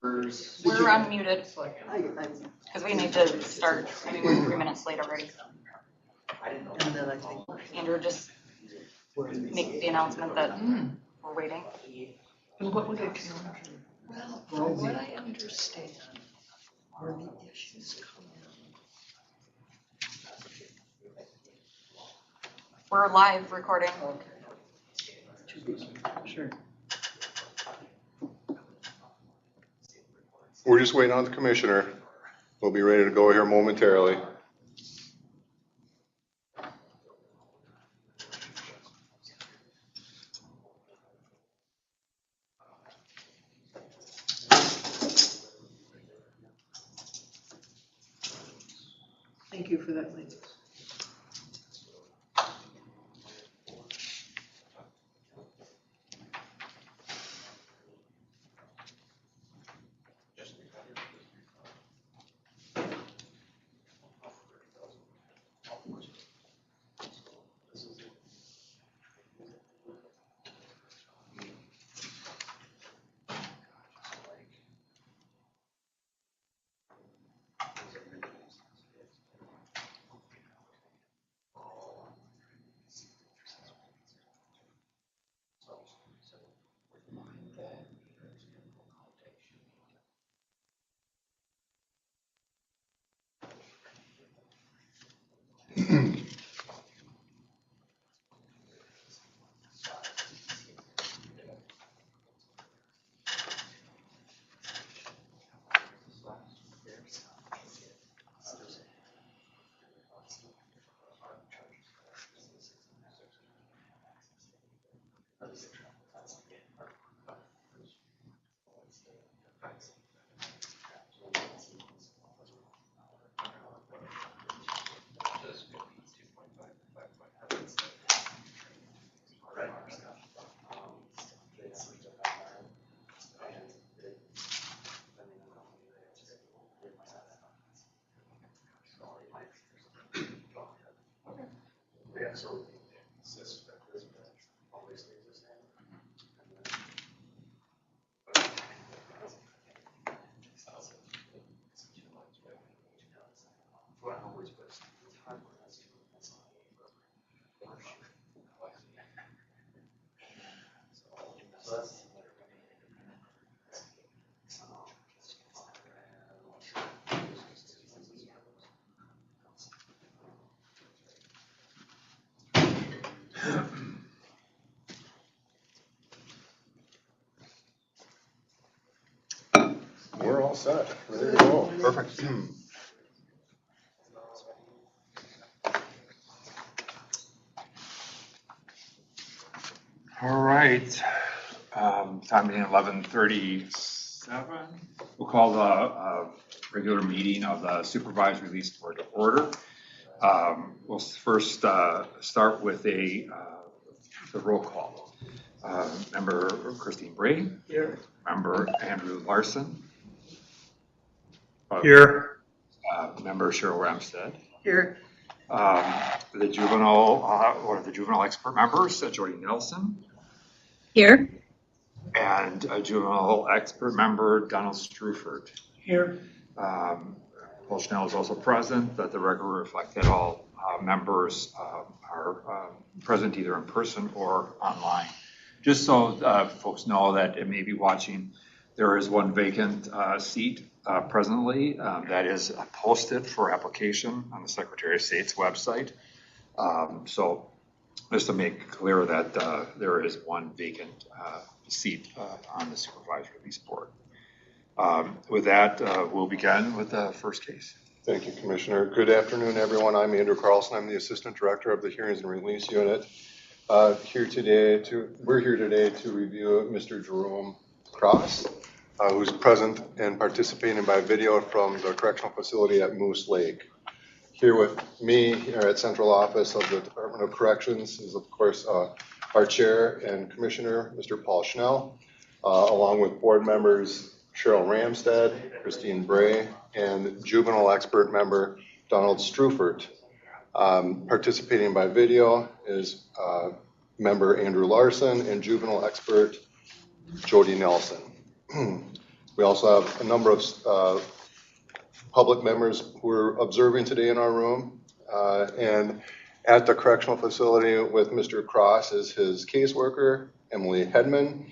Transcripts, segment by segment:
We're unmuted because we need to start. I mean, we're 3 minutes late already. And then I think Andrew, just make the announcement that we're waiting. And what would it count? Well, from what I understand, where the issues come in. We're live recording. Sure. We're just waiting on the commissioner. We'll be ready to go here momentarily. Thank you for that link. We're all set. Ready to go. Perfect. All right. Time being 11:37. We'll call the regular meeting of the Supervised Release Board to order. We'll first start with the roll call. Member Christine Bray. Here. Member Andrew Larson. Here. Member Cheryl Ramstead. Here. The juvenile, one of the juvenile expert members, Jody Nelson. Here. And a juvenile expert member, Donald Struford. Here. Paul Schnell is also present. That the record reflect that all members are present either in person or online. Just so folks know that it may be watching, there is one vacant seat presently that is posted for application on the Secretary of State's website. So just to make clear that there is one vacant seat on the Supervised Release Board. With that, we'll begin with the first case. Thank you, Commissioner. Good afternoon, everyone. I'm Andrew Carlson. I'm the Assistant Director of the Hearings and Release Unit. We're here today to review Mr. Jerome Cross, who's present and participating by video from the correctional facility at Moose Lake. Here with me here at Central Office of the Department of Corrections is, of course, our Chair and Commissioner, Mr. Paul Schnell, along with board members Cheryl Ramstead, Christine Bray, and juvenile expert member Donald Struford. Participating by video is member Andrew Larson and juvenile expert Jody Nelson. We also have a number of public members who are observing today in our room. And at the correctional facility with Mr. Cross is his caseworker, Emily Hedman,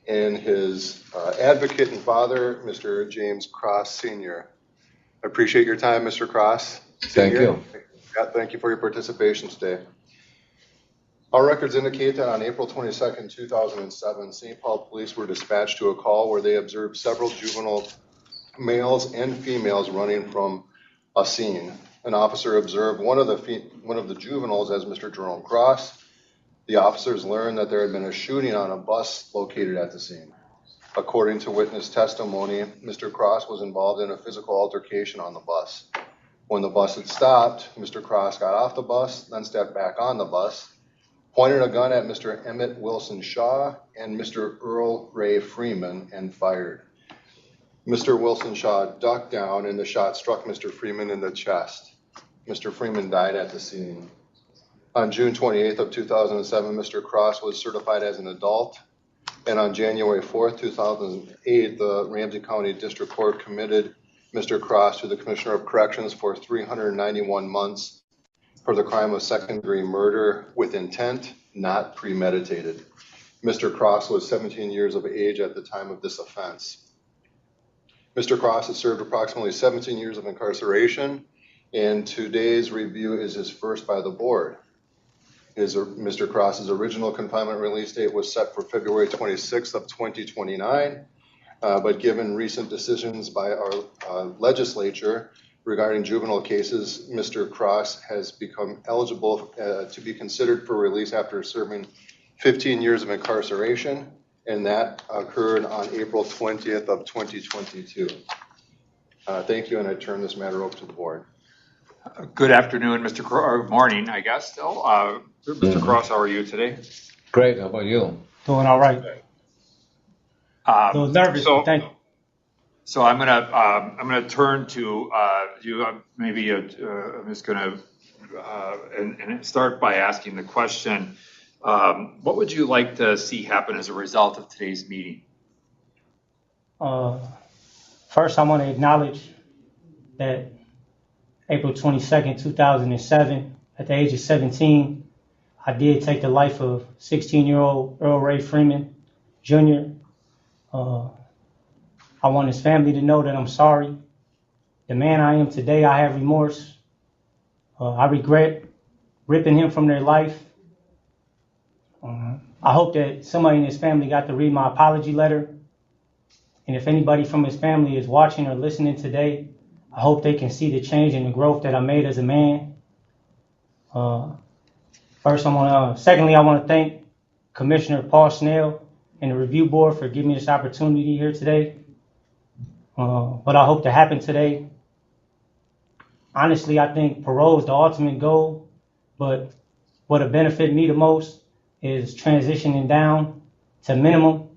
and his advocate and father, Mr. James Cross Sr. I appreciate your time, Mr. Cross. Thank you. Yeah, thank you for your participation today. Our records indicate that on April 22nd, 2007, St. Paul police were dispatched to a call where they observed several juvenile males and females running from a scene. An officer observed one of the juveniles as Mr. Jerome Cross. The officers learned that there had been a shooting on a bus located at the scene. According to witness testimony, Mr. Cross was involved in a physical altercation on the bus. When the bus had stopped, Mr. Cross got off the bus, then stepped back on the bus, pointed a gun at Mr. Emmett Wilson Shaw and Mr. Earl Ray Freeman, and fired. Mr. Wilson Shaw ducked down and the shot struck Mr. Freeman in the chest. Mr. Freeman died at the scene. On June 28th of 2007, Mr. Cross was certified as an adult, and on January 4th, 2008, the Ramsey County District Court committed Mr. Cross to the Commissioner of Corrections for 391 months for the crime of second-degree murder with intent, not premeditated. Mr. Cross was 17 years of age at the time of this offense. Mr. Cross has served approximately 17 years of incarceration, and today's review is his first by the board. Mr. Cross's original confinement release date was set for February 26th of 2029, but given recent decisions by our legislature regarding juvenile cases, Mr. Cross has become eligible to be considered for release after serving 15 years of incarceration, and that occurred on April 20th of 2022. Thank you, and I turn this matter over to the board. Good afternoon, or morning, I guess, still. Mr. Cross, how are you today? Great. How about you? Doing all right. A little nervous, but thank you. So I'm gonna turn to you. I'm just gonna and start by asking the question: what would you like to see happen as a result of today's meeting? First, I want to acknowledge that April 22nd, 2007, at the age of 17, I did take the life of 16-year-old Earl Ray Freeman, Jr. I want his family to know that I'm sorry. The man I am today, I have remorse. I regret ripping him from their life. I hope that somebody in his family got to read my apology letter. And if anybody from his family is watching or listening today, I hope they can see the change and the growth that I made as a man. Secondly, I want to thank Commissioner Paul Snell and the review board for giving me this opportunity here today. What I hope to happen today, honestly, I think parole is the ultimate goal, but what'll benefit me the most is transitioning down to minimum.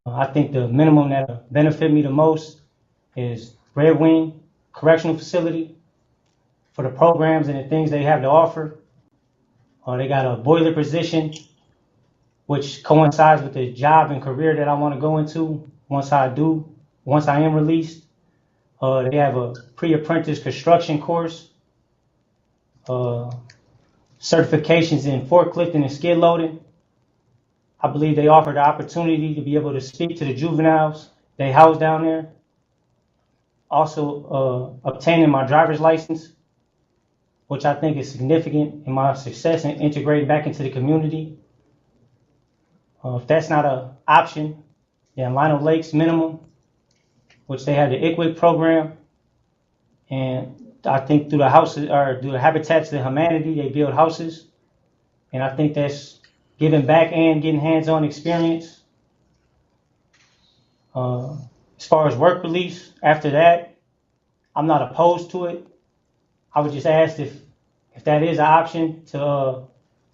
I think the minimum that'll benefit me the most is Red Wing Correctional Facility for the programs and the things they have to offer. They got a boiler position, which coincides with the job and career that I want to go into once I am released. They have a pre-apprentice construction course, certifications in forklifting and skid loading. I believe they offer the opportunity to be able to speak to the juveniles they house down there. Also, obtaining my driver's license, which I think is significant in my success in integrating back into the community. If that's not an option, then Lino Lakes minimum, which they have the ICWIC program. And I think through the houses or through the Habitats of Humanity, they build houses. And I think that's giving back and getting hands-on experience. As far as work release, after that, I'm not opposed to it. I would just ask if that is an option to,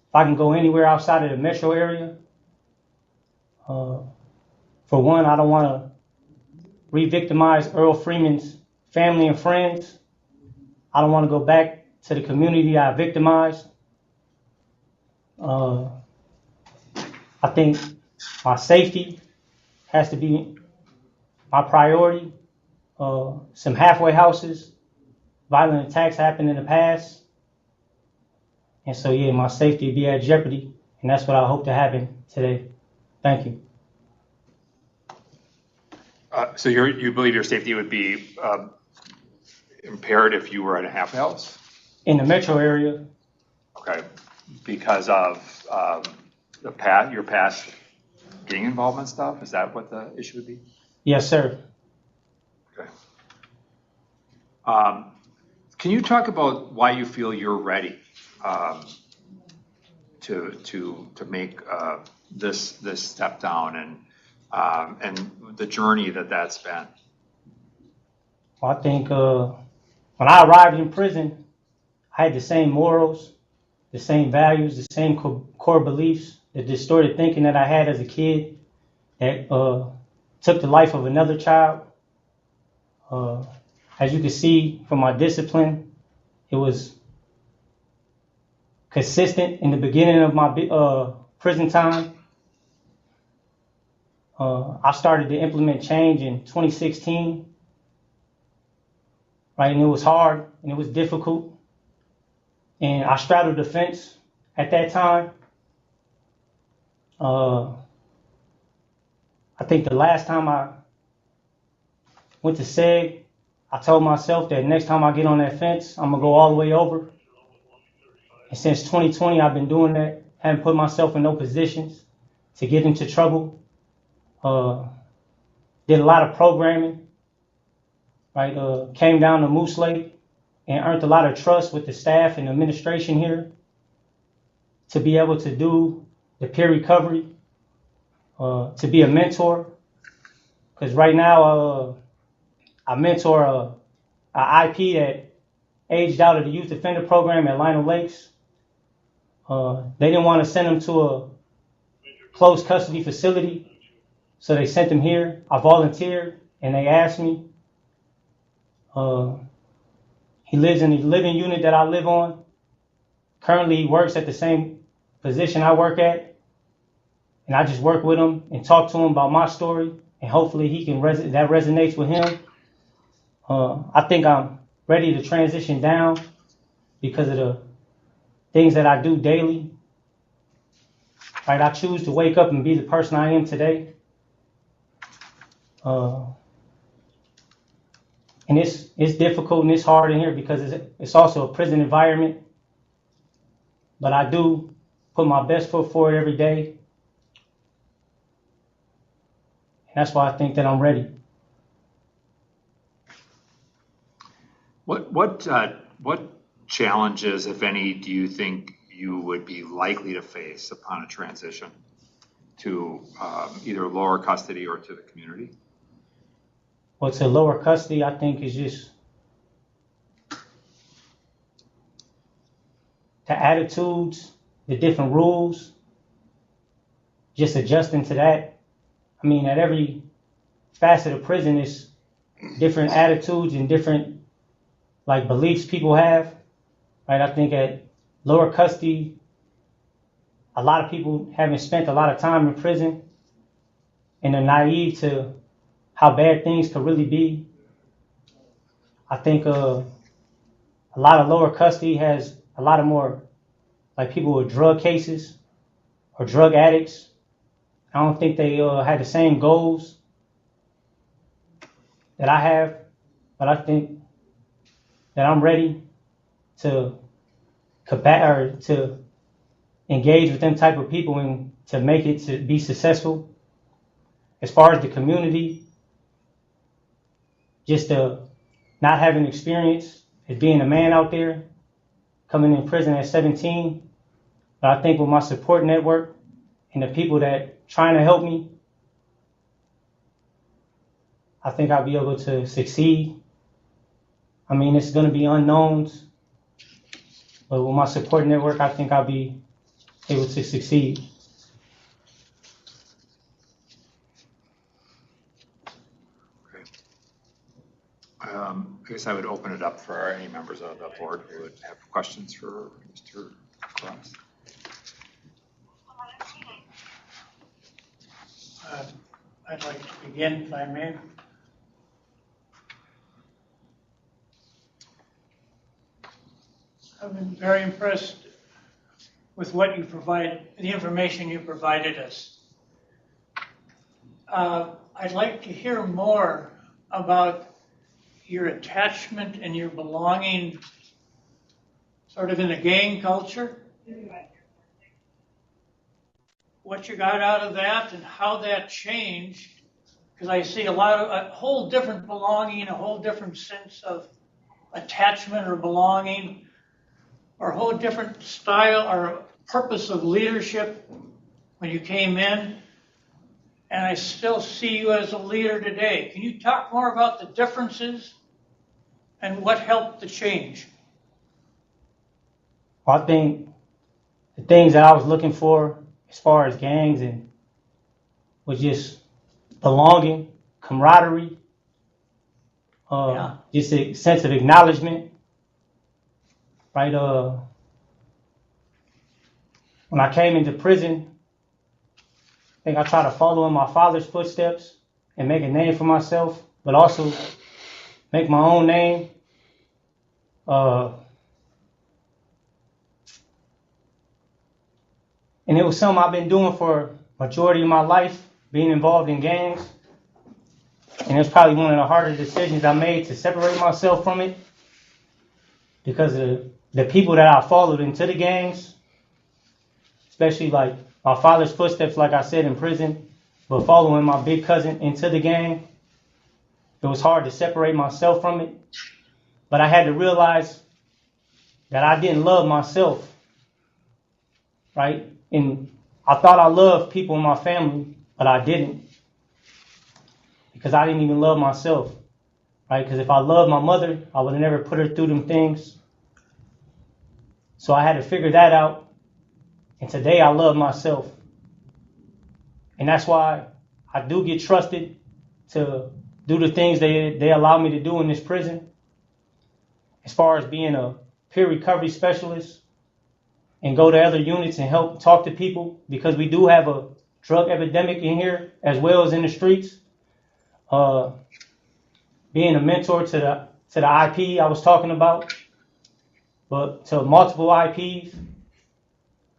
if I can go anywhere outside of the metro area. For one, I don't want to re-victimize Earl Freeman's family and friends. I don't want to go back to the community I victimized. I think my safety has to be my priority. Some halfway houses, violent attacks happened in the past. And so, yeah, my safety be at jeopardy. And that's what I hope to happen today. Thank you. So you believe your safety would be impaired if you were at a halfway house? In the metro area, Okay, because of your past gang involvement stuff? Is that what the issue would be? yes, sir. Okay. Can you talk about why you feel you're ready to make this step down and the journey that's been? Well, I think when I arrived in prison, I had the same morals, the same values, the same core beliefs, the distorted thinking that I had as a kid that took the life of another child. As you can see from my discipline, it was consistent in the beginning of my prison time. I started to implement change in 2016, right? And it was hard and it was difficult. And I straddled the fence at that time. I think the last time I went to SEG, I told myself that next time I get on that fence, I'm going to go all the way over. And since 2020, I've been doing that. Haven't put myself in no positions to get into trouble. Did a lot of programming, right? Came down to Moose Lake and earned a lot of trust with the staff and administration here to be able to do the peer recovery, to be a mentor. Because right now, I mentor an IP that aged out of the youth offender program at Lionel Lakes. They didn't want to send him to a closed custody facility, so they sent him here. I volunteered, and they asked me. He lives in the living unit that I live on. Currently, he works at the same position I work at, and I just work with him and talk to him about my story, and hopefully he can that resonates with him. I think I'm ready to transition down because of the things that I do daily. Right, I choose to wake up and be the person I am today. And it's difficult and it's hard in here because it's also a prison environment. But I do put my best foot forward every day. And that's why I think that I'm ready. What challenges, if any, do you think you would be likely to face upon a transition to either lower custody or to the community? Well, to lower custody, I think is just the attitudes, the different rules, just adjusting to that. I mean, at every facet of prison, is different attitudes and different beliefs people have. Right? I think at lower custody, a lot of people haven't spent a lot of time in prison and they're naive to how bad things could really be. I think a lot of lower custody has a lot of more people with drug cases or drug addicts. I don't think they had the same goals that I have, but I think that I'm ready to combat or to engage with them type of people and to make it to be successful. As far as the community, just not having experience as being a man out there, coming in prison at 17. But I think with my support network and the people that trying to help me, I think I'll be able to succeed. I mean, it's going to be unknowns, but with my support network, I think I'll be able to succeed. I guess I would open it up for any members of the board who would have questions for Mr. Cross. I'd like to begin, if I may. I've been very impressed with what you provide, the information you provided us. I'd like to hear more about your attachment and your belonging sort of in the gang culture. What you got out of that and how that changed, because I see a whole different belonging, a whole different sense of attachment or belonging, or a whole different style or purpose of leadership when you came in. And I still see you as a leader today. Can you talk more about the differences and what helped the change? I think the things that I was looking for as far as gangs and was just belonging, camaraderie, just a sense of acknowledgement, right? When I came into prison, I think I tried to follow in my father's footsteps and make a name for myself, but also make my own name. And it was something I've been doing for majority of my life, being involved in gangs. And it's probably one of the harder decisions I made to separate myself from it because of the people that I followed into the gangs, especially like my father's footsteps, like I said, in prison, but following my big cousin into the gang. It was hard to separate myself from it, but I had to realize that I didn't love myself, right? And I thought I loved people in my family, but I didn't, because I didn't even love myself, right? Because if I loved my mother, I would have never put her through them things. So I had to figure that out. And today I love myself. And that's why I do get trusted to do the things they allow me to do in this prison. As far as being a peer recovery specialist and go to other units and help talk to people, because we do have a drug epidemic in here as well as in the streets. Being a mentor to the IP I was talking about, but to multiple IPs.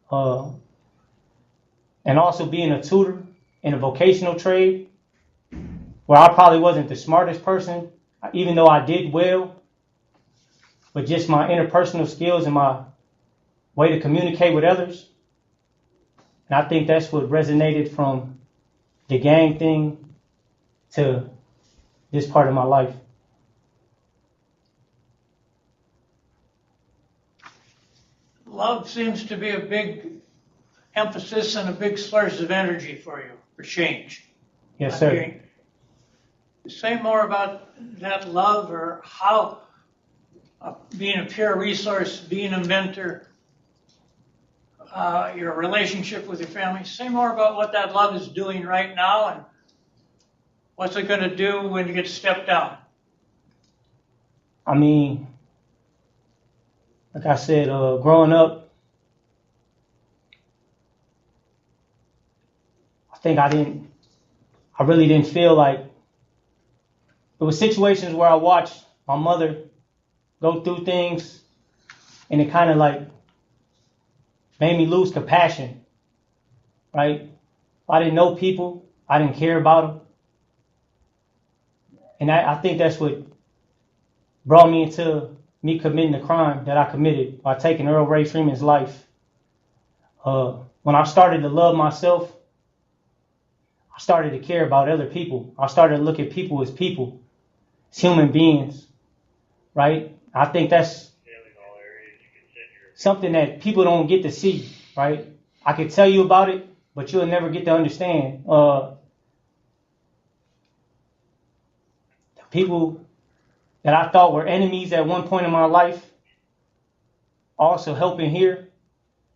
And also being a tutor in a vocational trade where I probably wasn't the smartest person, even though I did well, but just my interpersonal skills and my way to communicate with others. And I think that's what resonated from the gang thing to this part of my life. Love seems to be a big emphasis and a big source of energy for you, for change. Yes, sir. Say more about that love, or how being a peer resource, being a mentor, your relationship with your family. Say more about what that love is doing right now and what's it going to do when you get stepped down. I mean, like I said, growing up, I really didn't feel like, there were situations where I watched my mother go through things and it kind of like made me lose compassion, right? I didn't know people, I didn't care about them. And I think that's what brought me into me committing the crime that I committed by taking Earl Ray Freeman's life. When I started to love myself, I started to care about other people. I started to look at people, as human beings, right? I think that's something that people don't get to see, right? I could tell you about it, but you'll never get to understand. The people that I thought were enemies at one point in my life, also helping here,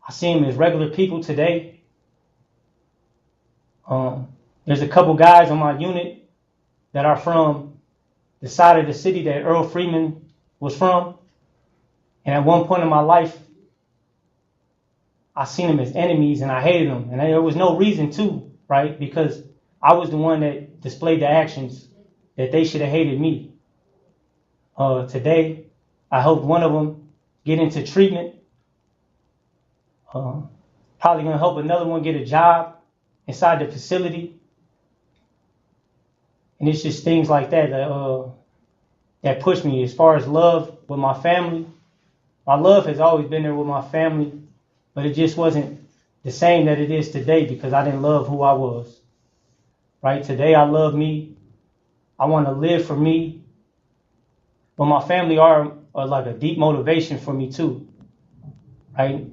I see them as regular people today. There's a couple guys on my unit that are from the side of the city that Earl Freeman was from. And at one point in my life, I seen them as enemies and I hated them. And there was no reason to, right? Because I was the one that displayed the actions that they should have hated me. Today, I helped one of them get into treatment. Probably gonna help another one get a job inside the facility. And it's just things like that that push me. As far as love with my family, my love has always been there with my family, but it just wasn't the same that it is today because I didn't love who I was. Right? Today I love me. I want to live for me. But my family are like a deep motivation for me too. Right?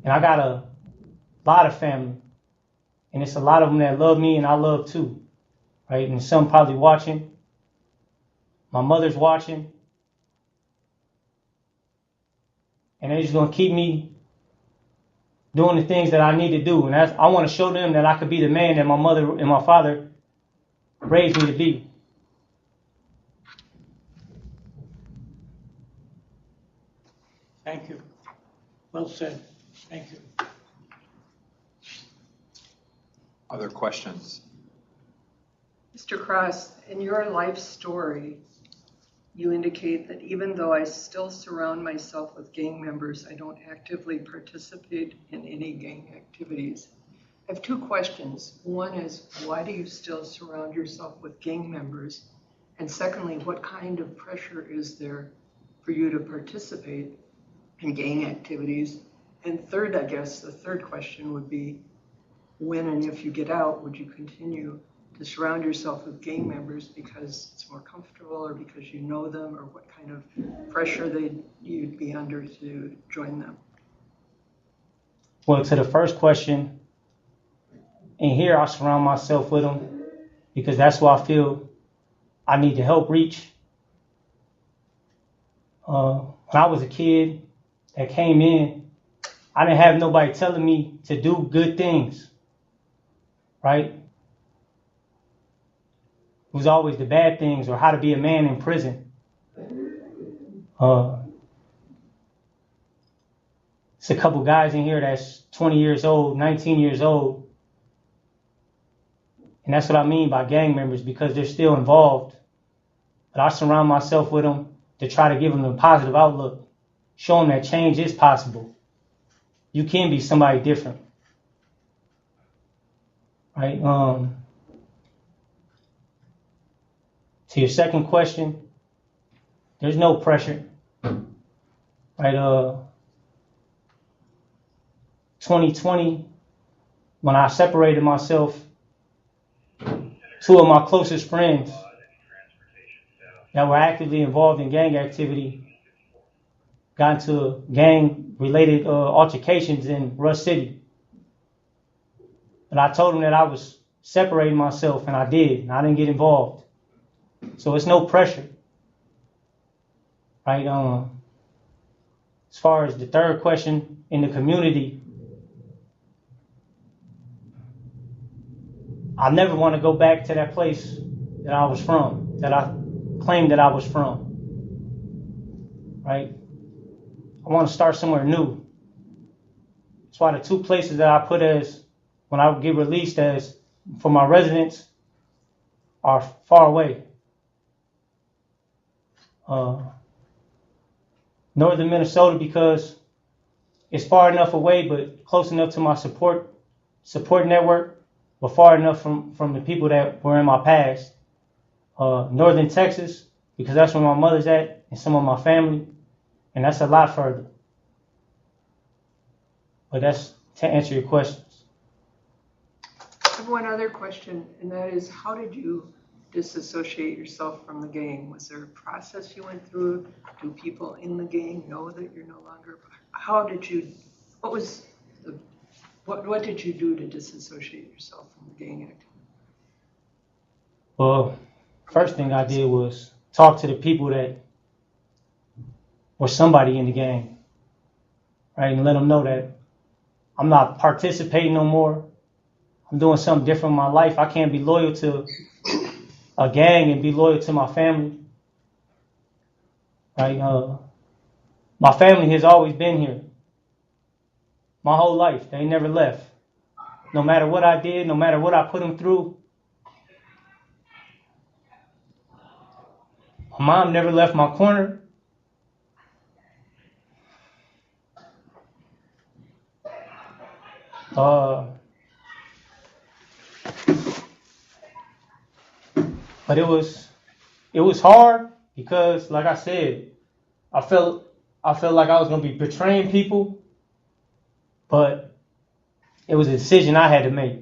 And I got a lot of family. And it's a lot of them that love me and I love too. Right? And some probably watching. My mother's watching. And they're just going to keep me doing the things that I need to do. And I want to show them that I could be the man that my mother and my father raised me to be. Thank you. Well said. Thank you. Other questions? Mr. Cross, in your life story, you indicate that even though I still surround myself with gang members, I don't actively participate in any gang activities. I have two questions. One is, why do you still surround yourself with gang members? And secondly, what kind of pressure is there for you to participate in gang activities? And third, I guess, the third question would be, when and if you get out, would you continue to surround yourself with gang members because it's more comfortable or because you know them, or what kind of pressure you'd be under to join them? Well, to the first question, in here I surround myself with them because that's what I feel I need to help reach. When I was a kid that came in, I didn't have nobody telling me to do good things, right? It was always the bad things or how to be a man in prison. It's a couple guys in here that's 20 years old, 19 years old. And that's what I mean by gang members, because they're still involved. But I surround myself with them to try to give them a positive outlook, show them that change is possible. You can be somebody different. Right? To your second question, there's no pressure. Right? 2020, when I separated myself, two of my closest friends that were actively involved in gang activity got into gang-related altercations in Rush City. But I told them that I was separating myself, and I did, and I didn't get involved. So it's no pressure. Right? As far as the third question, in the community, I never want to go back to that place that I was from, that I claimed that I was from. Right? I want to start somewhere new. That's why the two places that I put as, when I get released as, for my residents, are far away. Northern Minnesota, because it's far enough away, but close enough to my support network, but far enough from the people that were in my past. Northern Texas, because that's where my mother's at and some of my family, and that's a lot further. But that's to answer your questions. I have one other question, and that is, how did you disassociate yourself from the gang? Was there a process you went through? Do people in the gang know that you're no longer? What did you do to disassociate yourself from the gang activity? Well, first thing I did was talk to the people that were somebody in the gang, right? And let them know that I'm not participating no more. I'm doing something different in my life. I can't be loyal to a gang and be loyal to my family. Right? My family has always been here. My whole life. They never left. No matter what I did, no matter what I put them through. My mom never left my corner. But it was hard because, like I said, I felt like I was gonna be betraying people, but it was a decision I had to make,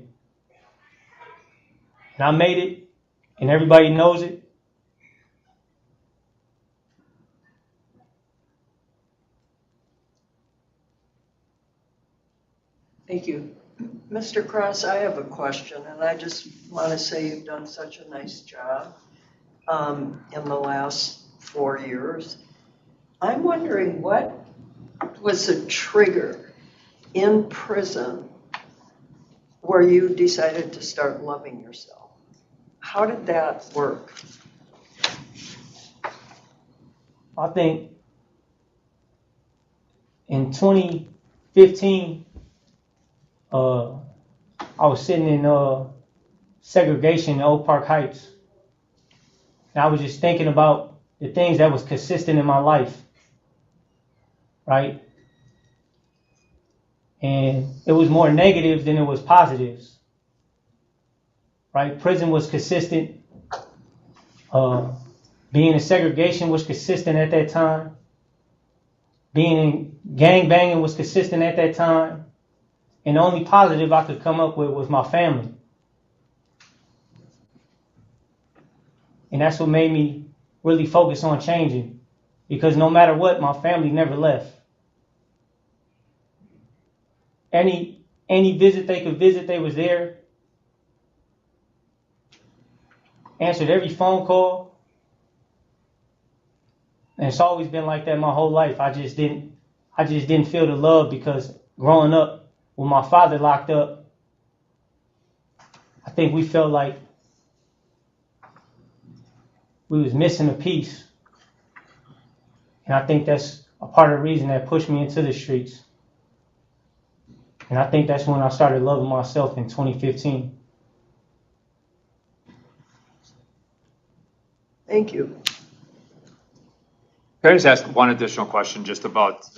and I made it, and everybody knows it. Thank you. Mr. Cross, I have a question, and I just want to say you've done such a nice job in the last 4 years. I'm wondering what was the trigger in prison where you decided to start loving yourself? How did that work? I think in 2015, I was sitting in segregation in Oak Park Heights, and I was just thinking about the things that was consistent in my life, right? And it was more negatives than it was positives, right? Prison was consistent. Being in segregation was consistent at that time. Being in gang banging was consistent at that time. And the only positive I could come up with was my family. And that's what made me really focus on changing. Because no matter what, my family never left. Any visit they could visit, they was there. Answered every phone call. And it's always been like that my whole life. I just didn't feel the love because growing up with my father locked up, I think we felt like we was missing a piece. And I think that's a part of the reason that pushed me into the streets. And I think that's when I started loving myself in 2015. Thank you. Can I just ask one additional question just about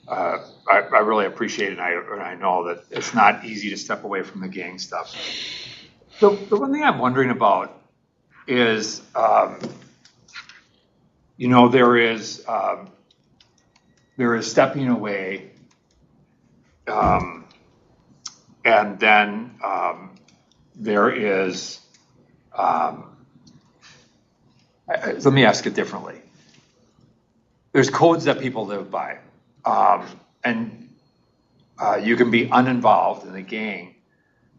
I really appreciate it, and I know that it's not easy to step away from the gang stuff. The one thing I'm wondering about is, there is stepping away, and then there is, let me ask it differently. There's codes that people live by, and you can be uninvolved in the gang,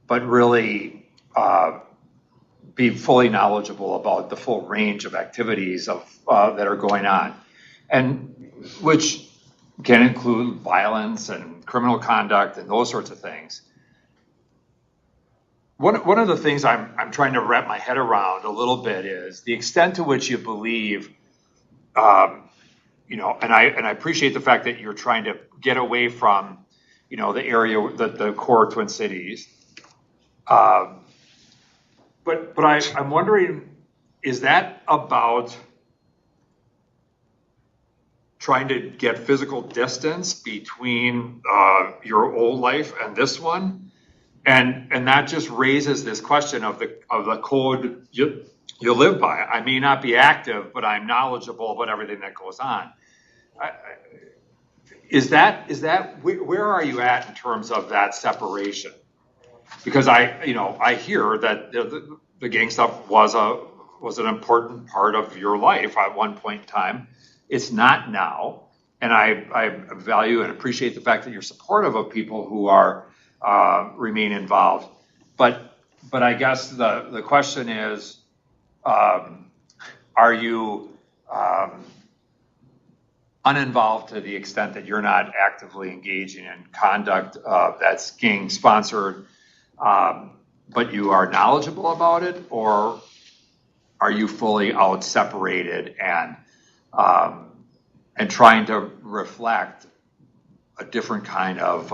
but really be fully knowledgeable about the full range of activities that are going on, and which can include violence and criminal conduct and those sorts of things. One of the things I'm trying to wrap my head around a little bit is the extent to which you believe. And I appreciate the fact that you're trying to get away from, the area, the core Twin Cities. But I'm wondering, is that about trying to get physical distance between your old life and this one, and that just raises this question of the code you live by? I may not be active, but I'm knowledgeable about everything that goes on. Is that where are you at in terms of that separation? Because I hear that the gang stuff was an important part of your life at one point in time. It's not now, and I value and appreciate the fact that you're supportive of people who are remain involved. But I guess the question is, are you uninvolved to the extent that you're not actively engaging in conduct that's gang sponsored, but you are knowledgeable about it, or are you fully out separated and trying to reflect a different kind of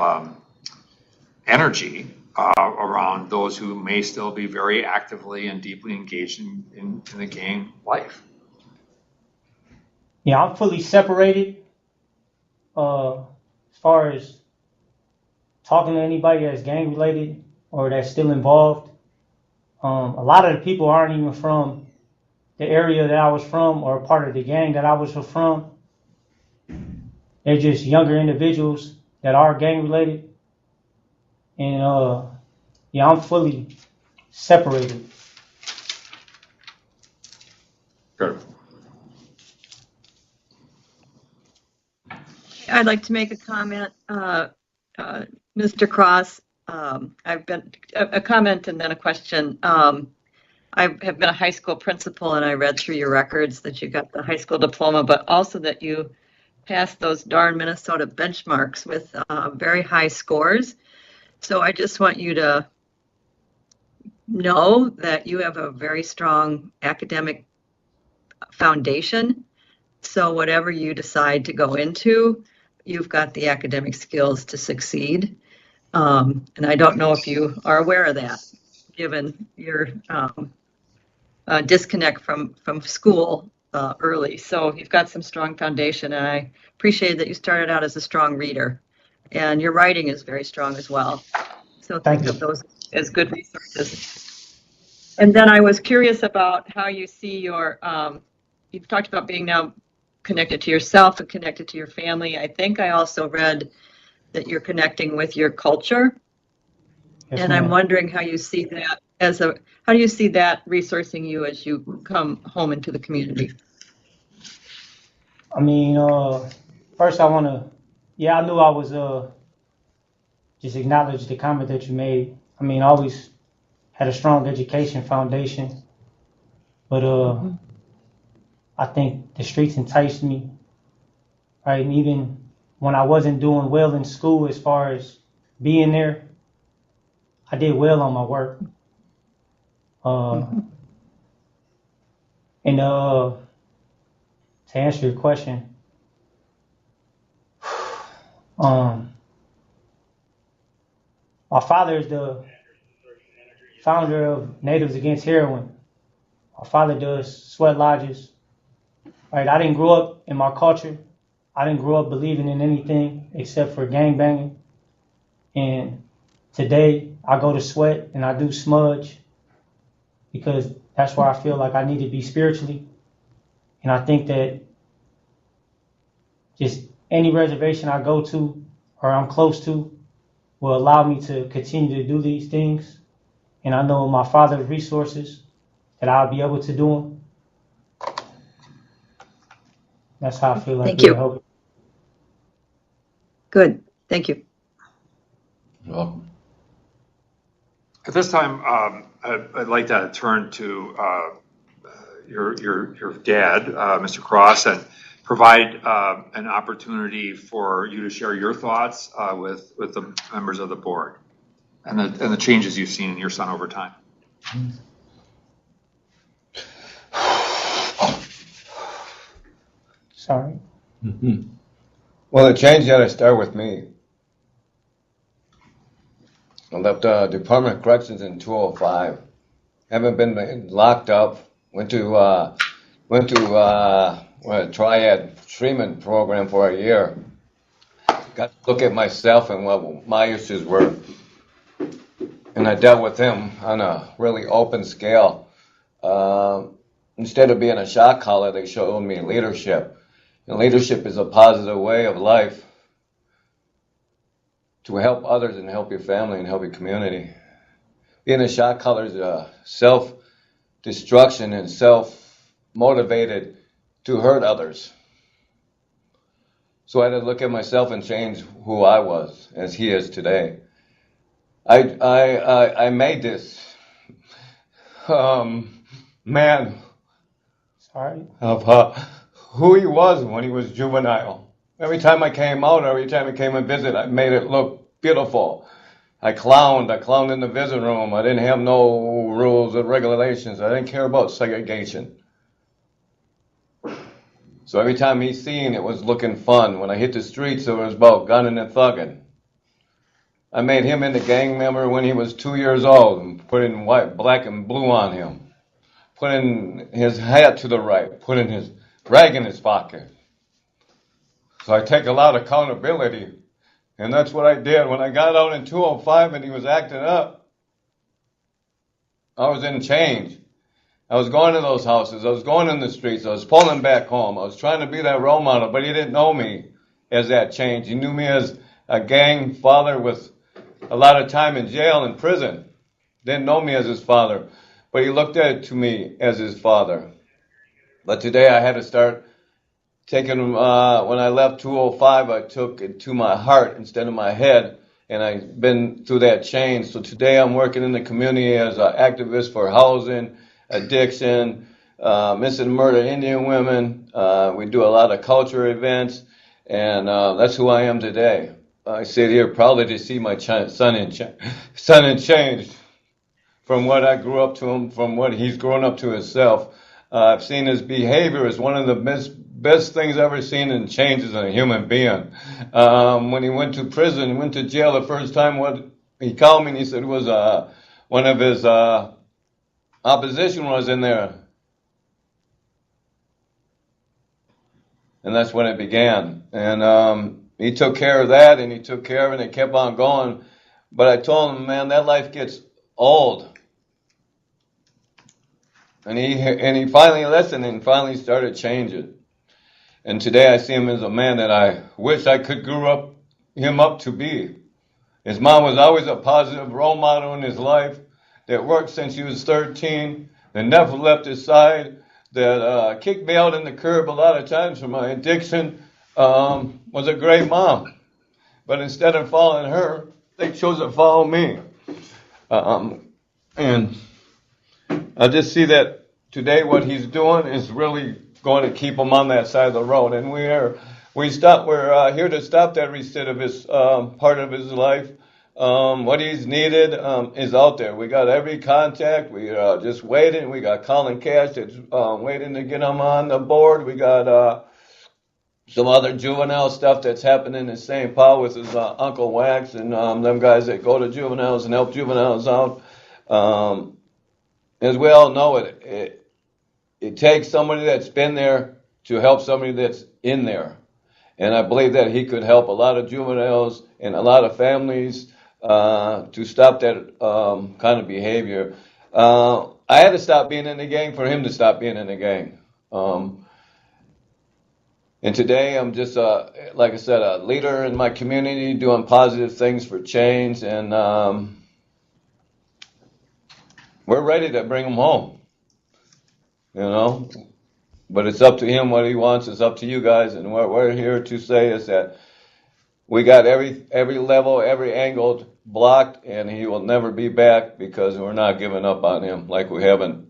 energy around those who may still be very actively and deeply engaged in the gang life? Yeah, I'm fully separated. As far as talking to anybody that's gang related or that's still involved, a lot of the people aren't even from the area that I was from or part of the gang that I was from. They're just younger individuals that are gang related. And yeah, I'm fully separated. Good. I'd like to make a comment, Mr. Cross. I've been a comment and then a question. I have been a high school principal, and I read through your records that you got the high school diploma, but also that you passed those darn Minnesota benchmarks with very high scores. So I just want you to know that you have a very strong academic foundation. So whatever you decide to go into, you've got the academic skills to succeed. And I don't know if you are aware of that, given your disconnect from school early. So you've got some strong foundation, and I appreciate that you started out as a strong reader. And your writing is very strong as well. So think of those as good resources. And then I was curious about how you see your, you've talked about being now connected to yourself and connected to your family. I think I also read that you're connecting with your culture. Yes, and I'm wondering how you see that how do you see that resourcing you as you come home into the community? I mean, first I want to, I knew I was, just acknowledge the comment that you made. I mean, I always had a strong education foundation, but I think the streets enticed me, right? And even when I wasn't doing well in school as far as being there, I did well on my work. And to answer your question, my father is the founder of Natives Against Heroin. My father does sweat lodges. Right? I didn't grow up in my culture. I didn't grow up believing in anything except for gangbanging. And today I go to sweat and I do smudge because that's where I feel like I need to be spiritually. And I think that just any reservation I go to or I'm close to will allow me to continue to do these things. And I know my father's resources that I'll be able to do them. That's how I feel like Thank you. Help. Good. Thank you. Well, At this time, I'd like to turn to your dad, Mr. Cross, and provide an opportunity for you to share your thoughts with the members of the board and the changes you've seen in your son over time. Sorry. Well, the change got to start with me. I left Department of Corrections in 2005. Haven't been locked up. Went to a triad treatment program for a year. Got to look at myself and what my issues were. And I dealt with them on a really open scale. Instead of being a shot caller, they showed me leadership. And leadership is a positive way of life to help others and help your family and help your community. Being a shot caller is self-destruction and self-motivated to hurt others. So I had to look at myself and change who I was as he is today. I made this man of who he was when he was juvenile. Every time I came out, every time I came and visit, I made it look beautiful. I clowned in the visit room. I didn't have no rules or regulations. I didn't care about segregation. So every time he's seen, it was looking fun. When I hit the streets, it was about gunning and thugging. I made him into gang member when he was 2 years old and put in white, black, and blue on him. Put in his hat to the right, put in his rag in his pocket. So I take a lot of accountability And that's what I did. When I got out in 205 and he was acting up, I was in change. I was going to those houses. I was going in the streets. I was pulling back home. I was trying to be that role model, but he didn't know me as that change. He knew me as a gang father with a lot of time in jail and prison. Didn't know me as his father, but he looked at it to me as his father. But today I had to start taking, when I left 205, I took it to my heart instead of my head, and I've been through that change. So today I'm working in the community as an activist for housing, addiction, missing murder Indian women. We do a lot of culture events, and that's who I am today. I sit here proudly to see my son in change from what I grew up to him, from what he's grown up to himself. I've seen his behavior as one of the best things I've ever seen in changes in a human being. When he went to prison, went to jail the first time, what he called me and he said it was one of his opposition was in there. And that's when it began. And he took care of that, and he took care of it, and it kept on going. But I told him, man, that life gets old. And he finally listened and finally started changing. And today I see him as a man that I wish I could grow him up to be. His mom was always a positive role model in his life that worked since he was 13, that never left his side, that kicked me out in the curb a lot of times for my addiction, was a great mom. But instead of following her, they chose to follow me. And I just see that today what he's doing is really going to keep him on that side of the road. And we're here to stop that recidivist part of his life. What he's needed is out there. We got every contact. We are just waiting. We got Colin Cash that's waiting to get him on the board. We got some other juvenile stuff that's happening in St. Paul with his Uncle Wax and them guys that go to juveniles and help juveniles out. As we all know, it takes somebody that's been there to help somebody that's in there. And I believe that he could help a lot of juveniles and a lot of families to stop that kind of behavior. I had to stop being in the gang for him to stop being in the gang. And today I'm just, like I said, a leader in my community doing positive things for change. And we're ready to bring him home. You know, but it's up to him what he wants. It's up to you guys, and what we're here to say is that we got every level, every angle blocked, and he will never be back because we're not giving up on him like we haven't.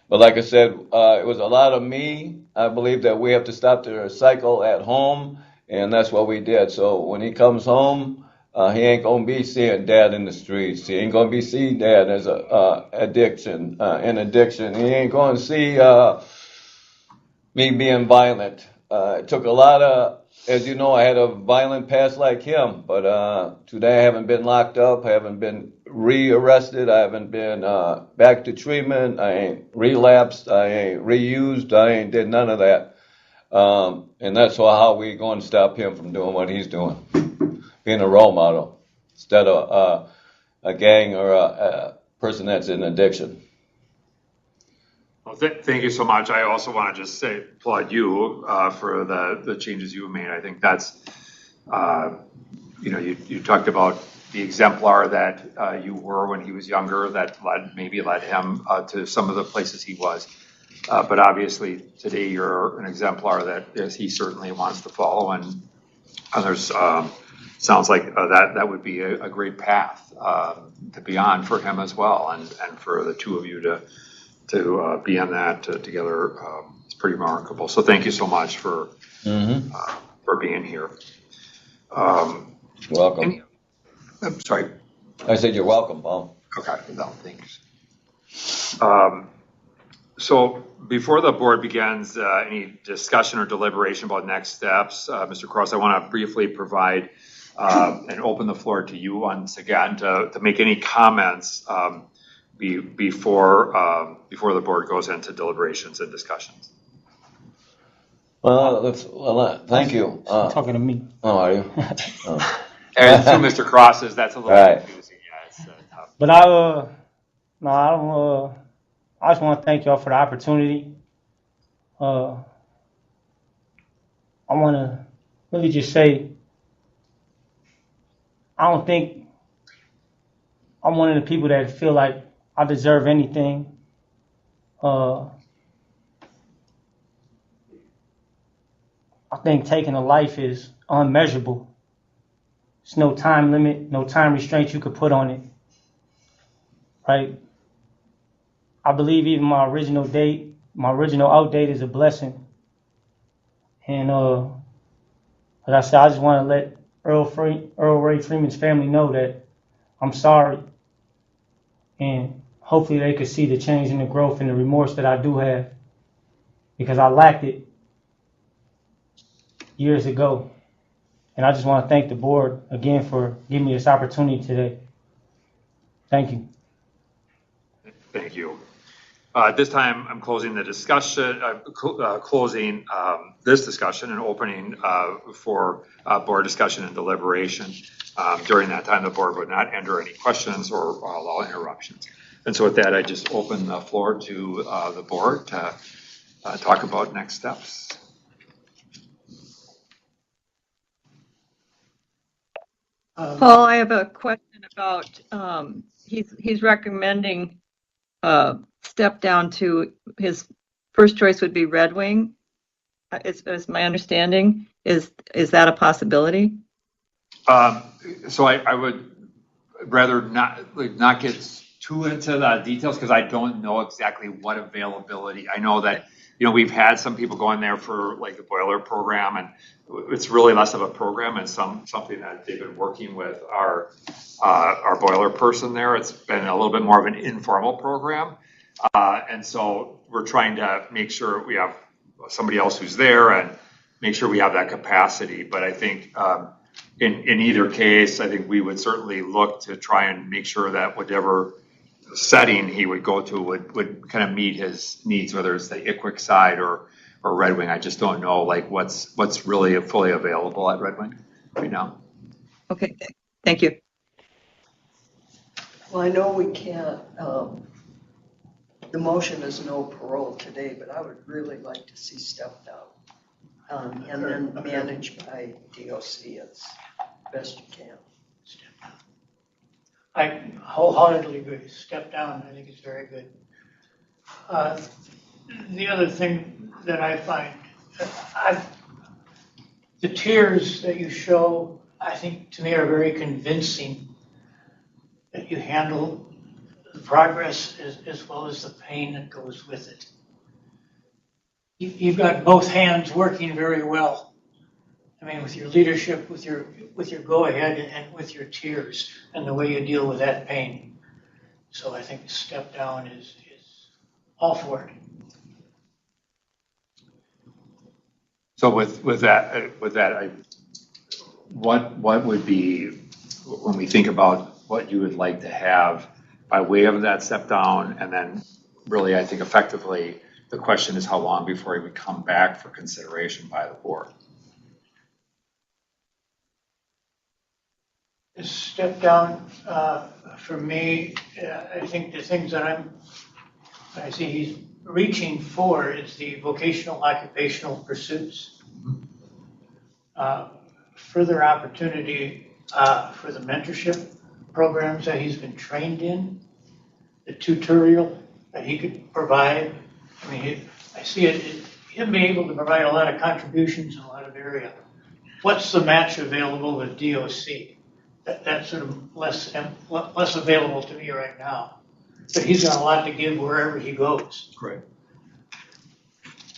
But like I said, it was a lot of me. I believe that we have to stop the cycle at home, and that's what we did. So when he comes home, he ain't gonna be seeing dad in the streets. He ain't gonna be seeing dad as a addiction, an addiction. He ain't gonna see me being violent. It took a lot of, as you know, I had a violent past like him, but today I haven't been locked up. I haven't been re-arrested. I haven't been back to treatment. I ain't relapsed. I ain't reused. I ain't did none of that. And that's how we going to stop him from doing what he's doing. Being a role model instead of a gang or a person that's in addiction. Well, thank you so much. I also want to just applaud you for the changes you made. I think that's, you talked about the exemplar that you were when he was younger that maybe led him to some of the places he was. But obviously today you're an exemplar that he certainly wants to follow, and others. Sounds like that would be a great path to be on for him as well, and for the two of you to be on that together. It's pretty remarkable. So thank you so much for being here. Welcome. I'm sorry. I said you're welcome, Paul. Okay. No, thanks. So before the board begins any discussion or deliberation about next steps, Mr. Cross, I want to briefly provide and open the floor to you once again to make any comments before the board goes into deliberations and discussions. Well, thank you. Talking to me. Oh, are you? And to Mr. Cross's, that's a little Right. confusing. Yeah, it's tough. But I no, I don't. I just want to thank y'all for the opportunity. I want to really just say, I don't think I'm one of the people that feel like I deserve anything. I think taking a life is unmeasurable. There's no time limit, no time restraint you could put on it. Right? I believe even my original out date is a blessing. And like I said, I just want to let Earl Ray Freeman's family know that I'm sorry. And hopefully they could see the change and the growth and the remorse that I do have, because I lacked it years ago. And I just want to thank the board again for giving me this opportunity today. Thank you. Thank you. At this time, I'm closing the discussion, closing this discussion and opening for board discussion and deliberation. During that time, the board would not enter any questions or allow interruptions. And so with that, I just open the floor to the board to talk about next steps. Paul, I have a question about, he's recommending step down to, his first choice would be Red Wing. Is my understanding, is that a possibility? So I would rather not get too into the details, because I don't know exactly what availability. I know that, we've had some people going there for like the boiler program, and it's really less of a program and something that they've been working with our boiler person there. It's been a little bit more of an informal program. And so we're trying to make sure we have somebody else who's there and make sure we have that capacity. But I think in either case, I think we would certainly look to try and make sure that whatever setting he would go to would kind of meet his needs, whether it's the ICWIC side or Red Wing. I just don't know like what's really fully available at Red Wing right now. Okay, thank you. Well, I know we can't, the motion is no parole today, but I would really like to see step down and then managed by DOC as best you can. I wholeheartedly agree. Step down, I think it's very good. The other thing that I find, the tears that you show, I think to me are very convincing that you handle the progress as well as the pain that goes with it. You've got both hands working very well. I mean, with your leadership, with your go ahead, and with your tears, and the way you deal with that pain. So I think step down is all for it. So with that, what would be, when we think about what you would like to have by way of that step down, and then really, I think effectively, the question is how long before he would come back for consideration by the board? Step down, for me, I think the things that I see he's reaching for is the vocational occupational pursuits. Further opportunity for the mentorship programs that he's been trained in, the tutorial that he could provide. I mean, I see him being able to provide a lot of contributions in a lot of areas. What's the match available with DOC? That's sort of less available to me right now. But he's got a lot to give wherever he goes. Right.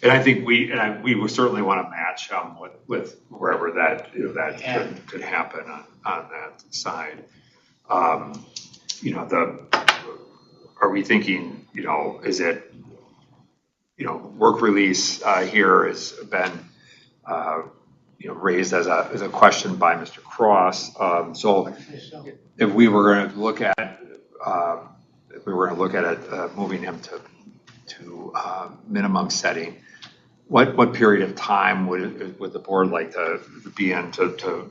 And I think we would certainly want to match him with wherever that could happen on that side. Are we thinking, is it, work release here has been raised as a question by Mr. Cross. So if we were going to look at moving him to minimum setting, what period of time would the board like to be in to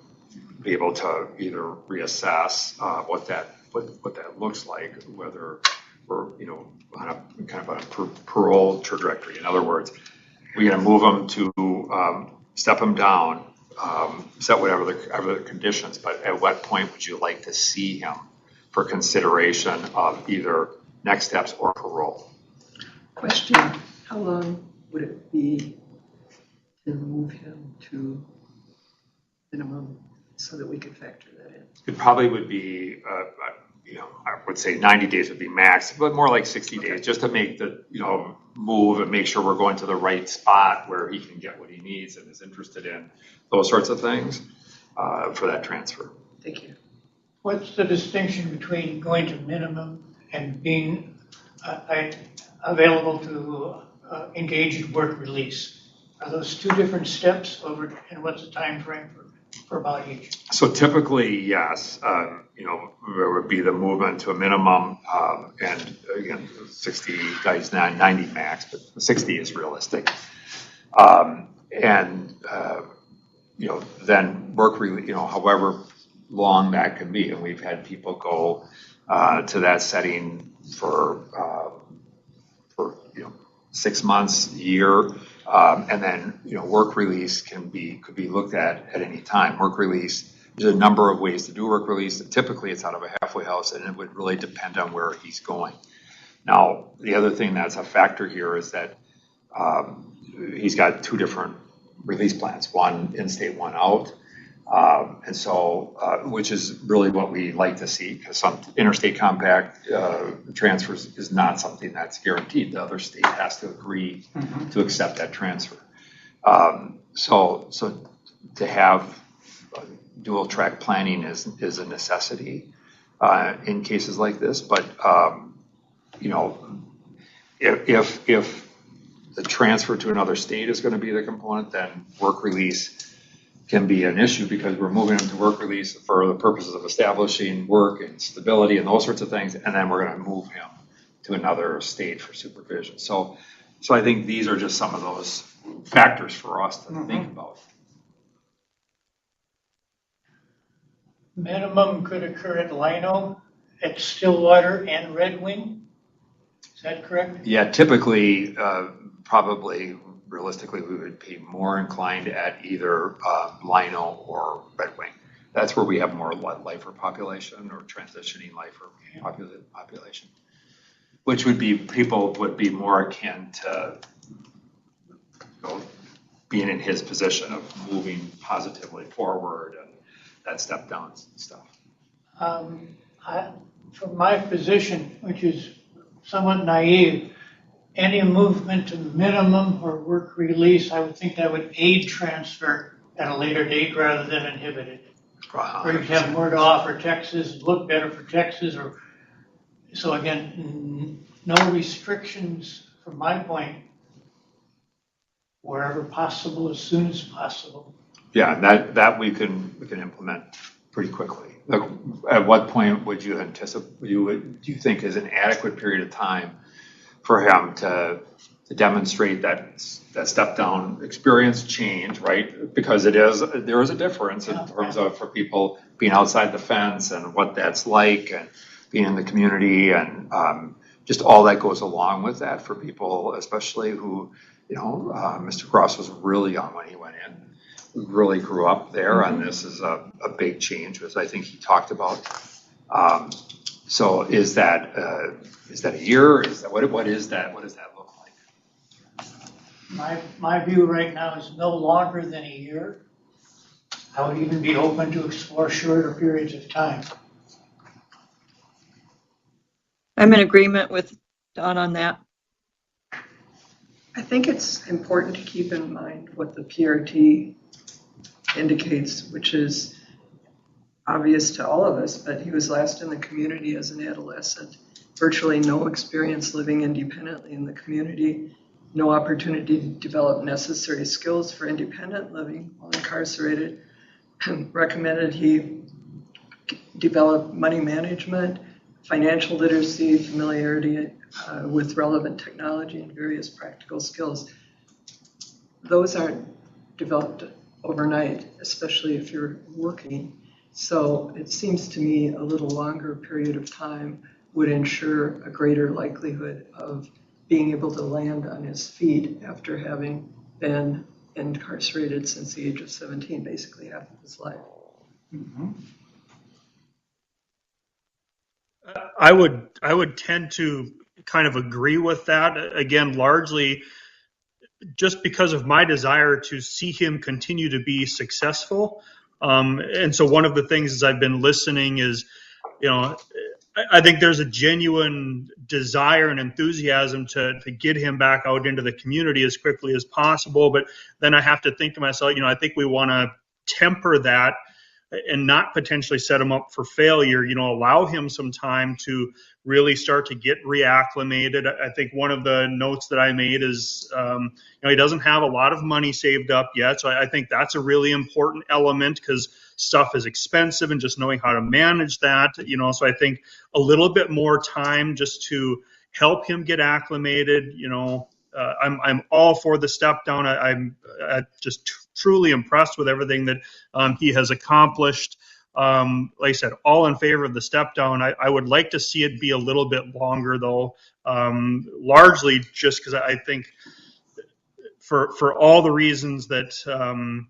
be able to either reassess what that looks like, whether we're on a kind of a parole trajectory. In other words, we're going to move them to step them down, set whatever the conditions. But at what point would you like to see him for consideration of either next steps or parole? Question, how long would it be to move him to minimum so that we could factor that in? It probably would be, I would say 90 days would be max, but more like 60 days, just to make the, move and make sure we're going to the right spot where he can get what he needs and is interested in, those sorts of things for that transfer. Thank you. What's the distinction between going to minimum and being available to engage in work release? Are those two different steps and what's the time frame for about each? So typically, yes, there would be the movement to a minimum, and again, 60, 90 max, but 60 is realistic. Then work release, however long that can be, and we've had people go to that setting for 6 months, a year. And then, work release could be looked at any time. Work release, there's a number of ways to do work release. Typically, it's out of a halfway house, and it would really depend on where he's going. Now, the other thing that's a factor here is that he's got two different release plans, one in-state, one out. And so, which is really what we like to see, because some interstate compact transfers is not something that's guaranteed. The other state has to agree to accept that transfer. So to have dual track planning is a necessity in cases like this. But if the transfer to another state is going to be the component, then work release can be an issue, because we're moving them to work release for the purposes of establishing work and stability and those sorts of things, and then we're going to move him to another state for supervision. So I think these are just some of those factors for us to think about. Minimum could occur at Lino, at Stillwater, and Red Wing. Is that correct? Yeah, typically, probably realistically, we would be more inclined at either Lino or Red Wing. That's where we have more lifer population or transitioning lifer population, which would be, people would be more akin to being in his position of moving positively forward and that step down stuff. From my position, which is somewhat naive, any movement to minimum or work release, I would think that would aid transfer at a later date rather than inhibit it. Or you'd have more to offer Texas, look better for Texas. So again, no restrictions from my point, wherever possible, as soon as possible. Yeah, that we can implement pretty quickly. Look, at what point would you anticipate, do you think is an adequate period of time for him to demonstrate that step down experience change, right? Because there is a difference in terms of, for people being outside the fence and what that's like, and being in the community, and just all that goes along with that for people, especially who, Mr. Cross was really young when he went in. We really grew up there, and this is a big change, as I think he talked about. So is that a year? What is that? What does that look like? My view right now is no longer than a year. I would even be open to explore shorter periods of time. I'm in agreement with Don on that. I think it's important to keep in mind what the PRT indicates, which is obvious to all of us, but he was last in the community as an adolescent, virtually no experience living independently in the community, no opportunity to develop necessary skills for independent living while incarcerated. Recommended he develop money management, financial literacy, familiarity with relevant technology, and various practical skills. Those aren't developed overnight, especially if you're working. So it seems to me a little longer period of time would ensure a greater likelihood of being able to land on his feet after having been incarcerated since the age of 17, basically half of his life. I would tend to kind of agree with that. Again, largely just because of my desire to see him continue to be successful. And so one of the things as I've been listening is, I think there's a genuine desire and enthusiasm to get him back out into the community as quickly as possible. But then I have to think to myself, I think we want to temper that and not potentially set him up for failure, allow him some time to really start to get reacclimated. I think one of the notes that I made is, he doesn't have a lot of money saved up yet. So I think that's a really important element because stuff is expensive and just knowing how to manage that, so I think a little bit more time just to help him get acclimated, I'm all for the step down. I'm just truly impressed with everything that he has accomplished. Like I said, all in favor of the step down. I would like to see it be a little bit longer, though, largely just because I think for all the reasons that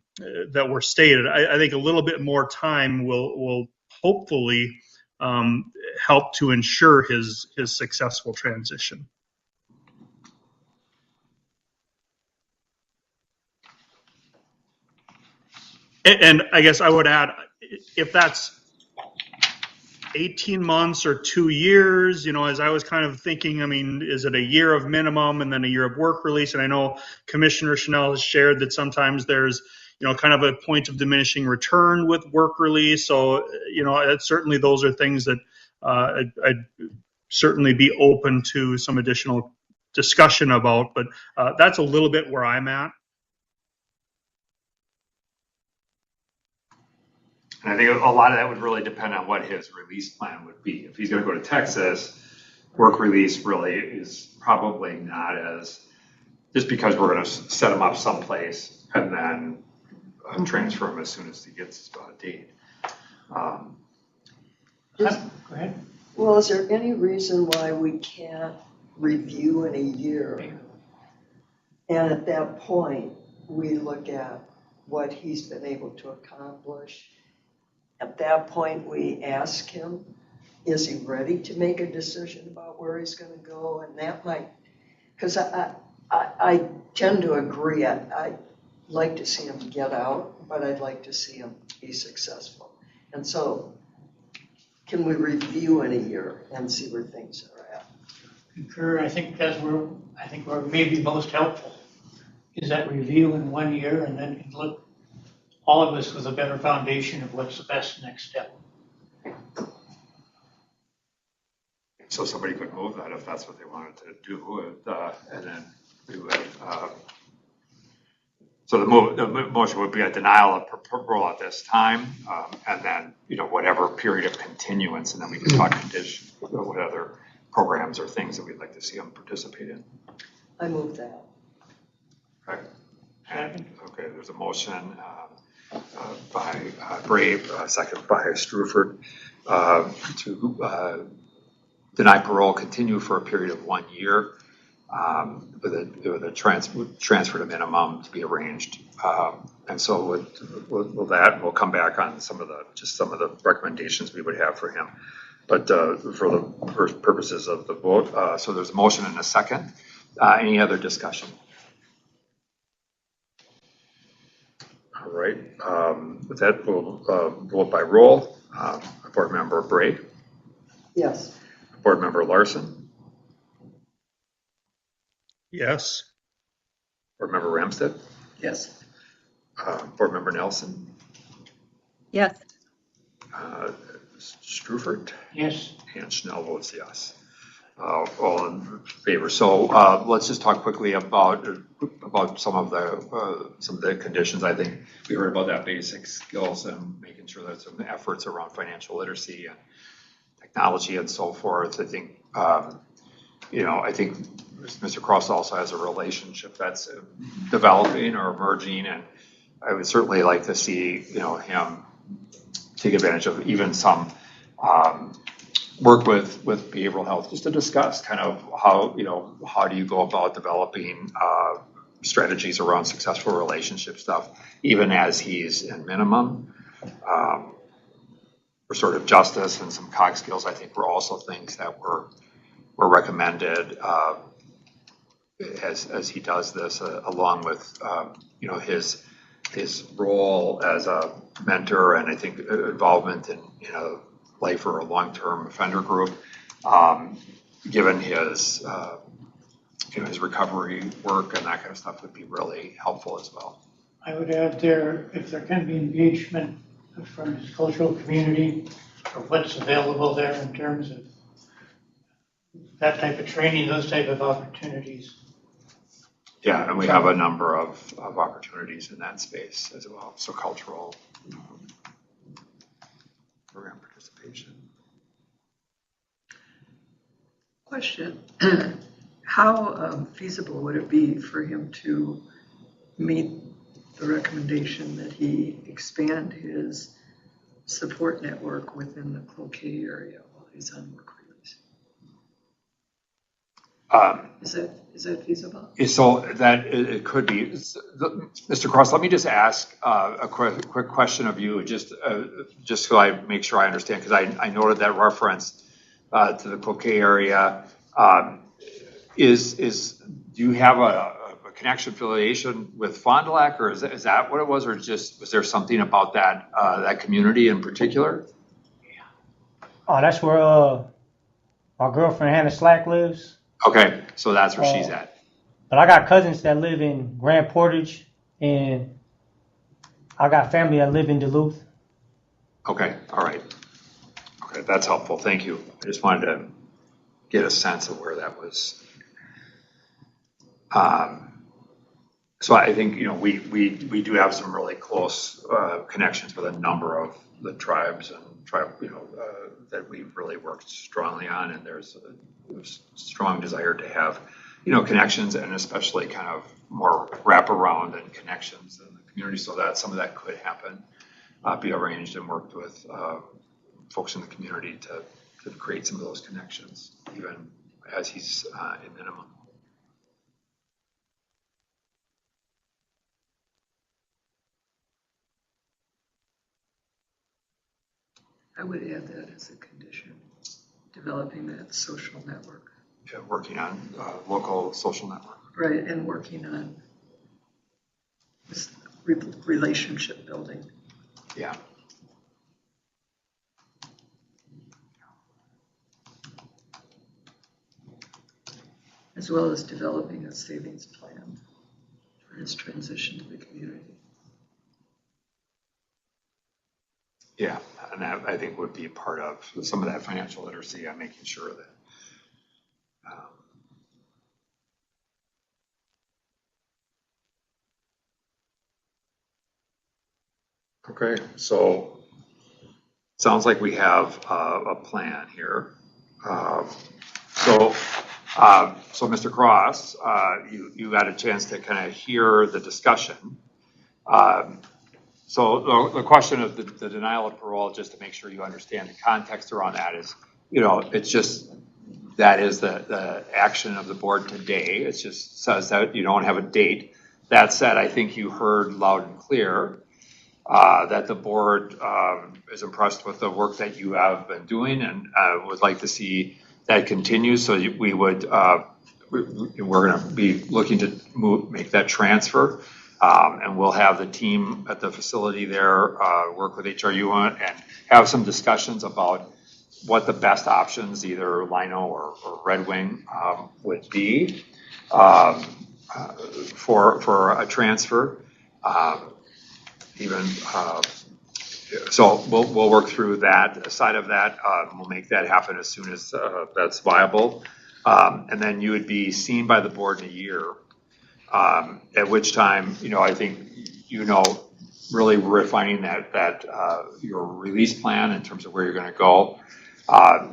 that were stated, I think a little bit more time will hopefully help to ensure his successful transition. And I guess I would add, if that's 18 months or 2 years, as I was kind of thinking, is it a year of minimum and then a year of work release? And I know Commissioner Chanel has shared that sometimes there's, kind of a point of diminishing return with work release. So, certainly those are things that I'd certainly be open to some additional discussion about. But that's a little bit where I'm at. And I think a lot of that would really depend on what his release plan would be. If he's going to go to Texas, work release really is probably not as, just because we're going to set him up someplace and then transfer him as soon as he gets a date. Go ahead. Well, is there any reason why we can't review in a year? And at that point, we look at what he's been able to accomplish. At that point, we ask him, is he ready to make a decision about where he's going to go? And that might, because I tend to agree. I'd like to see him get out, but I'd like to see him be successful. And so, can we review in a year and see where things are at? Concur. I think where maybe most helpful is that review in 1 year, and then can look all of us with a better foundation of what's the best next step. So somebody could move that if that's what they wanted to do, and then we would. So the motion would be a denial of parole at this time, and then whatever period of continuance, and then we can talk condition, what other programs or things that we'd like to see them participate in. I move that. Okay. And, okay, there's a motion by Brave, second by Struford, to deny parole, continue for a period of 1 year, with a transfer to minimum to be arranged. And so with that, we'll come back on some of the recommendations we would have for him. But for the purposes of the vote, so there's a motion and a second. Any other discussion? All right. With that, we'll vote by roll. Board Member Bray. Yes. Board Member Larson. Yes. Board Member Ramstead. Yes. Board Member Nelson. Yes. Struford. Yes. And Schnell votes yes. All in favor. So let's just talk quickly about some of the conditions. I think we heard about that basic skills and making sure that some efforts around financial literacy and technology and so forth. I think I think Mr. Cross also has a relationship that's developing or emerging, and I would certainly like to see him take advantage of even some work with behavioral health, just to discuss kind of how do you go about developing strategies around successful relationship stuff, even as he's in minimum. Restorative justice and some COG skills, I think, were also things that were recommended as he does this, along with his role as a mentor, and I think involvement in life or a long-term offender group, given his his recovery work and that kind of stuff would be really helpful as well. I would add there, if there can be engagement from his cultural community or what's available there in terms of that type of training, those type of opportunities. Yeah, and we have a number of opportunities in that space as well. So cultural program participation. Question. How feasible would it be for him to meet the recommendation that he expand his support network within the Cloquet area while he's on work release? Is that feasible? So that it could be. Mr. Cross, let me just ask a quick question of you, just so I make sure I understand, because I noted that reference to the Cloquet area. Do you have a connection affiliation with Fond du Lac, or is that what it was, or just was there something about that community in particular? Oh, that's where my girlfriend Hannah Slack lives. Okay, so that's where she's at. But I got cousins that live in Grand Portage, and I got family that live in Duluth. Okay, all right. Okay, that's helpful. Thank you. I just wanted to get a sense of where that was. So I think we do have some really close connections with a number of the tribes and that we've really worked strongly on, and there's a strong desire to have connections, and especially kind of more wraparound and connections in the community, so that some of that could happen, be arranged and worked with folks in the community to create some of those connections, even as he's in minimum. I would add that as a condition, developing that social network. Yeah, working on local social network. Right, and working on this relationship building. Yeah. As well as developing a savings plan for his transition to the community. Yeah, and that I think would be part of some of that financial literacy. I'm making sure that. Okay, so sounds like we have a plan here. So Mr. Cross, you got a chance to kind of hear the discussion. So the question of the denial of parole, just to make sure you understand the context around that, is, it's just that is the action of the board today. It just says that you don't have a date. That said, I think you heard loud and clear that the board is impressed with the work that you have been doing, and would like to see that continue. So we would we're going to be looking to make that transfer. And we'll have the team at the facility there work with HRU on it and have some discussions about what the best options, either Lino or Red Wing, would be for a transfer. So we'll work through that side of that. We'll make that happen as soon as that's viable. And then you would be seen by the board in a year. At which time, I think, really refining that your release plan in terms of where you're going to go.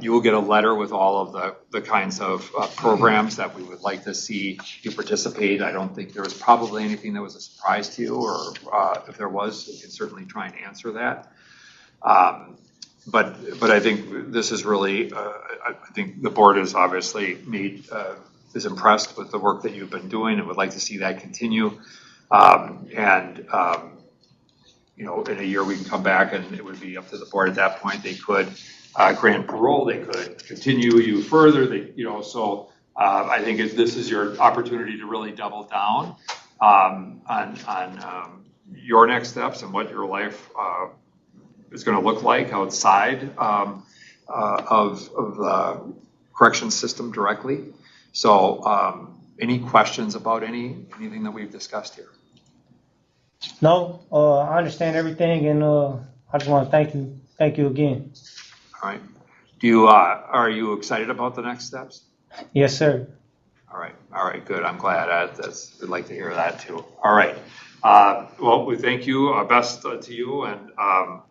You will get a letter with all of the kinds of programs that we would like to see you participate. I don't think there was probably anything that was a surprise to you, or if there was, we can certainly try and answer that. But I think this is really, I think the board is obviously is impressed with the work that you've been doing and would like to see that continue. In a year we can come back and it would be up to the board at that point. They could grant parole, they could continue you further. I think this is your opportunity to really double down on your next steps and what your life is going to look like outside of the corrections system directly. So any questions about anything that we've discussed here? No, I understand everything, and I just want to thank you again. All right. Are you excited about the next steps? Yes, sir. All right, good. I'm glad. We'd like to hear that too. All right. Well, we thank you. Best to you, and I'll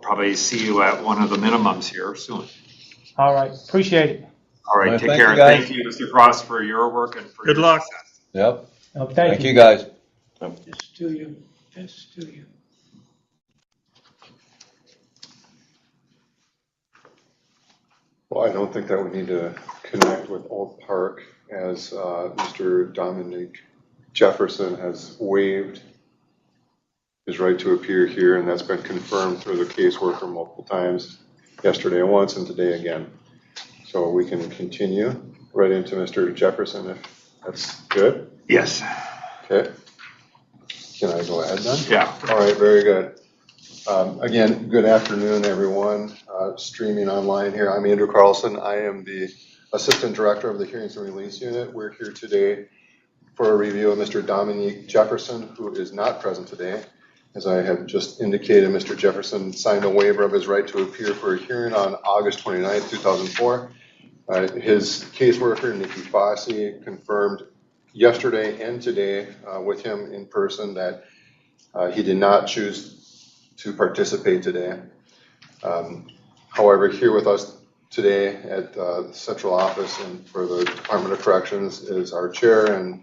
probably see you at one of the minimums here soon. All right. Appreciate it. All right. Take care. Thank you, Mr. Cross, for your work and for Good your luck. success. Yep. Thank you guys. Just to you. Just to you. Well, I don't think that we need to connect with Oak Park, as Mr. Dominique Jefferson has waived his right to appear here, and that's been confirmed through the caseworker multiple times, yesterday once and today again. So we can continue right into Mr. Jefferson if that's good. Yes. Okay. Can I go ahead then? Yeah. All right, very good. Again, good afternoon, everyone. Streaming online here. I'm Andrew Carlson. I am the Assistant Director of the Hearings and Release Unit. We're here today for a review of Mr. Dominique Jefferson, who is not present today. As I have just indicated, Mr. Jefferson signed a waiver of his right to appear for a hearing on August 29th, 2004. His caseworker, Nikki Fossey, confirmed yesterday and today with him in person that he did not choose to participate today. However, here with us today at the central office and for the Department of Corrections is our chair and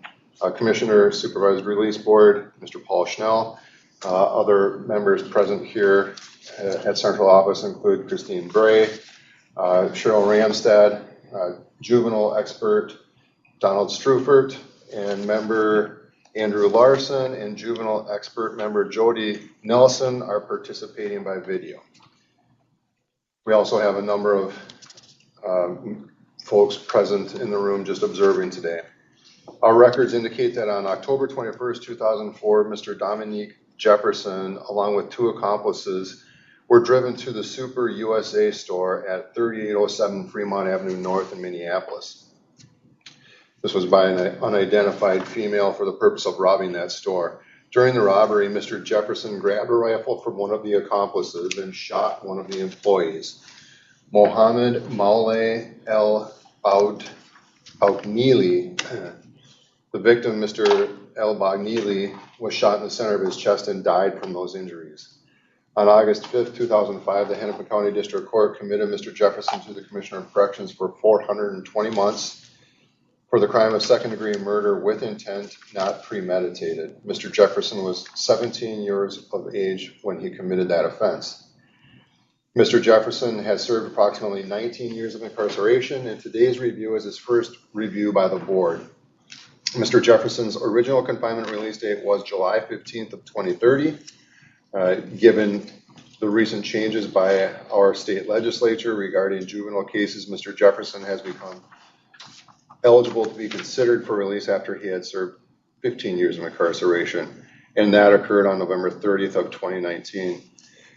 Commissioner Supervised Release Board, Mr. Paul Schnell. Other members present here at central office include Christine Bray, Cheryl Ramstad, juvenile expert Donald Strufert, and member Andrew Larson, and juvenile expert member Jody Nelson are participating by video. We also have a number of folks present in the room just observing today. Our records indicate that on October 21st, 2004, Mr. Dominique Jefferson, along with two accomplices, were driven to the Super USA store at 3807 Fremont Avenue North in Minneapolis. This was by an unidentified female for the purpose of robbing that store. During the robbery, Mr. Jefferson grabbed a rifle from one of the accomplices and shot one of the employees. Mohammed Maulay El Baghnili, the victim, Mr. El Baghnili, was shot in the center of his chest and died from those injuries. On August 5th, 2005, the Hennepin County District Court committed Mr. Jefferson to the Commissioner of Corrections for 420 months for the crime of second-degree murder with intent not premeditated. Mr. Jefferson was 17 years of age when he committed that offense. Mr. Jefferson has served approximately 19 years of incarceration, and today's review is his first review by the board. Mr. Jefferson's original confinement release date was July 15th of 2030. Given the recent changes by our state legislature regarding juvenile cases, Mr. Jefferson has become eligible to be considered for release after he had served 15 years of incarceration, and that occurred on November 30th of 2019.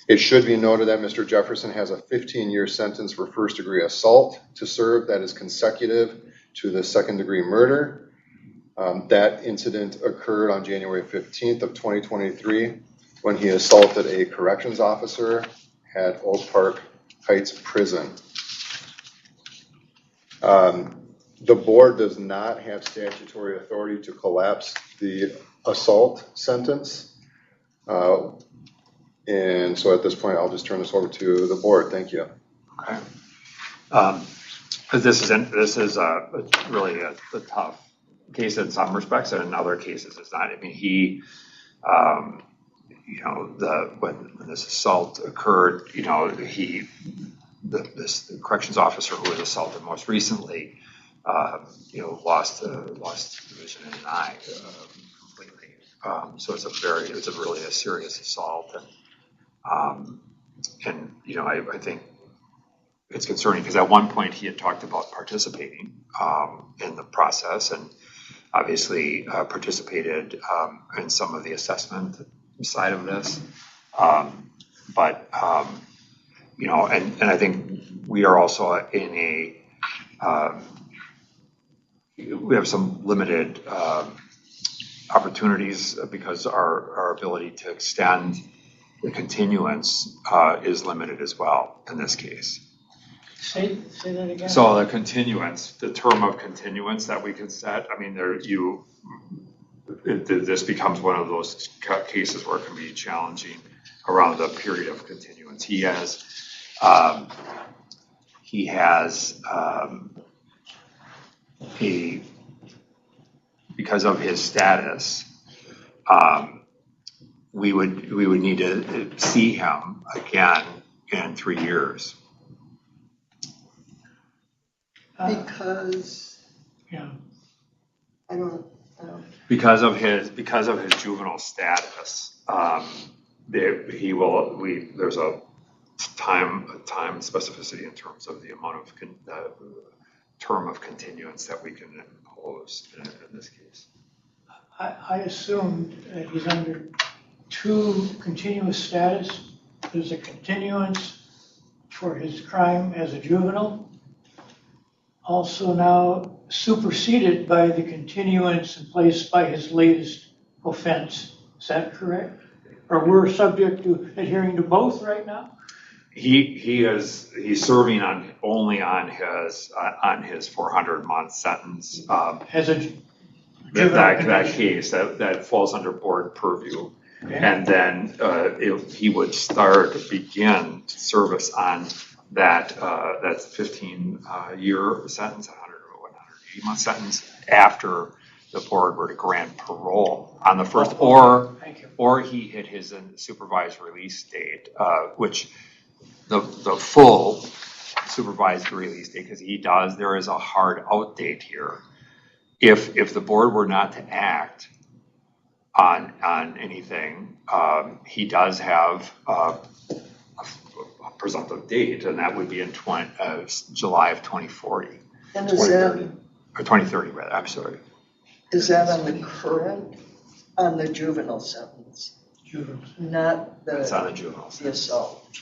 It should be noted that Mr. Jefferson has a 15-year sentence for first-degree assault to serve that is consecutive to the second-degree murder. That incident occurred on January 15th of 2023 when he assaulted a corrections officer at Oak Park Heights Prison. The board does not have statutory authority to collapse the assault sentence. And so at this point, I'll just turn this over to the board. Thank you. Okay. This is really a tough case in some respects, and in other cases it's not. I mean, when this assault occurred, this corrections officer who was assaulted most recently, lost vision in an eye completely. So it's really a serious assault, and I think it's concerning because at one point he had talked about participating in the process, and obviously participated in some of the assessment side of this, but and I think we are also in we have some limited opportunities because our ability to extend the continuance is limited as well in this case. Say that again. So the continuance, the term of continuance that we could set, I mean, this becomes one of those cases where it can be challenging around the period of continuance. He has because of his status, we would need to see him again in 3 years. Because Yeah. I don't. Because of his juvenile status, there's a time specificity in terms of the amount of term of continuance that we can impose in this case. I assumed that he's under 2 continuous status. There's a continuance for his crime as a juvenile, also now superseded by the continuance in place by his latest offense. Is that correct? Or we're subject to adhering to both right now? He's serving only on his 400-month sentence. As a that case that falls under board purview, Okay. and then if he would begin service on that's 15-year sentence, 180-month sentence after the board were to grant parole on the first, or he hit his supervised release date, which the full supervised release date, because there is a hard out date here. If the board were not to act on anything, he does have a presumptive date, and that would be in July of 2040. And is that, or 2030 rather, I'm sorry. is that on the juvenile sentence? Juvenile. Not It's on the juvenile the sentence. assault.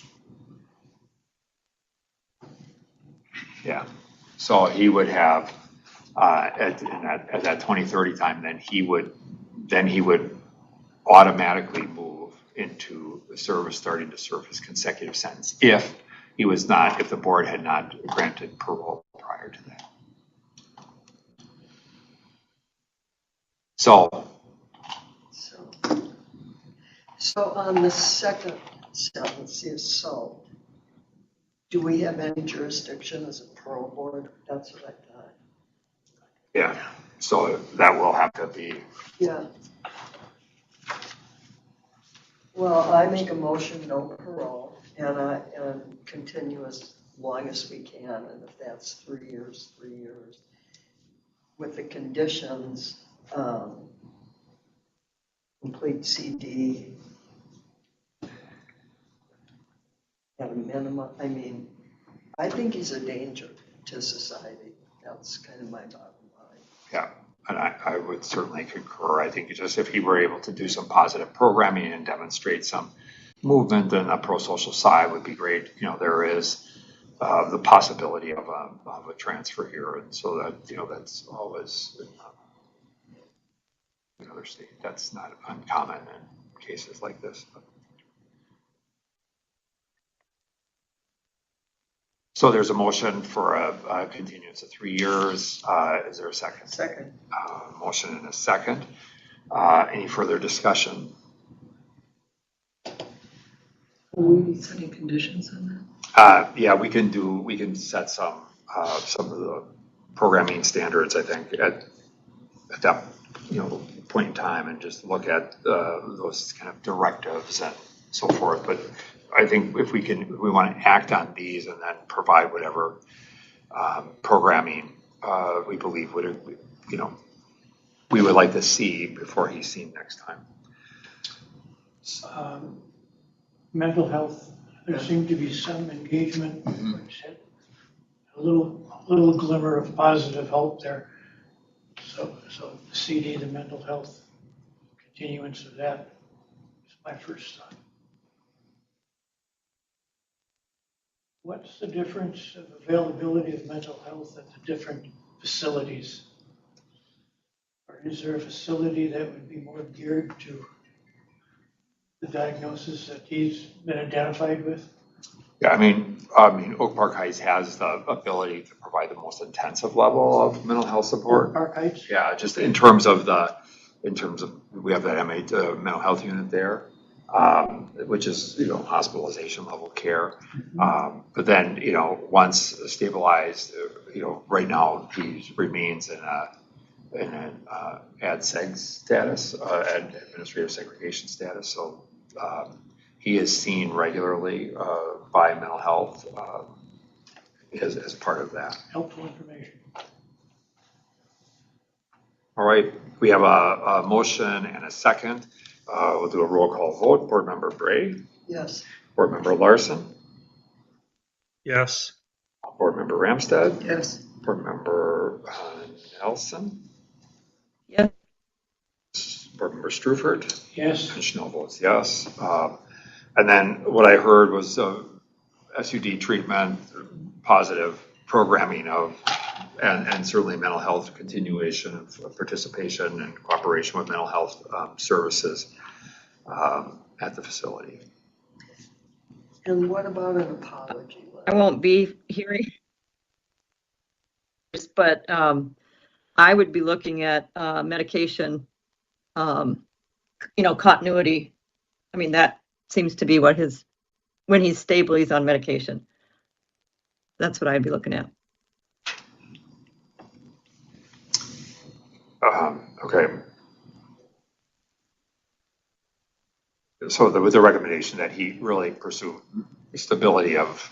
Yeah. So he would have at that 2030 time, then he would automatically move into the service, starting to serve his consecutive sentence if the board had not granted parole prior to that. So on the second sentence, the assault, do we have any jurisdiction as a parole board? That's what I thought. yeah, so that will have to be. Yeah. Well, I make a motion, no parole, and continue as long as we can, and if that's 3 years, 3 years. With the conditions, complete CD at a minimum. I mean, I think he's a danger to society. That's kind of my bottom line. Yeah, and I would certainly concur. I think just if he were able to do some positive programming and demonstrate some movement and a pro-social side would be great. There is the possibility of a transfer here, and so that that's always in other states. That's not uncommon in cases like this. So there's a motion for a continuance of 3 years. Is there a second? Second. Motion and a second. Any further discussion? Will we be setting conditions on Yeah, we can set some of the programming standards, I think, at that point in time and just look at those kind of directives and so forth. But I think if we want to act on these and then provide whatever programming we believe we would like to see before he's seen next time. Mental health, there seemed to be some engagement, a little glimmer of positive hope there. So the CD, the mental health, continuance of that is my first thought. What's the difference of availability of mental health at the different facilities? Or is there a facility that would be more geared to the diagnosis that he's been identified with? Yeah, I mean, Oak Park Heights has the ability to provide the most intensive level of mental health support. Oak Park Heights? Yeah, just in terms of we have that mental health unit there, which is hospitalization level care. But then once stabilized, right now he remains in an ADSEG status, administrative segregation status. So he is seen regularly by mental health as part of that. Helpful information. All right, we have a motion and a second. We'll do a roll call vote. Board Member Bray? Yes. Board Member Larson? Yes. Board Member Ramstad? Yes. Board Member Nelson? Yes. Board Member Strufert? Yes. And Schnell votes yes. And then what I heard was SUD treatment, positive programming of, and certainly mental health continuation of participation and cooperation with mental health services at the facility. And what about an apology letter? I won't be hearing, but I would be looking at medication, continuity. I mean, that seems to be what when he's stable, he's on medication. That's what I'd be looking at. Okay. So with the recommendation that he really pursue stability of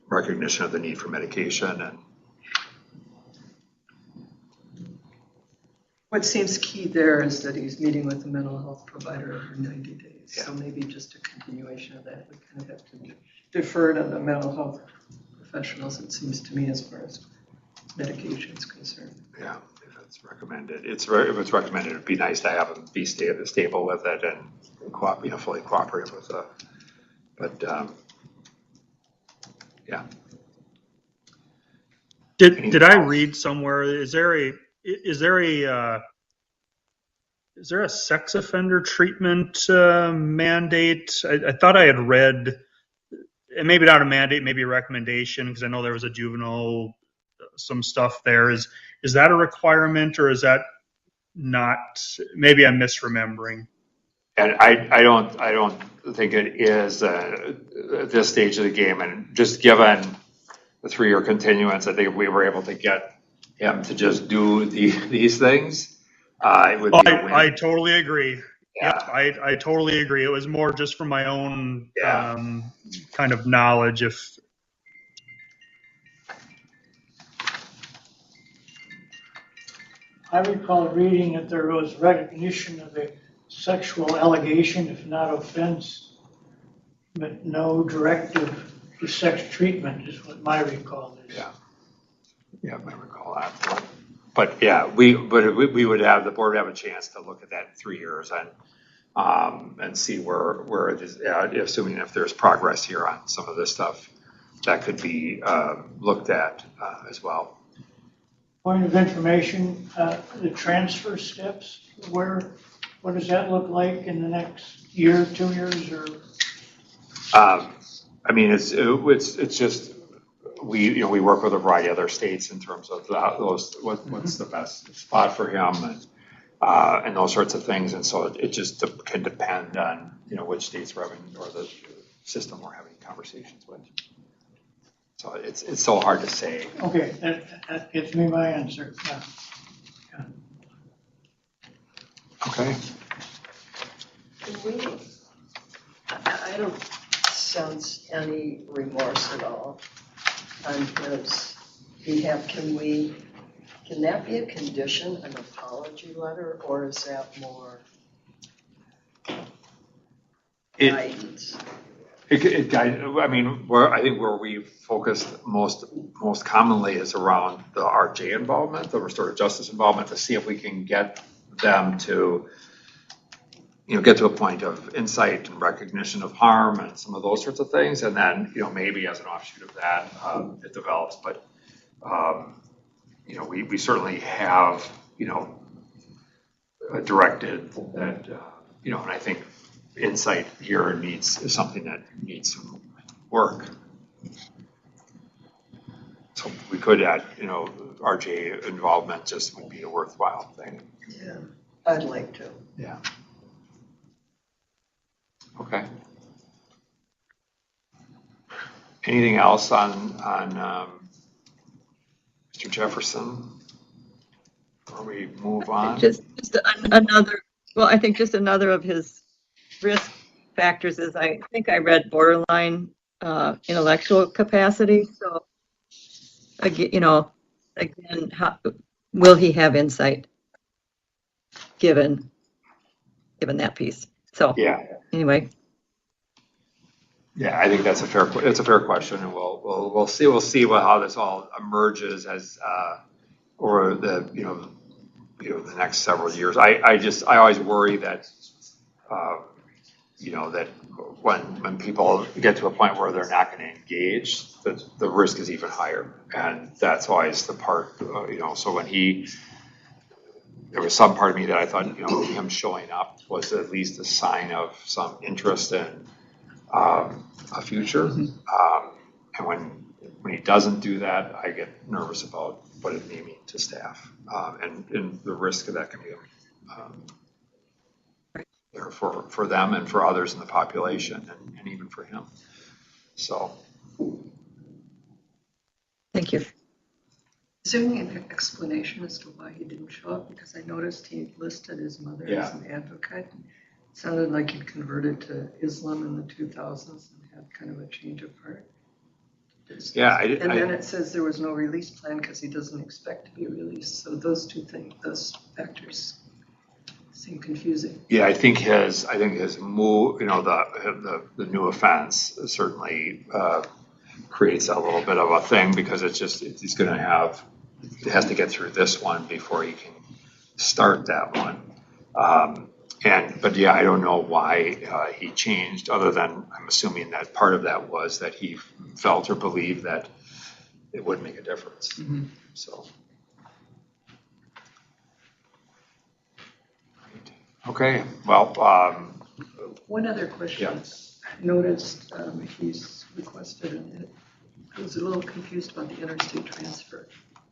recognition of the need for medication and What seems key there is that he's meeting with the mental health provider every 90 days. Yeah. So maybe just a continuation of that. We kind of have to defer to the mental health professionals, it seems to me, as far as medication is concerned. yeah, if it's recommended, if it's recommended, it'd be nice to have him be stable with it and fully cooperate with it. But yeah. Did I read somewhere? Is there a sex offender treatment mandate? I thought I had read, and maybe not a mandate, maybe a recommendation, because I know there was a juvenile, some stuff there. Is that a requirement, or is that not? Maybe I'm misremembering. And I don't think it is at this stage of the game, and just given the 3-year continuance, I think if we were able to get him to just do these things, it would be a win. I totally agree. Yeah. Yep, I totally agree. It was more just from my own kind of knowledge. I recall reading that there was recognition of a sexual allegation, if not offense, but no directive to sex treatment is what my recall is. Yeah, I recall that. But yeah, we would have, the board would have a chance to look at that in 3 years and see where it is, assuming if there's progress here on some of this stuff that could be looked at as well. Point of information, the transfer steps, what does that look like in the next year, 2 years, or? I mean, it's just we work with a variety of other states in terms of what's the best spot for him and those sorts of things, and so it just can depend on which states we're having or the system we're having conversations with. So it's so hard to say. Okay, that gives me my answer. Yeah. Okay. Can we, I don't sense any remorse at all on his behalf. Can that be a condition, an apology letter, or is that more guidance? I mean, I think where we focused most commonly is around the RJ involvement, the restorative justice involvement, to see if we can get them to, get to a point of insight and recognition of harm and some of those sorts of things, and then, maybe as an offshoot of that, it develops. But, we certainly have, directed that, and I think insight here is something that needs some work. So we could add, RJ involvement just would be a worthwhile thing. Yeah, I'd like to. Yeah. Okay. Anything else on Mr. Jefferson before we move on? Just another. Well, I think just another of his risk factors is I think I read borderline intellectual capacity. So again, how will he have insight given that piece? So Yeah. Anyway. Yeah, I think it's a fair question, and we'll see how this all emerges as over the the next several years. I always worry that that when people get to a point where they're not going to engage, that the risk is even higher, and that's always the part. So when there was some part of me that I thought him showing up was at least a sign of some interest in a future. And when he doesn't do that, I get nervous about what it may mean to staff and the risk that can be there for them and for others in the population and even for him. So. Thank you. Is there any explanation as to why he didn't show up? Because I noticed he listed his mother as an advocate. It sounded like he converted to Islam in the 2000s and had kind of a change of heart. Yeah, and then it says there was no release plan because he doesn't expect to be released. So those those factors seem confusing. Yeah, I think his move, the new offense certainly creates a little bit of a thing because he's going to has to get through this one before he can start that one. But yeah, I don't know why he changed, other than I'm assuming that part of that was that he felt or believed that it would make a difference. Mm-hmm. So. Okay, well. One other question. Yes. I noticed he's requested, and I was a little confused about the interstate transfer.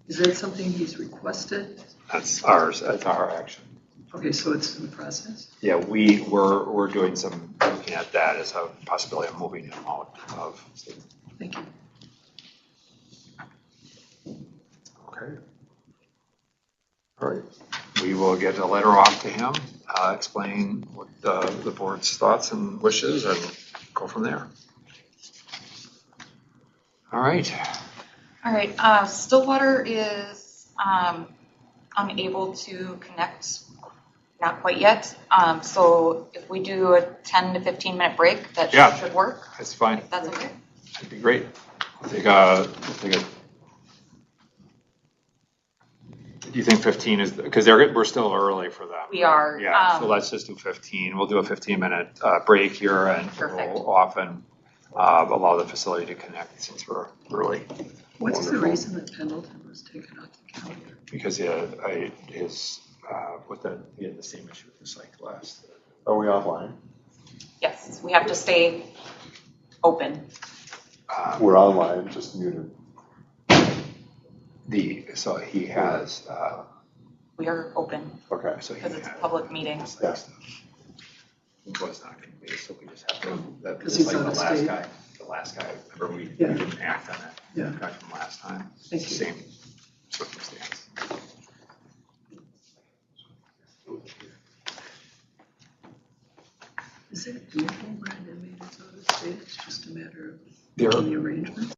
Is that something he's requested? That's ours. That's our action. Okay, so it's in the process? Yeah, we're doing some looking at that as a possibility of moving him out of state. Thank you. Okay. All right. We will get a letter off to him explaining what the board's thoughts and wishes and go from there. All right. All right. Stillwater is unable to connect. Not quite yet. So if we do a 10 to 15 minute break, that should work. That's fine. If that's okay. That'd be great. We'll take a. Do you think 15 is because we're still early for them? We are. Yeah. So let's just do 15. We'll do a 15-minute break here, and we'll often allow the facility to connect since we're early. What's the reason that Pendleton was taken off the calendar? Because he had the same issue with the psych last. Are we offline? Yes, we have to stay open. We're online, just muted. So he has. We are open. Okay. So because it's a public meeting. Yeah. It was not going to be, so we just have to. That Because was he's like on the the last state. guy. The last guy. Remember we Yeah. didn't act on that. Yeah. Guy from last time. Thank you. Same circumstance. Is it doable when an inmate is out of state? It's just a matter of There, the arrangement?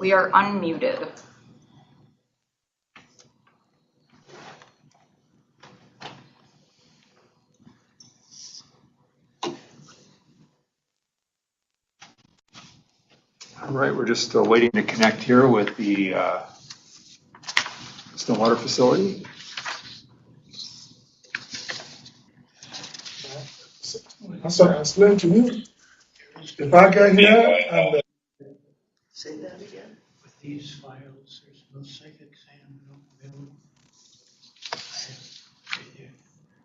We are unmuted. All right, we're just still waiting to connect here with the Stillwater facility. So I explained to you, if I get here and Say that again. With these files, there's no psych exam, no available. Right there.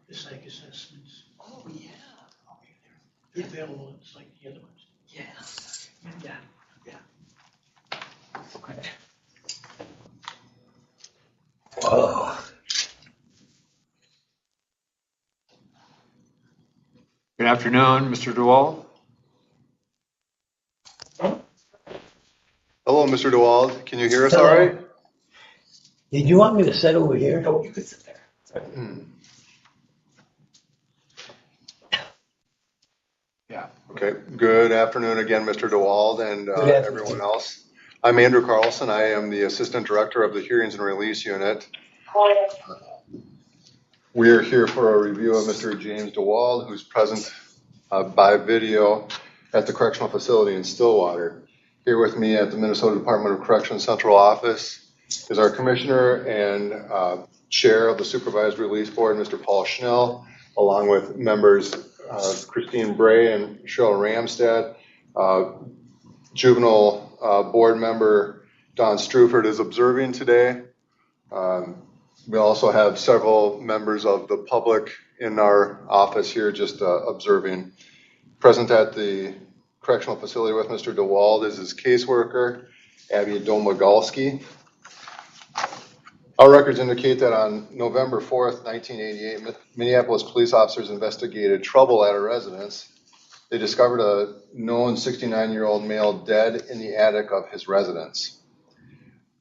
The psych assessments. Oh, yeah. Okay, they're available, it's like the other ones. Yeah. Yeah. Yeah. Okay. oh, Good afternoon, Mr. Dewald. Hello, Mr. Dewald. Can you hear us all right? did you want me to sit over here? No, you could sit there. Yeah. Okay. Good afternoon again, Mr. Dewald and Good afternoon. everyone else. I'm Andrew Carlson. I am the Assistant Director of the Hearings and Release Unit. We are here for a review of Mr. James Dewald, who's present by video at the Correctional Facility in Stillwater. Here with me at the Minnesota Department of Corrections Central Office is our Commissioner and Chair of the Supervised Release Board, Mr. Paul Schnell, along with members Christine Bray and Cheryl Ramstad. Juvenile Board Member Don Struford is observing today. We also have several members of the public in our office here just observing. Present at the correctional facility with Mr. Dewald is his caseworker, Abby Domagalski. Our records indicate that on November 4th, 1988, Minneapolis police officers investigated trouble at a residence. They discovered a known 69-year-old male dead in the attic of his residence.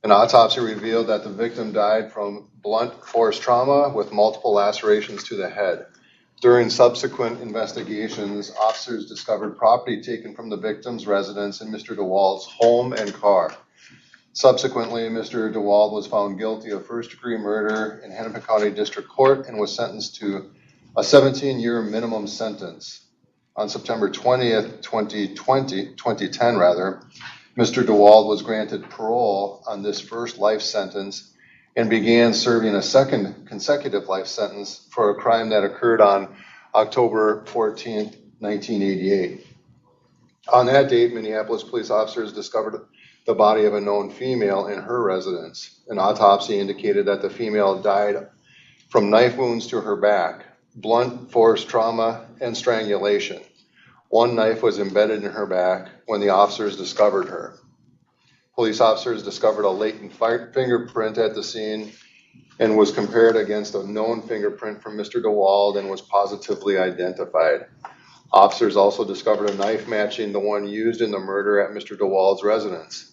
An autopsy revealed that the victim died from blunt force trauma with multiple lacerations to the head. During subsequent investigations, officers discovered property taken from the victim's residence in Mr. Dewald's home and car. Subsequently, Mr. Dewald was found guilty of first-degree murder in Hennepin County District Court and was sentenced to a 17-year minimum sentence. On September 20th, 2010, Mr. Dewald was granted parole on this first life sentence and began serving a second consecutive life sentence for a crime that occurred on October 14th, 1988. On that date, Minneapolis police officers discovered the body of a known female in her residence. An autopsy indicated that the female died from knife wounds to her back, blunt force trauma, and strangulation. One knife was embedded in her back when the officers discovered her. Police officers discovered a latent fingerprint at the scene and was compared against a known fingerprint from Mr. Dewald and was positively identified. Officers also discovered a knife matching the one used in the murder at Mr. Dewald's residence.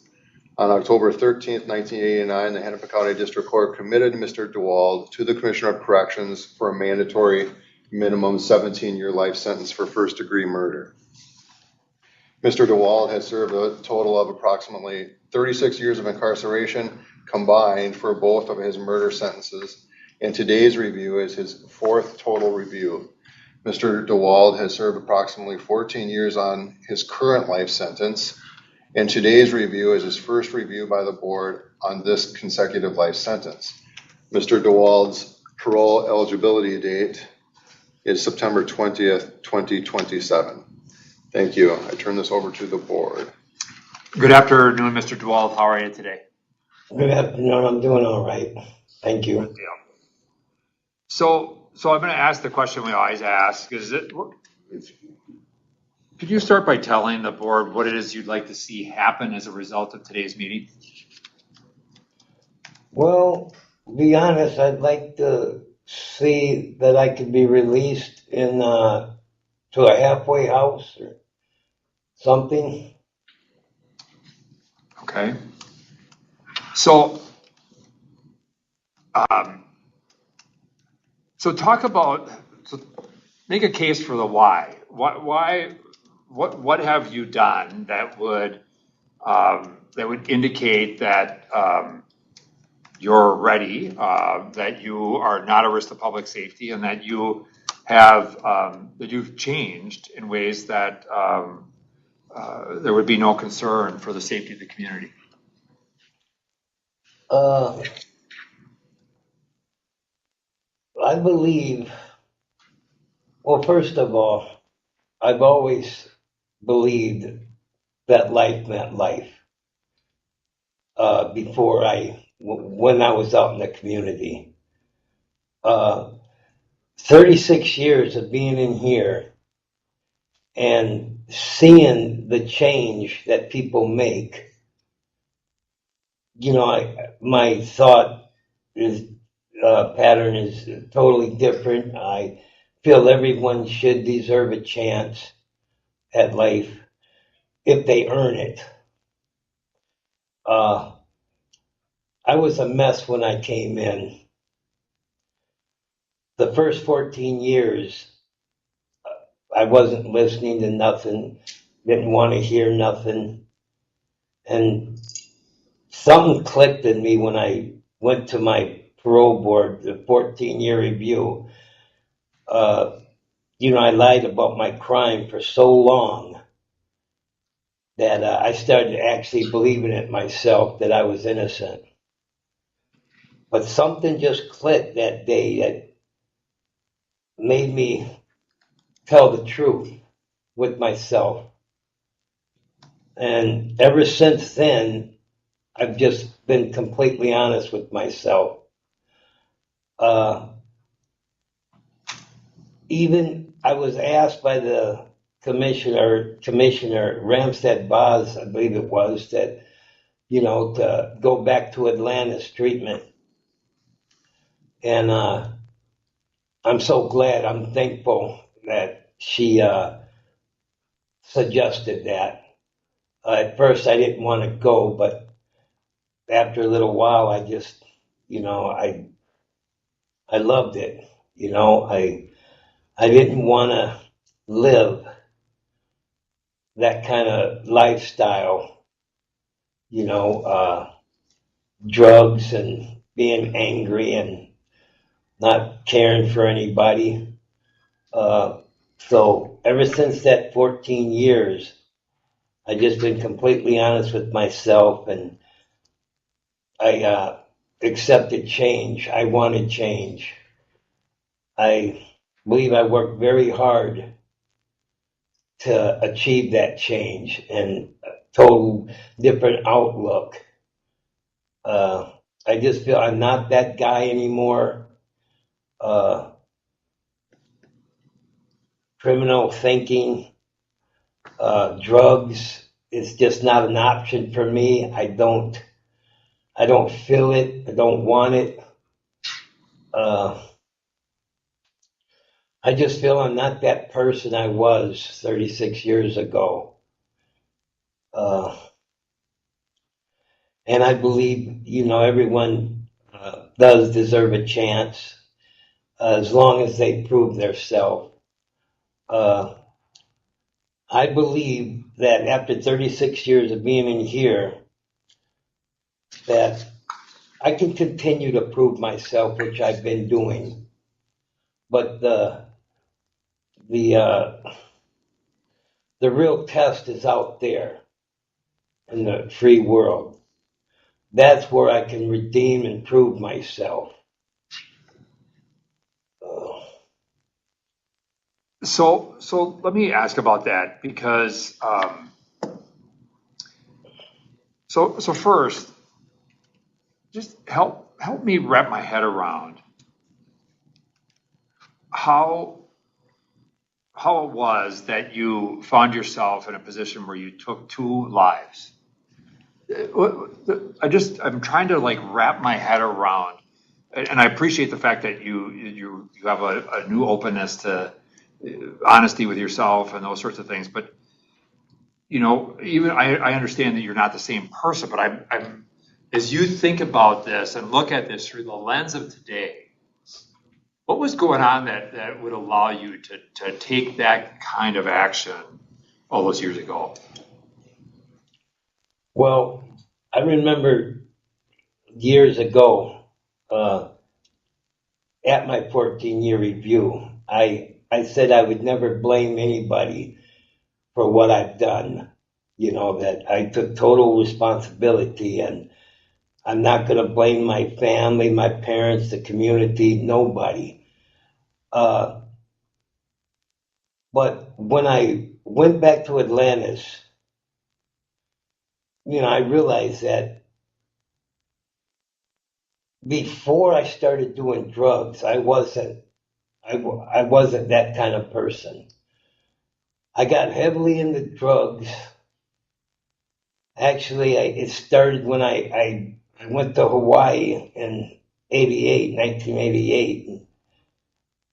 On October 13th, 1989, the Hennepin County District Court committed Mr. Dewald to the Commissioner of Corrections for a mandatory minimum 17-year life sentence for first-degree murder. Mr. Dewald has served a total of approximately 36 years of incarceration combined for both of his murder sentences, and today's review is his fourth total review. Mr. Dewald has served approximately 14 years on his current life sentence, and today's review is his first review by the board on this consecutive life sentence. Mr. Dewald's parole eligibility date is September 20th, 2027. Thank you. I turn this over to the board. Good afternoon, Mr. Dewald. How are you today? Good afternoon. I'm doing all right. Thank you. Yeah. So I'm going to ask the question we always ask. Could you start by telling the board what it is you'd like to see happen as a result of today's meeting? Well, to be honest, I'd like to see that I could be released in to a halfway house or something. Okay. So talk about, make a case for the why. What have you done that would that would indicate that you're ready, that you are not a risk to public safety, and that you have that you've changed in ways that there would be no concern for the safety of the community? I believe, well, first of all, I've always believed that life meant life when I was out in the community. 36 years of being in here and seeing the change that people make, my thought is pattern is totally different. I feel everyone should deserve a chance at life if they earn it. I was a mess when I came in. The first 14 years, I wasn't listening to nothing, didn't want to hear nothing. And something clicked in me when I went to my parole board, the 14-year review. I lied about my crime for so long that I started actually believing it myself that I was innocent. But something just clicked that day that made me tell the truth with myself. And ever since then, I've just been completely honest with myself. Even I was asked by the Commissioner Ramstead Boz, I believe it was, that, to go back to Atlantis treatment. And I'm so glad, I'm thankful that she suggested that. At first I didn't want to go, but after a little while I just, I loved it. I didn't want to live that kind of lifestyle, drugs and being angry and not caring for anybody. So ever since that 14 years, I just been completely honest with myself, and I accepted change. I wanted change. I believe I worked very hard to achieve that change and a total different outlook. I just feel I'm not that guy anymore. Criminal thinking, drugs is just not an option for me. I don't feel it. I don't want it. I just feel I'm not that person I was 36 years ago. And I believe, everyone does deserve a chance as long as they prove themselves. I believe that after 36 years of being in here, that I can continue to prove myself, which I've been doing. But the real test is out there in the free world. That's where I can redeem and prove myself. So let me ask about that, because so first, just help me wrap my head around how it was that you found yourself in a position where you took 2 lives. I'm trying to wrap my head around, and I appreciate the fact that you have a new openness to honesty with yourself and those sorts of things. But even I understand that you're not the same person. But I'm as you think about this and look at this through the lens of today, what was going on that would allow you to take that kind of action all those years ago? Well, I remember years ago, at my 14-year review, I said I would never blame anybody for what I've done. You know, that I took total responsibility, and I'm not going to blame my family, my parents, the community, nobody. But when I went back to Atlantis, I realized that before I started doing drugs, I wasn't that kind of person. I got heavily into drugs. Actually, it started when I went to Hawaii in 1988.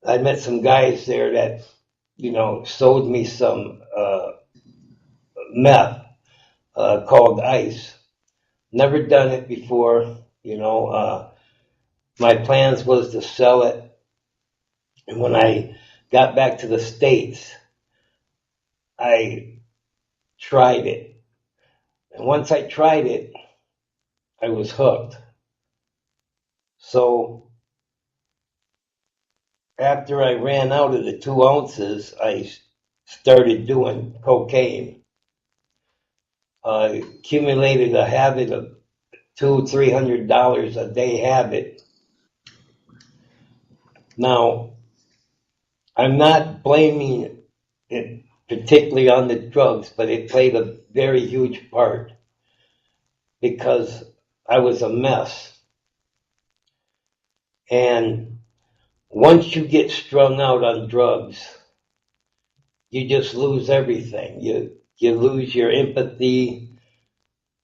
I met some guys there that, sold me some meth called ice. Never done it before, my plans was to sell it. And when I got back to the States, I tried it. And once I tried it, I was hooked. So after I ran out of the 2 ounces, I started doing cocaine. Accumulated a habit of $200-300 a day habit. Now, I'm not blaming it particularly on the drugs, but it played a very huge part because I was a mess. And once you get strung out on drugs, you just lose everything. You lose your empathy,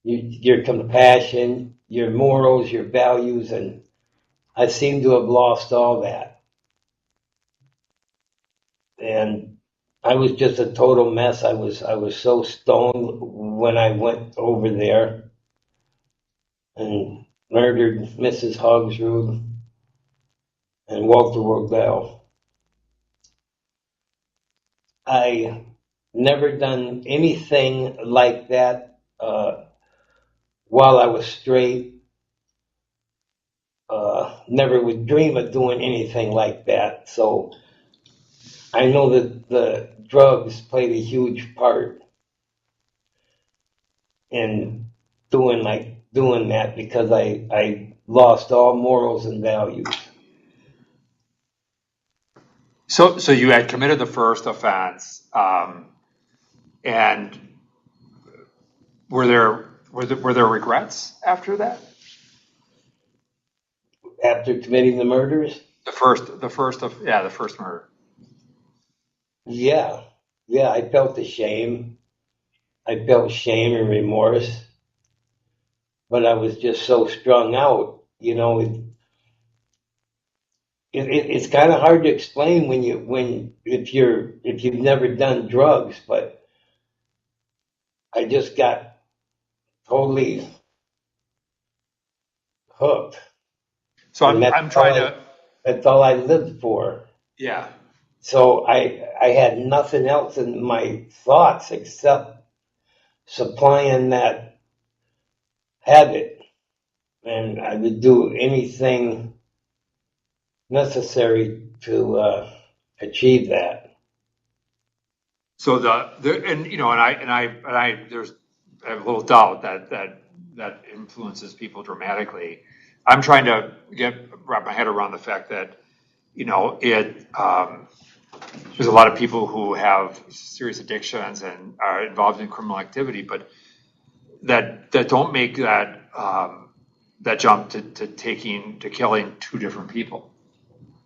your compassion, your morals, your values, and I seem to have lost all that. And I was just a total mess. I was so stoned when I went over there and murdered Mrs. Hogsrud and Walter Rodell. I never done anything like that while I was straight. Never would dream of doing anything like that. So I know that the drugs played a huge part in doing that because I lost all morals and values. So you had committed the first offense, and were there regrets after that? After committing the murders? The first murder. Yeah, I felt ashamed. I felt shame and remorse, but I was just so strung out. It's kind of hard to explain if you've never done drugs, but I just got totally hooked. So And I'm trying to. That's all I lived for. Yeah. So I had nothing else in my thoughts except supplying that habit, and I would do anything necessary to achieve that. So I have a little doubt that influences people dramatically. I'm trying to wrap my head around the fact that there's a lot of people who have serious addictions and are involved in criminal activity, but that don't make that jump to killing 2 different people.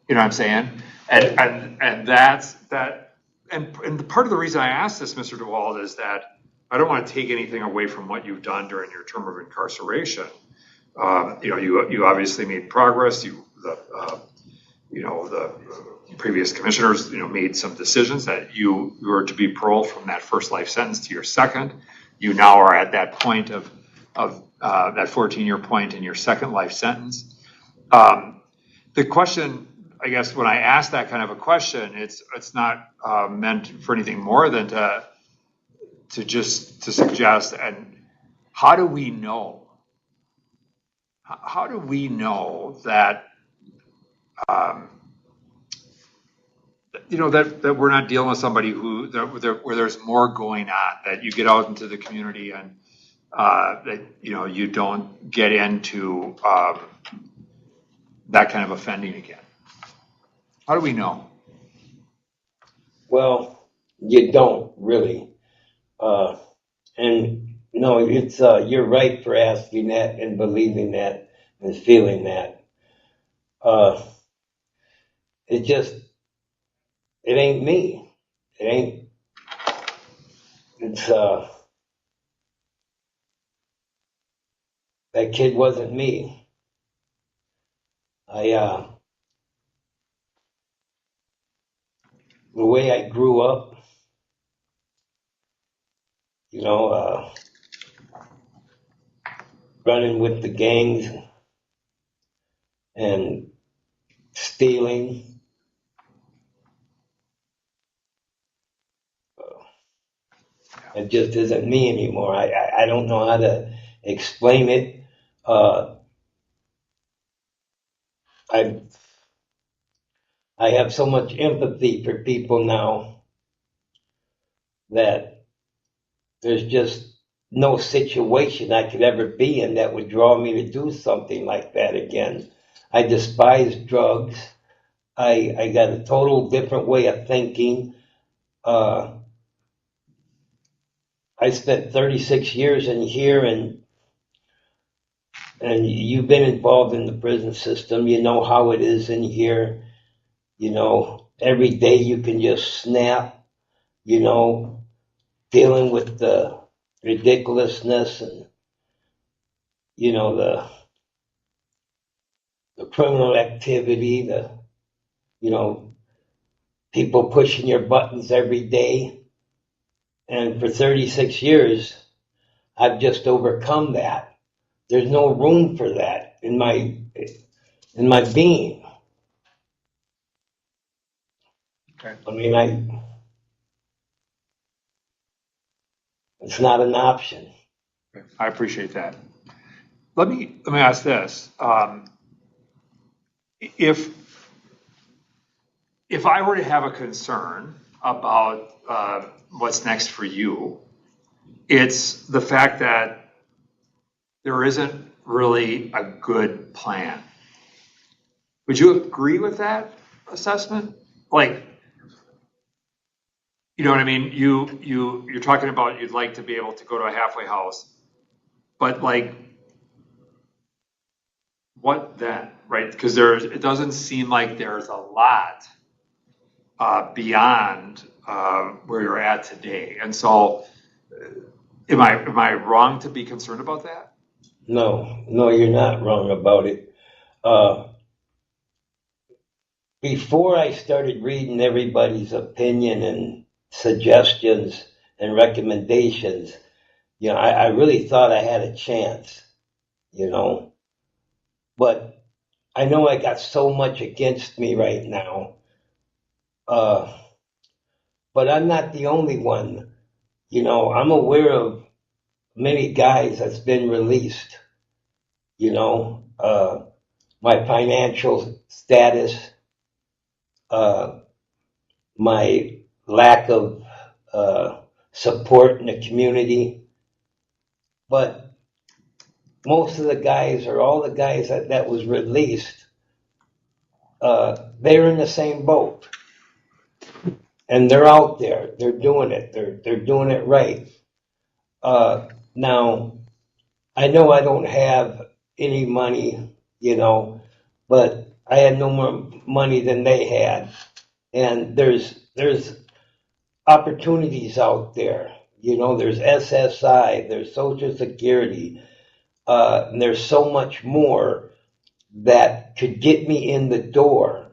You know what I'm saying? And that's that. And part of the reason I asked this, Mr. Dewald, is that I don't want to take anything away from what you've done during your term of incarceration. You obviously made progress. The previous commissioners, made some decisions that you were to be paroled from that first life sentence to your second. You now are at that point of that 14-year point in your second life sentence. The question, I guess, when I ask that kind of a question, it's not meant for anything more than to suggest and how do we know? How do we know that, that we're not dealing with somebody where there's more going on, that you get out into the community and that, you don't get into that kind of offending again? How do we know? Well, you don't really. And no, it's you're right for asking that and believing that and feeling that. It just, it ain't me. It ain't. It's that kid wasn't me. The way I grew up, running with the gangs and stealing. It just isn't me anymore. I don't know how to explain it. I have so much empathy for people now that there's just no situation I could ever be in that would draw me to do something like that again. I despise drugs. I got a total different way of thinking. I spent 36 years in here, and you've been involved in the prison system. You know how it is in here. Every day you can just snap, dealing with the ridiculousness and, the criminal activity, people pushing your buttons every day. And for 36 years, I've just overcome that. There's no room for that in my being. Okay. I mean, it's not an option. I appreciate that. Let me ask this. If I were to have a concern about what's next for you, it's the fact that there isn't really a good plan. Would you agree with that assessment? Like, you know what I mean? You're talking about you'd like to be able to go to a halfway house, but like, what then, right? Because it doesn't seem like there's a lot beyond where you're at today. And so, am I wrong to be concerned about that? No, you're not wrong about it. Before I started reading everybody's opinion and suggestions and recommendations, I really thought I had a chance, but I know I got so much against me right now. But I'm not the only one. I'm aware of many guys that's been released, my financial status, my lack of support in the community. But most of the guys, or all the guys that was released, they're in the same boat. And they're out there. They're doing it. They're doing it right. Now, I know I don't have any money, but I had no more money than they had. And there's opportunities out there. There's SSI, there's Social Security, and there's so much more that could get me in the door,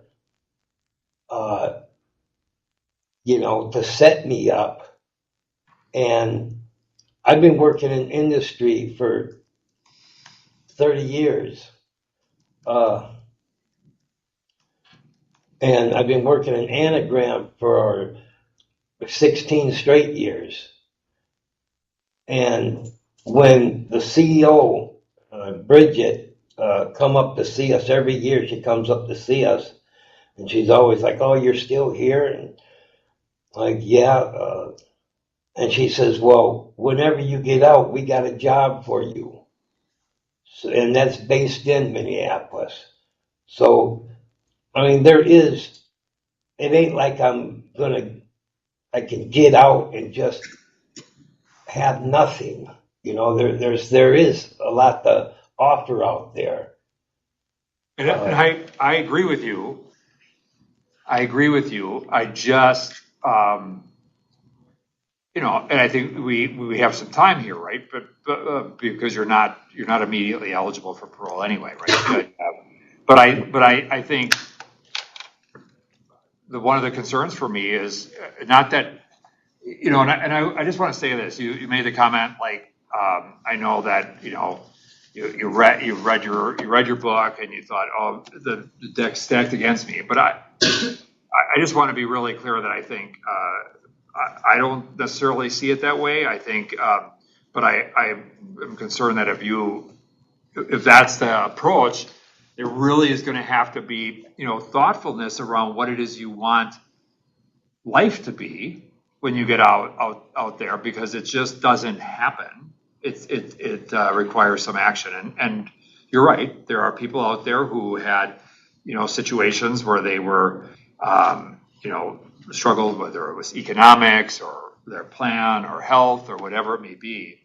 to set me up. And I've been working in industry for 30 years. And I've been working in Anagram for 16 straight years. And when the CEO, Bridget, come up to see us every year, she comes up to see us, and she's always like, "Oh, you're still here?" And like, "Yeah." And she says, "Well, whenever you get out, we got a job for you." So, and that's based in Minneapolis. So, I mean, it ain't like I can get out and just have nothing. You know, there is a lot to offer out there. And I agree with you. I agree with you. I just, and I think we have some time here, right? But because you're not immediately eligible for parole anyway, right? But I think one of the concerns for me is not that, and I just want to say this. You made the comment like, I know that you read your book and you thought, oh, the deck's stacked against me. But I just want to be really clear that I think I don't necessarily see it that way. I think, but I am concerned that if that's the approach, there really is going to have to be thoughtfulness around what it is you want life to be when you get out there, because it just doesn't happen. It requires some action, and you're right. There are people out there who had situations where they were struggled, whether it was economics or their plan or health or whatever it may be.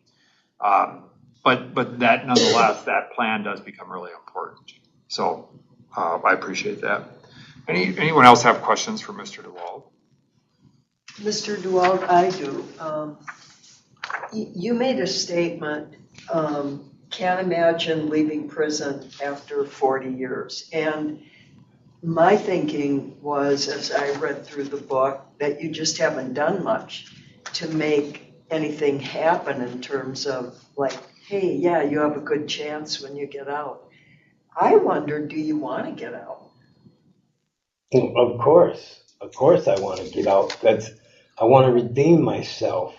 But that nonetheless, that plan does become really important. So I appreciate that. Anyone else have questions for Mr. Dewald? Mr. Dewald, I do. You made a statement, can't imagine leaving prison after 40 years. And my thinking was, as I read through the book, that you just haven't done much to make anything happen in terms of like, hey, yeah, you have a good chance when you get out. I wonder, do you want to get out? Of course I want to get out. I want to redeem myself.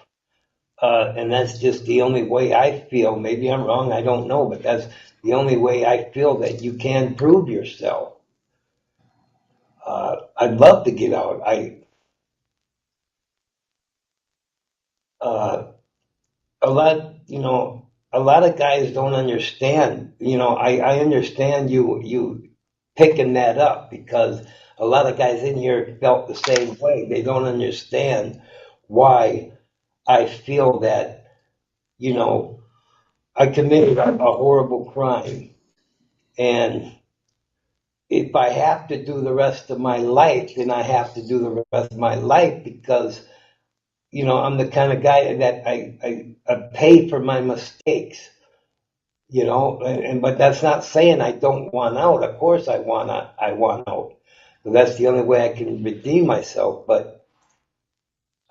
And that's just the only way I feel. Maybe I'm wrong, I don't know, but that's the only way I feel that you can prove yourself. I'd love to get out. A lot of guys don't understand. I understand you picking that up, because a lot of guys in here felt the same way. They don't understand why I feel that, I committed a horrible crime. And if I have to do the rest of my life, then I have to do the rest of my life, because, I'm the kind of guy that I pay for my mistakes, but that's not saying I don't want out. Of course I want out. But that's the only way I can redeem myself. But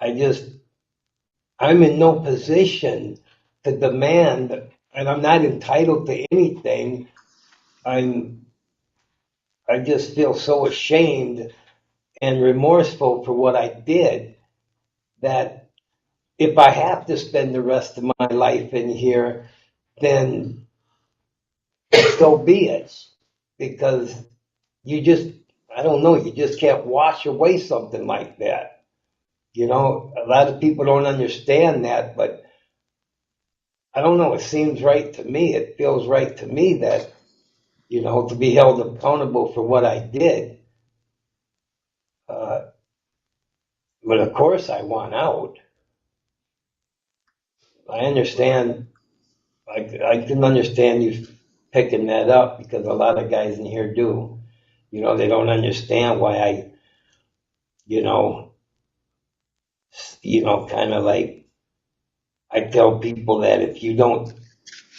I'm in no position to demand, and I'm not entitled to anything. I just feel so ashamed and remorseful for what I did, that if I have to spend the rest of my life in here, then so be it. Because I don't know, you just can't wash away something like that. A lot of people don't understand that, but I don't know, it seems right to me. It feels right to me that, to be held accountable for what I did. But of course I want out. I understand. I can understand you picking that up, because a lot of guys in here do. They don't understand why I, kind of like, I tell people that if you don't,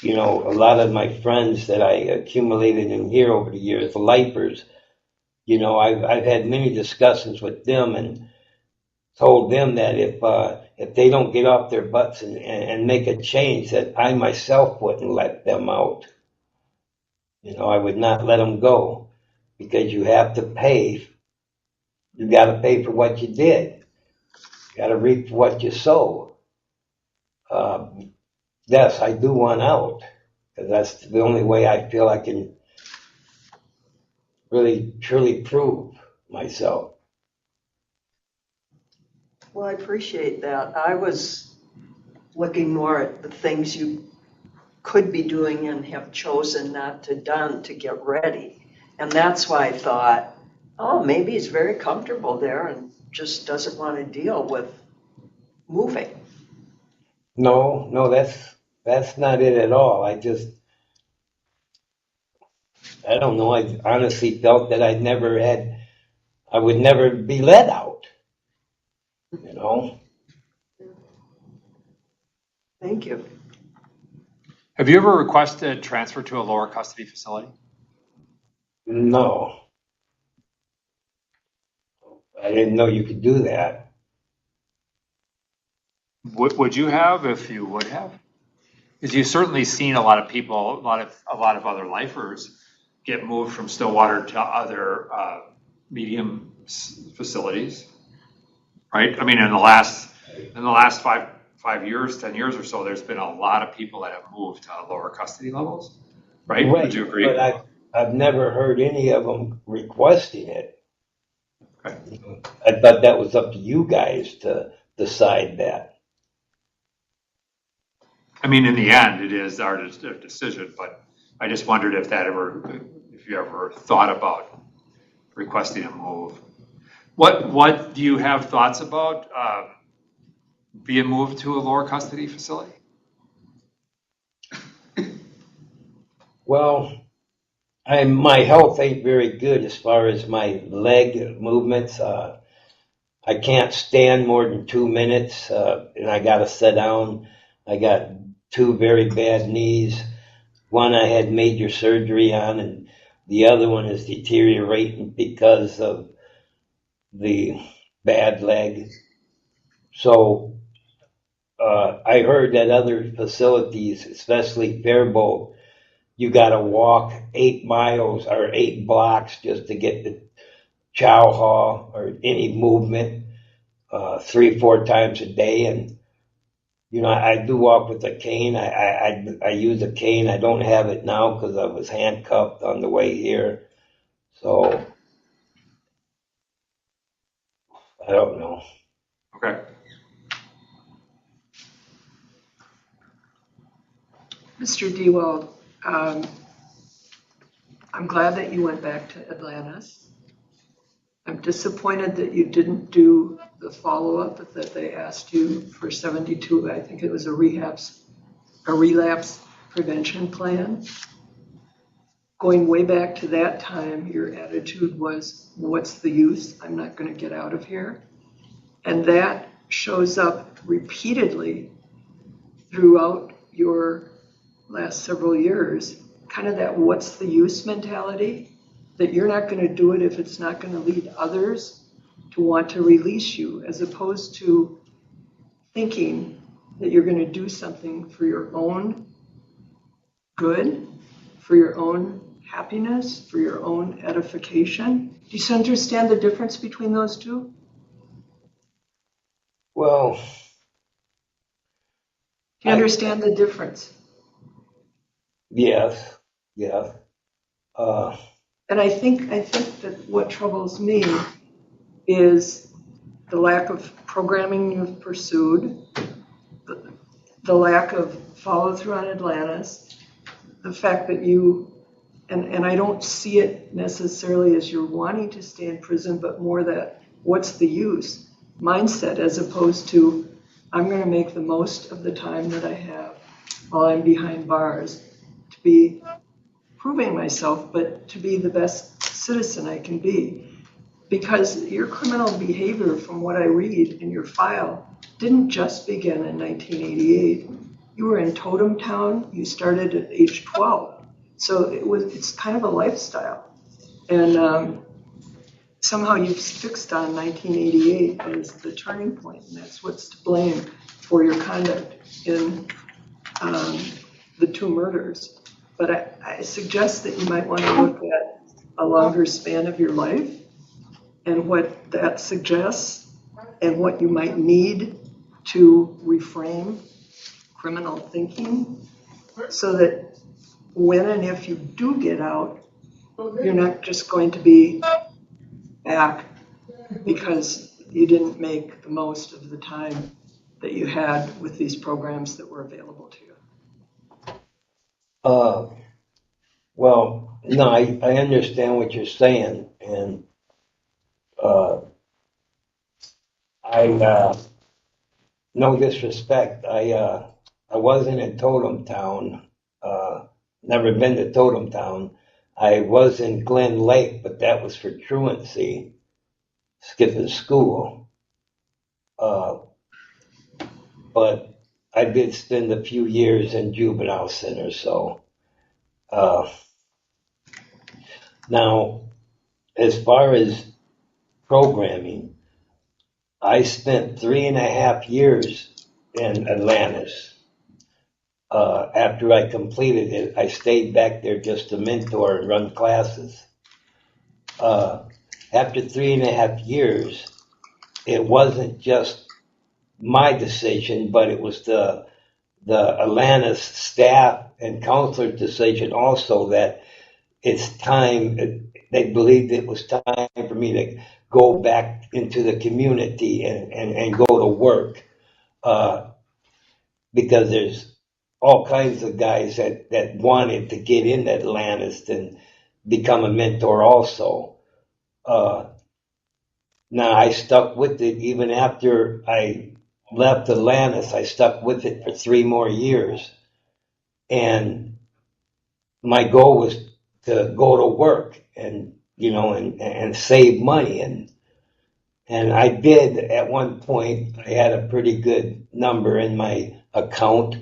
a lot of my friends that I accumulated in here over the years, the lifers, I've had many discussions with them and told them that if they don't get off their butts and make a change, that I myself wouldn't let them out. I would not let them go, because you have to pay. You got to pay for what you did. You got to reap what you sow. yes, I do want out, because that's the only way I feel I can really truly prove myself. Well, I appreciate that. I was looking more at the things you could be doing and have chosen not to done to get ready. And that's why I thought, oh, maybe he's very comfortable there and just doesn't want to deal with moving. No, that's not it at all. I don't know. I honestly felt that I would never be let out. You know? Thank you. Have you ever requested transfer to a lower custody facility? No. I didn't know you could do that. Would you have if you would have? Because you've certainly seen a lot of people, a lot of other lifers get moved from Stillwater to other medium facilities, right? I mean, in the last 5 years, 10 years or so, there's been a lot of people that have moved to lower custody levels, right? Would you agree? But I've never heard any of them requesting it. Okay. I thought that was up to you guys to decide that. I mean, in the end, it is our decision, but I just wondered if you ever thought about requesting a move. What do you have thoughts about being moved to a lower custody facility? Well, my health ain't very good as far as my leg movements. I can't stand more than 2 minutes, and I got to sit down. I got 2 very bad knees. One I had major surgery on, and the other one is deteriorating because of the bad leg. So I heard that other facilities, especially Faribault, you got to walk 8 miles or 8 blocks just to get the chow hall or any movement 3-4 times a day. And you know, I do walk with a cane. I use a cane. I don't have it now because I was handcuffed on the way here. So I don't know. Okay. Mr. Dewald, I'm glad that you went back to Atlantis. I'm disappointed that you didn't do the follow-up that they asked you for 72. I think it was a relapse prevention plan. Going way back to that time, your attitude was, what's the use? I'm not going to get out of here. And that shows up repeatedly throughout your last several years, kind of that what's the use mentality, that you're not going to do it if it's not going to lead others to want to release you, as opposed to thinking that you're going to do something for your own good, for your own happiness, for your own edification. Do you understand the difference between those two? Well, do you understand the difference? Yes. And I think that what troubles me is the lack of programming you've pursued, the lack of follow through on Atlantis, the fact that you, and I don't see it necessarily as you're wanting to stay in prison, but more that what's the use mindset, as opposed to I'm going to make the most of the time that I have while I'm behind bars to be proving myself, but to be the best citizen I can be. Because your criminal behavior, from what I read in your file, didn't just begin in 1988. You were in Totem Town. You started at age 12. So it's kind of a lifestyle. And somehow you've fixed on 1988 as the turning point, and that's what's to blame for your conduct in the 2 murders. But I suggest that you might want to look at a longer span of your life and what that suggests and what you might need to reframe criminal thinking, so that when and if you do get out, you're not just going to be back because you didn't make the most of the time that you had with these programs that were available to you. Well, no, I understand what you're saying, and no disrespect, I wasn't in Totem Town, never been to Totem Town. I was in Glen Lake, but that was for truancy, skipping school. But I did spend a few years in juvenile centers, so. Now, as far as programming, I spent 3.5 years in Atlantis. After I completed it, I stayed back there just to mentor and run classes. After 3.5 years, it wasn't just my decision, but it was the Atlantis staff and counselor decision also that it's time. They believed it was time for me to go back into the community and go to work, because there's all kinds of guys that wanted to get into Atlantis and become a mentor also. Now I stuck with it even after I left Atlantis. I stuck with it for 3 more years, and my goal was to go to work and and save money, and I did. At one point I had a pretty good number in my account,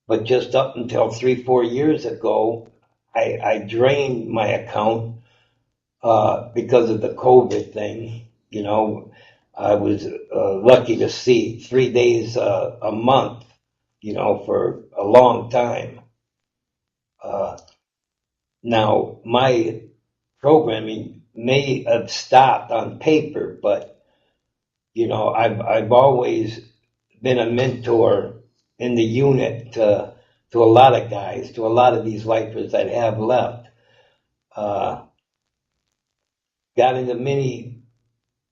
but just up until 3-4 years ago I drained my account because of the COVID thing. I was lucky to see 3 days a month, for a long time. Now, my programming may have stopped on paper, but, I've always been a mentor in the unit to a lot of guys, to a lot of these lifers that have left. Got into many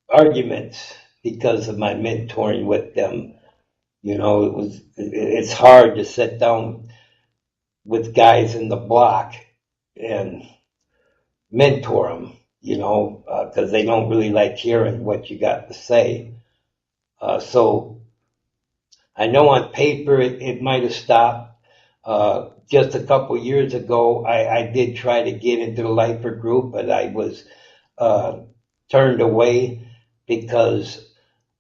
arguments because of my mentoring with them. It's hard to sit down with guys in the block and mentor them, because they don't really like hearing what you got to say. So I know on paper it might have stopped. Just a couple years ago, I did try to get into the lifer group, but I was turned away because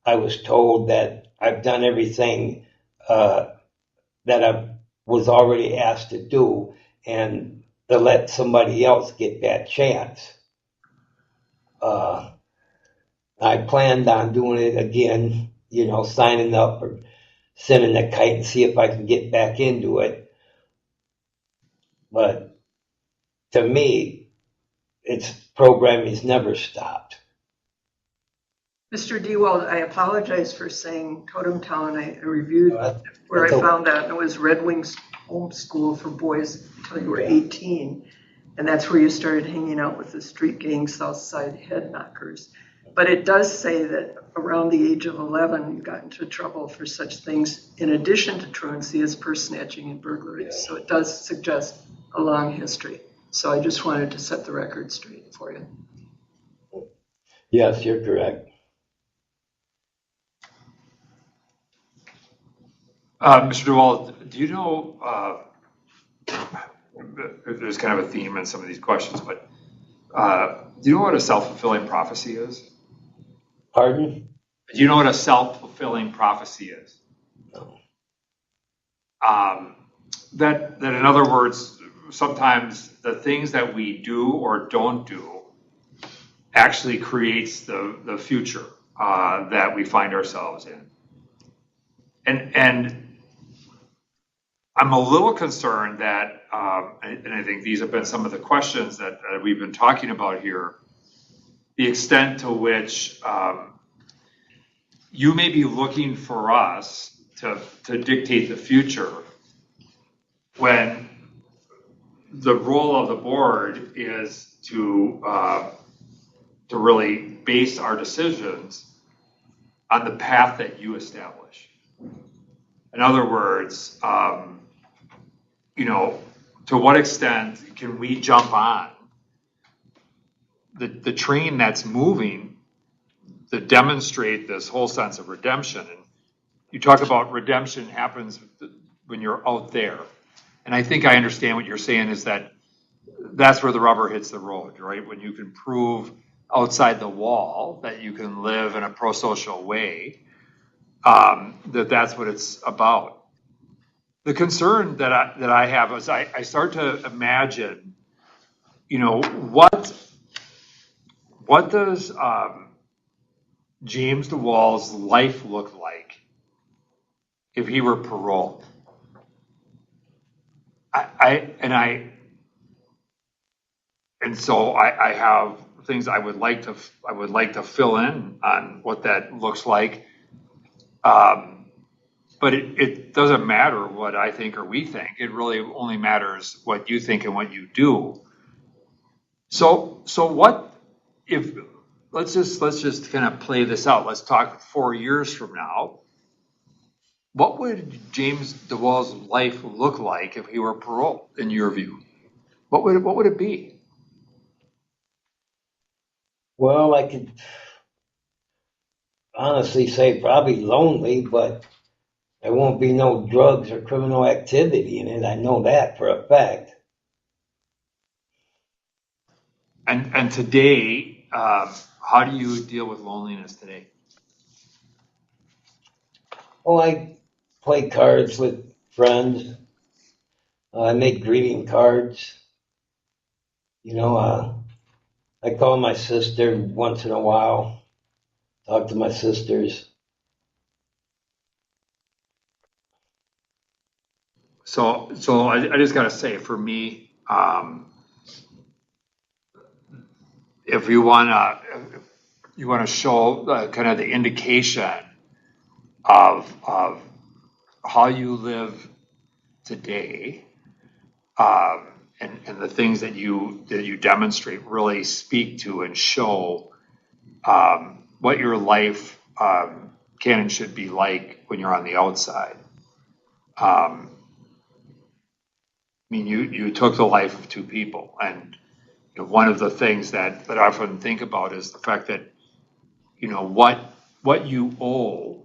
I was told that I've done everything that I was already asked to do, and to let somebody else get that chance. I planned on doing it again, signing up or sending a kite and see if I can get back into it. But to me, programming's never stopped. Mr. Dewald, I apologize for saying Totem Town. I reviewed where I found that, and it was Red Wings Homeschool for boys until you were 18. And that's where you started hanging out with the street gang Southside head knockers. But it does say that around the age of 11, you got into trouble for such things in addition to truancy as purse snatching and burglary. So it does suggest a long history. So I just wanted to set the record straight for you. Yes, you're correct. Mr. Dewald, do you know, there's kind of a theme in some of these questions, but do you know what a self-fulfilling prophecy is? Pardon? Do you know what a self-fulfilling prophecy is? No. That in other words, sometimes the things that we do or don't do actually creates the future that we find ourselves in. And I'm a little concerned that, and I think these have been some of the questions that we've been talking about here, the extent to which you may be looking for us to dictate the future when the role of the board is to really base our decisions on the path that you establish. In other words, to what extent can we jump on the train that's moving to demonstrate this whole sense of redemption? And you talk about redemption happens when you're out there. And I think I understand what you're saying is that's where the rubber hits the road, right? When you can prove outside the wall that you can live in a pro-social way, that's what it's about. The concern that I have is I start to imagine, what does James Dewald's life look like if he were paroled? So I have things I would like to fill in on what that looks like. But it doesn't matter what I think or we think. It really only matters what you think and what you do. So what if let's just kind of play this out. Let's talk 4 years from now. What would James Dewald's life look like if he were paroled, in your view? What would it be? Well, I could honestly say probably lonely, but there won't be no drugs or criminal activity in it. I know that for a fact. And today, how do you deal with loneliness today? Oh, I play cards with friends. I make greeting cards. I call my sister once in a while, talk to my sisters. So I just got to say, for me, if you want to show kind of the indication of how you live today, and the things that you demonstrate really speak to and show what your life can and should be like when you're on the outside. You took the life of two people, and one of the things that I often think about is the fact that what you owe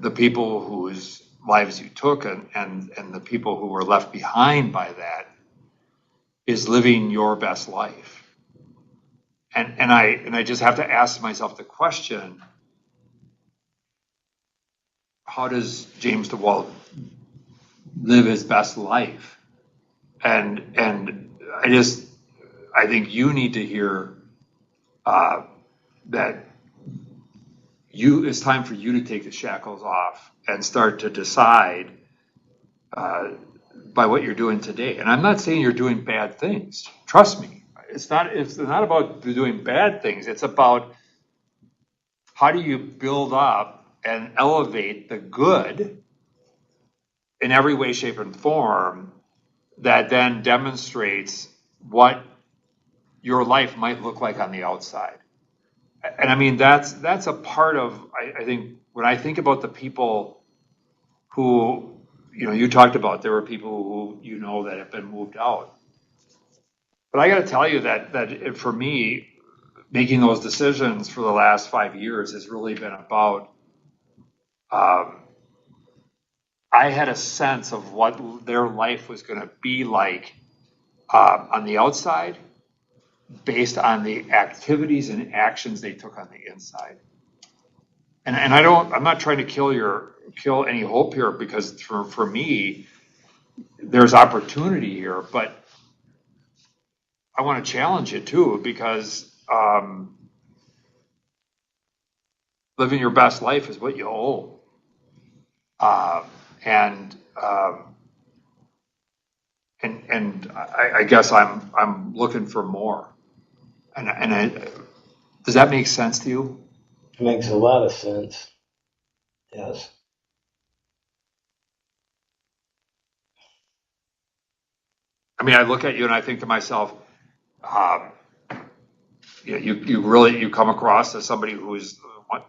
the people whose lives you took and the people who were left behind by that is living your best life. And I just have to ask myself the question, how does James Dewald live his best life? And I think you need to hear that it's time for you to take the shackles off and start to decide by what you're doing today. And I'm not saying you're doing bad things. Trust me. It's not about doing bad things. It's about how do you build up and elevate the good in every way, shape, and form that then demonstrates what your life might look like on the outside. And I mean, that's a part of, I think, when I think about the people who, you talked about, there were people who, that have been moved out. But I got to tell you that for me, making those decisions for the last 5 years has really been about, I had a sense of what their life was going to be like on the outside based on the activities and actions they took on the inside. And I'm not trying to kill any hope here, because for me, there's opportunity here, but I want to challenge it too, because living your best life is what you owe. And I guess I'm looking for more. And does that make sense to you? It makes a lot of sense. Yes. mean, I look at you and I think to myself, you come across as somebody who's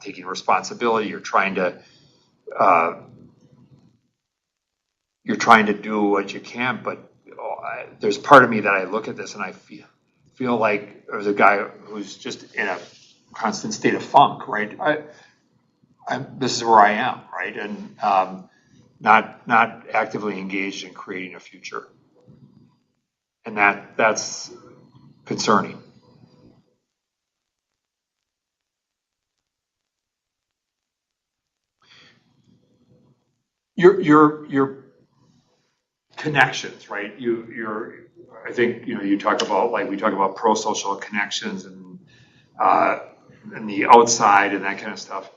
taking responsibility. You're trying to do what you can, but there's part of me that I look at this and I feel like there's a guy who's just in a constant state of funk, right? This is where I am, right? And not actively engaged in creating a future, and that's concerning. Your connections, right? I think you talk about, like, we talk about pro-social connections and the outside and that kind of stuff.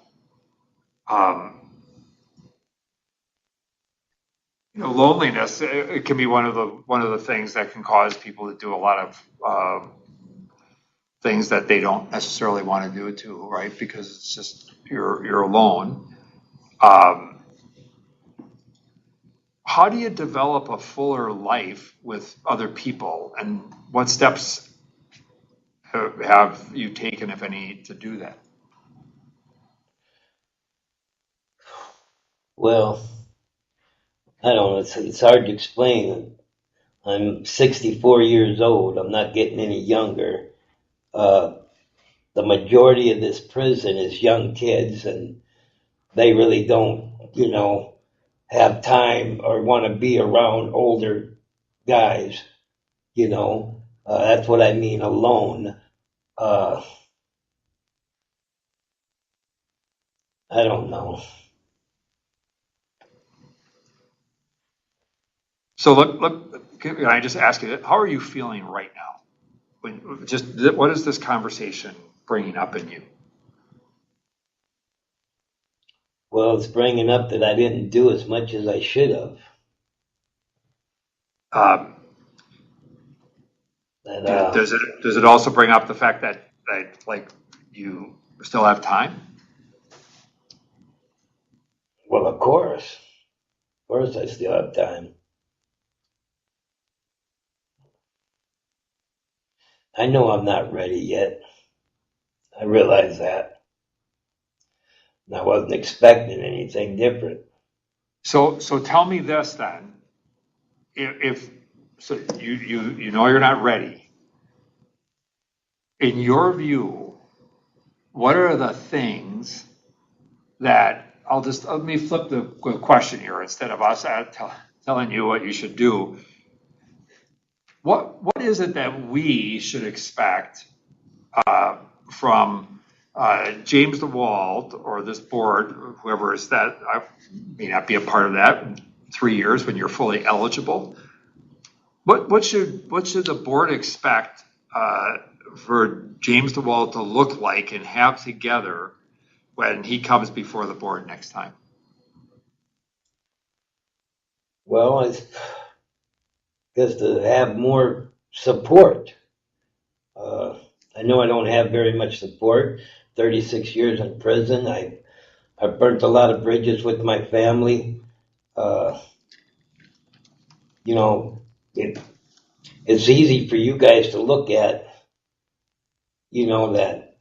Loneliness, it can be one of the things that can cause people to do a lot of things that they don't necessarily want to do too, right? Because it's just you're alone. How do you develop a fuller life with other people, and what steps have you taken, if any, to do that? Well, I don't know. It's hard to explain. I'm 64 years old. I'm not getting any younger. The majority of this prison is young kids, and they really don't, have time or want to be around older guys. That's what I mean alone. I don't know. So can I just ask you, how are you feeling right now? What is this conversation bringing up in you? Well, it's bringing up that I didn't do as much as I should have. Does it also bring up the fact that like you still have time? Well, of course I still have time. I know I'm not ready yet. I realize that. I wasn't expecting anything different. So tell me this then. If so, you know you're not ready. In your view, what are the things that let me flip the question here instead of us telling you what you should do. What is it that we should expect from James Dewald or this board, whoever is that? I may not be a part of that in 3 years when you're fully eligible. What should the board expect for James Dewald to look like and have together when he comes before the board next time? Well, it's just to have more support. I know I don't have very much support. 36 years in prison. I've burnt a lot of bridges with my family. It's easy for you guys to look at, that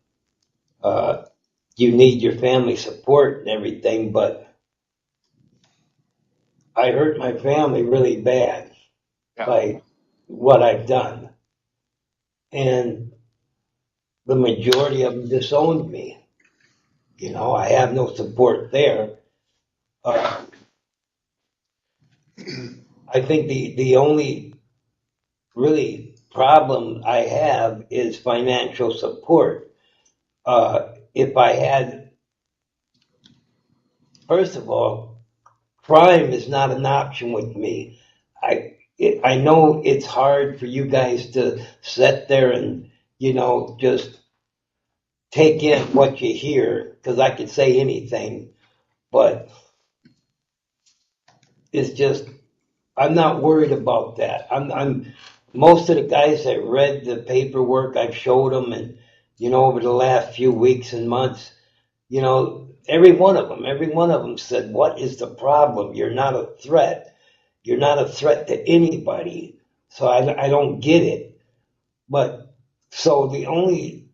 you need your family support and everything, but I hurt my family really bad by what I've done. And the majority of them disowned me. I have no support there. I think the only really problem I have is financial support. If I had, first of all, crime is not an option with me. I know it's hard for you guys to sit there and, just take in what you hear, because I could say anything, but it's just, I'm not worried about that. I'm most of the guys that read the paperwork I've showed them, and over the last few weeks and months, every one of them said, "What is the problem? You're not a threat. You're not a threat to anybody. So I don't get it. But so the only,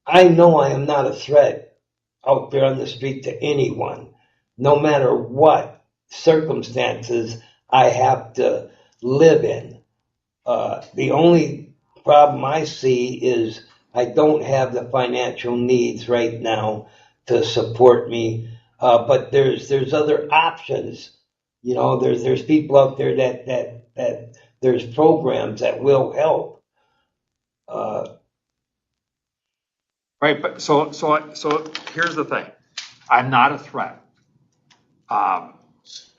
I know I am not a threat out there on the street to anyone, no matter what circumstances I have to live in. The only problem I see is I don't have the financial needs right now to support me. But there's other options. You know, there's people out there that there's programs that will help. Right, but so here's the thing. I'm not a threat. And,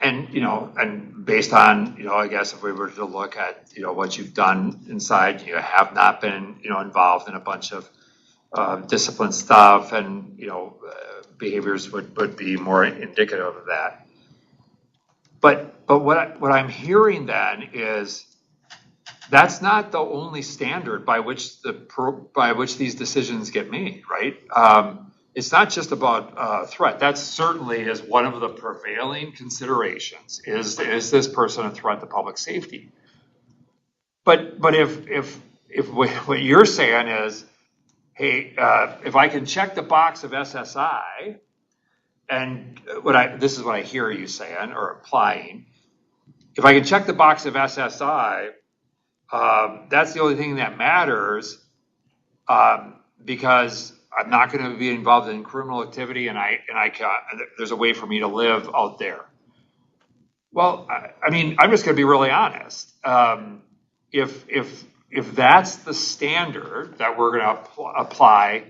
and based on, I guess if we were to look at, what you've done inside, you have not been, involved in a bunch of discipline stuff, and, behaviors would be more indicative of that. But what I'm hearing then is that's not the only standard by which these decisions get made, right? It's not just about threat. That certainly is one of the prevailing considerations. Is this person a threat to public safety? But if what you're saying is, hey, if I can check the box of SSI, and this is what I hear you saying or implying, if I can check the box of SSI, that's the only thing that matters, because I'm not going to be involved in criminal activity, and there's a way for me to live out there. Well, I mean, I'm just going to be really honest. If that's the standard that we're going to apply,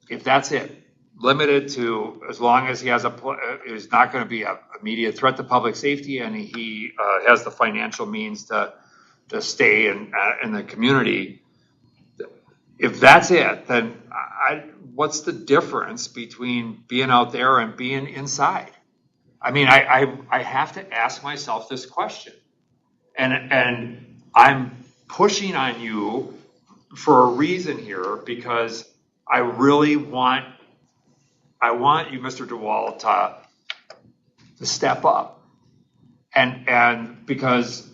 if that's it, limited to as long as he is not going to be an immediate threat to public safety, and he has the financial means to stay in the community. If that's it, then what's the difference between being out there and being inside? I mean, I have to ask myself this question, and I'm pushing on you for a reason here, because I really want you, Mr. Dewald, to step up, and because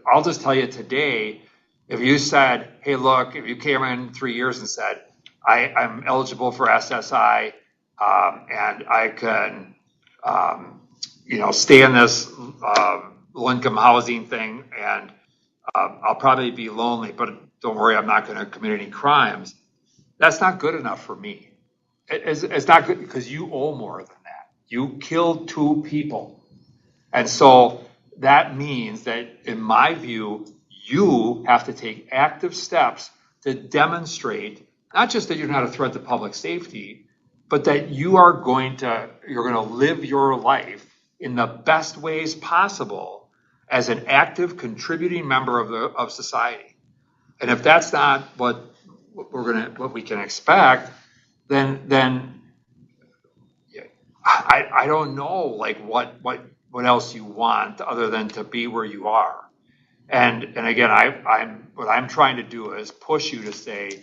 I'll just tell you today, if you said, hey, look, if you came in 3 years and said, I'm eligible for SSI, and I can, stay in this low income housing thing, and I'll probably be lonely, but don't worry, I'm not going to commit any crimes. That's not good enough for me. It's not good, because you owe more than that. You killed 2 people. And so that means that, in my view, you have to take active steps to demonstrate not just that you're not a threat to public safety, but that you're going to live your life in the best ways possible as an active, contributing member of society. And if that's not what we can expect, then I don't know, like, what else you want other than to be where you are. And again, what I'm trying to do is push you to say,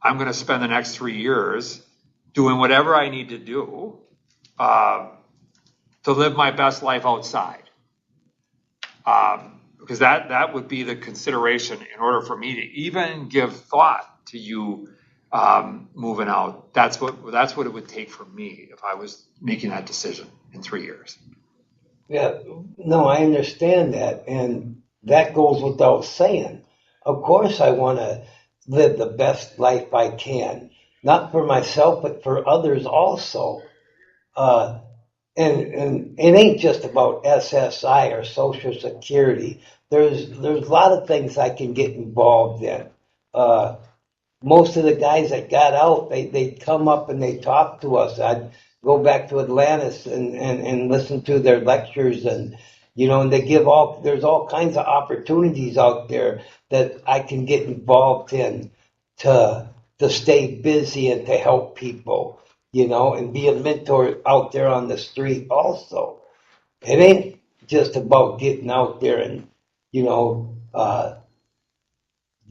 I'm going to spend the next 3 years doing whatever I need to do to live my best life outside. Because that would be the consideration in order for me to even give thought to you moving out. That's what it would take for me if I was making that decision in 3 years. Yeah, no, I understand that, and that goes without saying. Of course, I want to live the best life I can, not for myself, but for others also. And it ain't just about SSI or Social Security. There's a lot of things I can get involved in. Most of the guys that got out, they'd come up and they talk to us. I'd go back to Atlantis and listen to their lectures, and and they there's all kinds of opportunities out there that I can get involved in to stay busy and to help people, and be a mentor out there on the street also. It ain't just about getting out there and,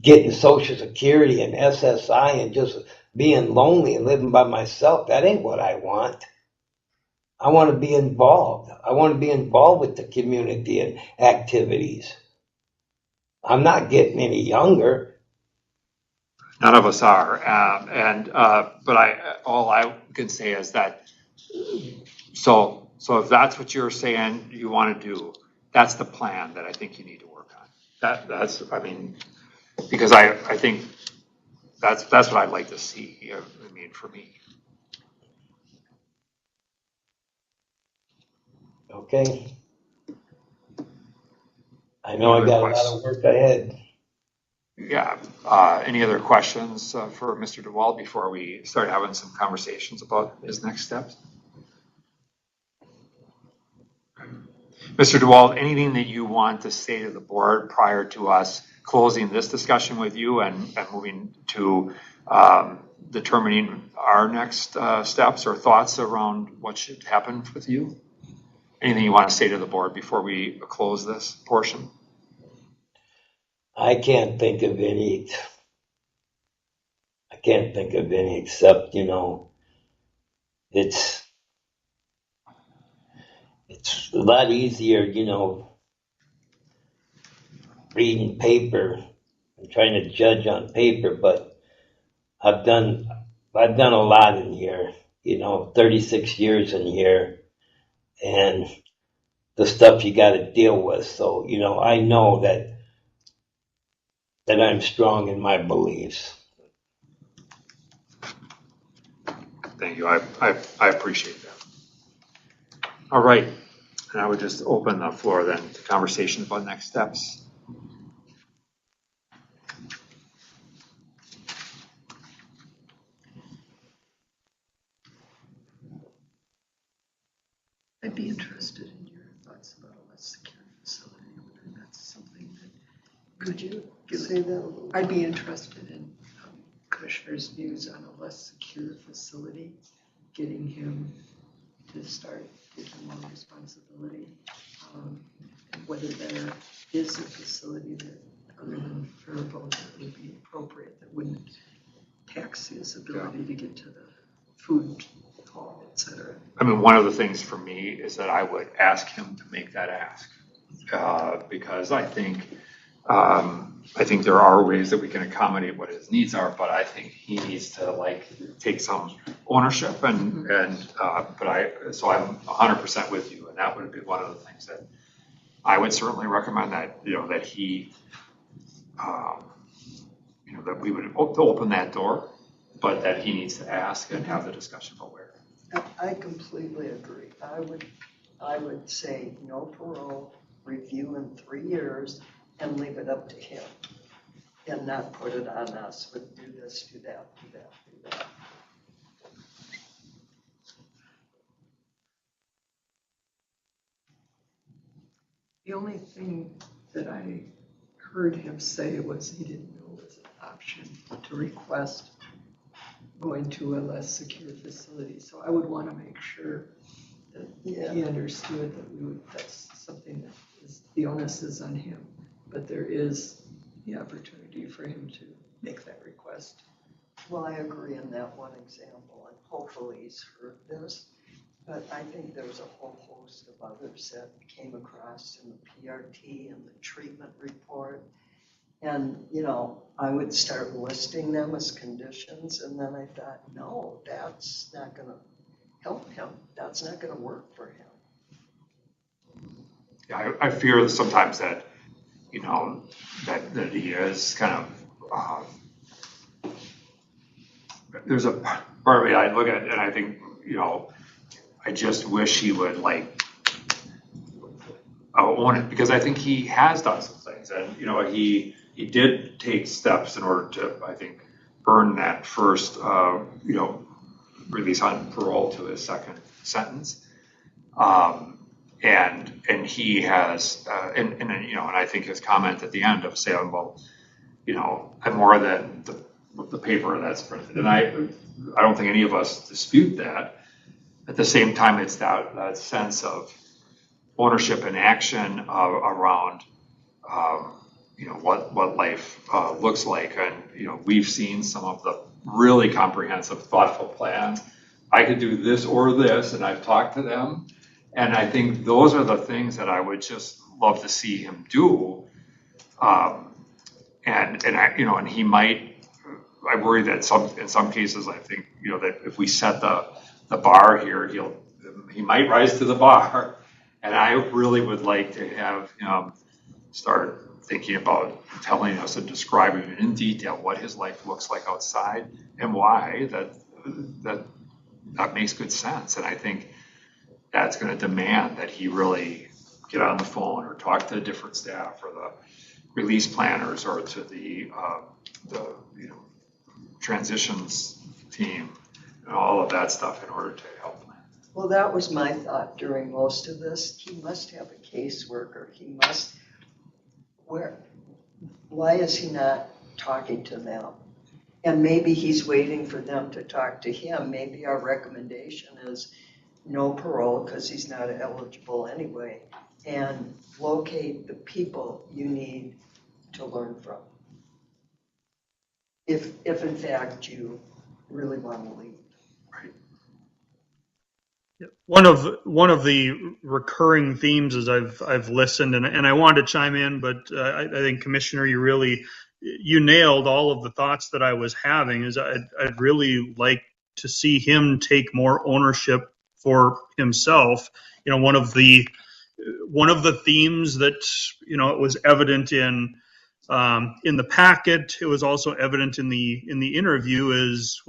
getting Social Security and SSI and just being lonely and living by myself. That ain't what I want. I want to be involved. I want to be involved with the community and activities. I'm not getting any younger. None of us are. But all I can say is that, so if that's what you're saying you want to do, that's the plan that I think you need to work on. That's, I mean, because I think that's what I'd like to see. I mean, for me. Okay. I know I got a lot of work ahead. Yeah. Any other questions for Mr. Dewald before we start having some conversations about his next steps? Mr. Dewald, anything that you want to say to the board prior to us closing this discussion with you and moving to determining our next steps or thoughts around what should happen with you? Anything you want to say to the board before we close this portion? I can't think of any except, it's a lot easier, reading paper and trying to judge on paper, but I've done a lot in here, 36 years in here, and the stuff you got to deal with. So, I know that I'm strong in my beliefs. Thank you. I appreciate that. All right. And I would just open the floor then to conversation about next steps. I'd be interested in your thoughts about a less secure facility. And that's something that, could you say that a little? I'd be interested in Commissioner's views on a less secure facility, getting him to start taking more responsibility, and whether there is a facility that, other than Faribault, that would be appropriate, that wouldn't tax his ability to get to the food hall, et cetera. I mean, one of the things for me is that I would ask him to make that ask, because I think there are ways that we can accommodate what his needs are, but I think he needs to take some ownership but so I'm 100% with you, and that would be one of the things that I would certainly recommend that he that we would open that door, but that he needs to ask and have the discussion about where. I completely agree. I would say no parole, review in 3 years, and leave it up to him, and not put it on us with do this, do that, do that, do that. The only thing that I heard him say was he didn't know it was an option to request going to a less secure facility. So I would want to make sure that he understood that that's something that is, the onus is on him, but there is the opportunity for him to make that request. Well, I agree in that one example, and hopefully he's heard this, but I think there's a whole host of others that came across in the PRT and the treatment report. And, I would start listing them as conditions, and then I thought, no, that's not going to help him. That's not going to work for him. Yeah, I fear sometimes that, that he is kind of, there's a part of me I look at and I think, I just wish he would own it, because I think he has done some things, and he did take steps in order to, I think, earn that first release on parole to his second sentence, and he has and I think his comment at the end of saying, well, I'm more than the paper that's printed, and I don't think any of us dispute that. At the same time, it's that sense of ownership and action around what life looks like, and we've seen some of the really comprehensive, thoughtful plans. I could do this or this, and I've talked to them. And I think those are the things that I would just love to see him do. And he might, I worry that in some cases, I think, that if we set the bar here, he might rise to the bar. And I really would like to have him start thinking about telling us and describing in detail what his life looks like outside and why that makes good sense. And I think that's going to demand that he really get on the phone or talk to different staff or the release planners or to the transitions team and all of that stuff in order to help plan. Well, that was my thought during most of this. He must have a caseworker. Why is he not talking to them? And maybe he's waiting for them to talk to him. Maybe our recommendation is no parole because he's not eligible anyway, and locate the people you need to learn from. If in fact you really want to leave. One of the recurring themes as I've listened, and I wanted to chime in, but I think, Commissioner, you nailed all of the thoughts that I was having. Is I'd really like to see him take more ownership for himself. One of the themes that it was evident in the packet. It was also evident in the interview. Is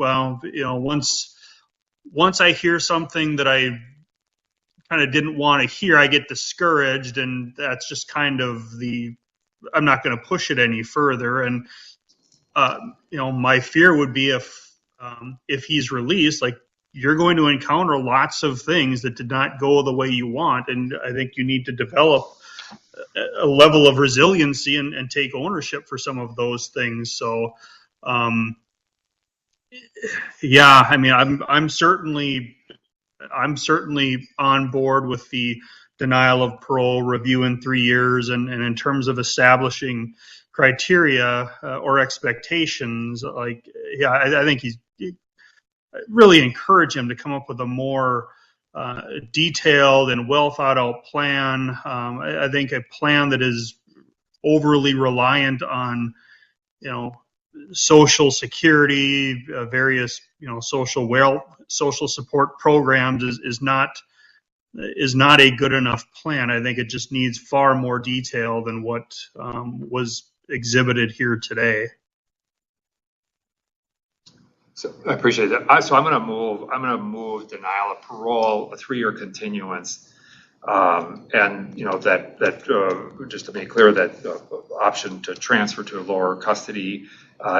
once I hear something that I kind of didn't want to hear, I get discouraged, and that's just kind of I'm not going to push it any further. And my fear would be if he's released, like, you're going to encounter lots of things that did not go the way you want, and I think you need to develop a level of resiliency and take ownership for some of those things. So, I'm certainly on board with the denial of parole review in 3 years, and in terms of establishing criteria or expectations, I think really encourage him to come up with a more detailed and well thought out plan. I think a plan that is overly reliant on, social security, various, social support programs is not a good enough plan. I think it just needs far more detail than what was exhibited here today. So I appreciate that. So I'm going to move denial of parole, a 3-year continuance, and just to make clear that the option to transfer to a lower custody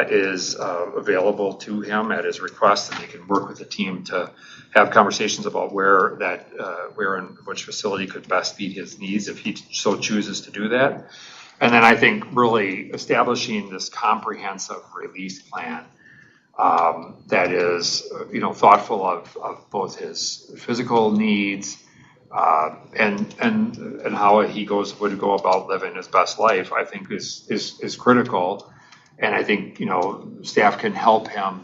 is available to him at his request, and he can work with the team to have conversations about where and which facility could best meet his needs if he so chooses to do that. And then I think really establishing this comprehensive release plan that is, thoughtful of both his physical needs and how he would go about living his best life, I think is critical. And I think, staff can help him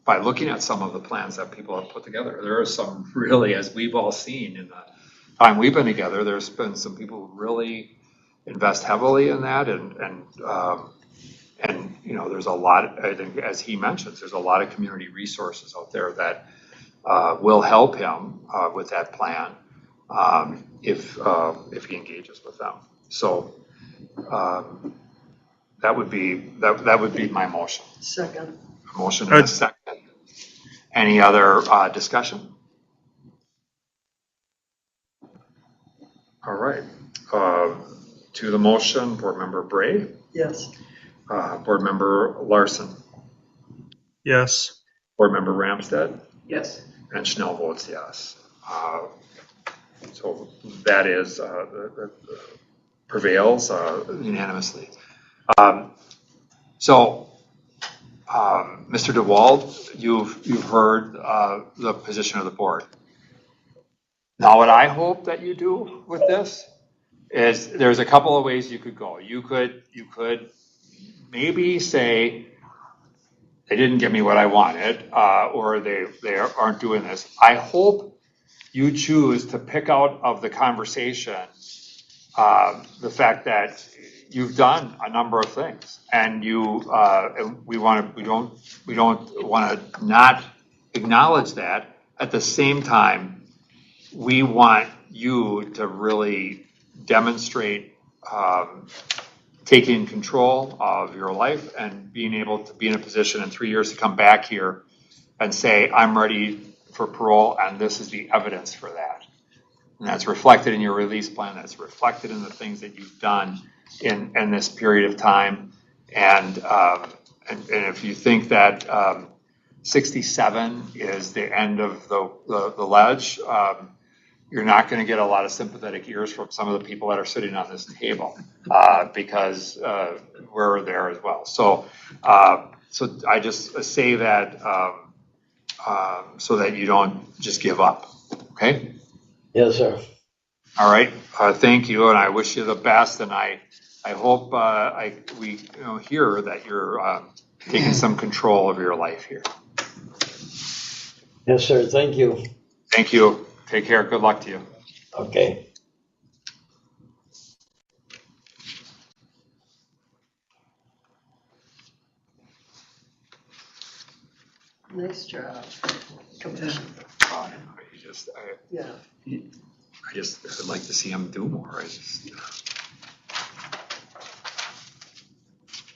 by looking at some of the plans that people have put together. There are some really, as we've all seen in the time we've been together, there's been some people who really invest heavily in that, and there's a lot, I think, as he mentions, there's a lot of community resources out there that will help him with that plan if he engages with them. So that would be my motion. Second. A motion and a second. Any other discussion? All right. To the motion, Board Member Bray. Yes. Board Member Larson. Yes. Board Member Ramstead. Yes. And Schnell votes yes. So that is prevails unanimously. Mr. Dewald, you've heard the position of the board. Now, what I hope that you do with this is there's a couple of ways you could go. You could maybe say, they didn't get me what I wanted, or they aren't doing this. I hope you choose to pick out of the conversation the fact that you've done a number of things, and we don't want to not acknowledge that. At the same time, we want you to really demonstrate taking control of your life and being able to be in a position in 3 years to come back here and say, I'm ready for parole, and this is the evidence for that. And that's reflected in your release plan. That's reflected in the things that you've done in this period of time. And if you think that 67 is the end of the ledge, you're not going to get a lot of sympathetic ears from some of the people that are sitting on this table, because we're there as well. So I just say that so that you don't just give up. Okay. Yes, sir. All right. Thank you, and I wish you the best. And I hope we hear that you're taking some control of your life here. Yes, sir. Thank you. Thank you. Take care. Good luck to you. Okay. Nice job. Come on. Yeah. I'd like to see him do more.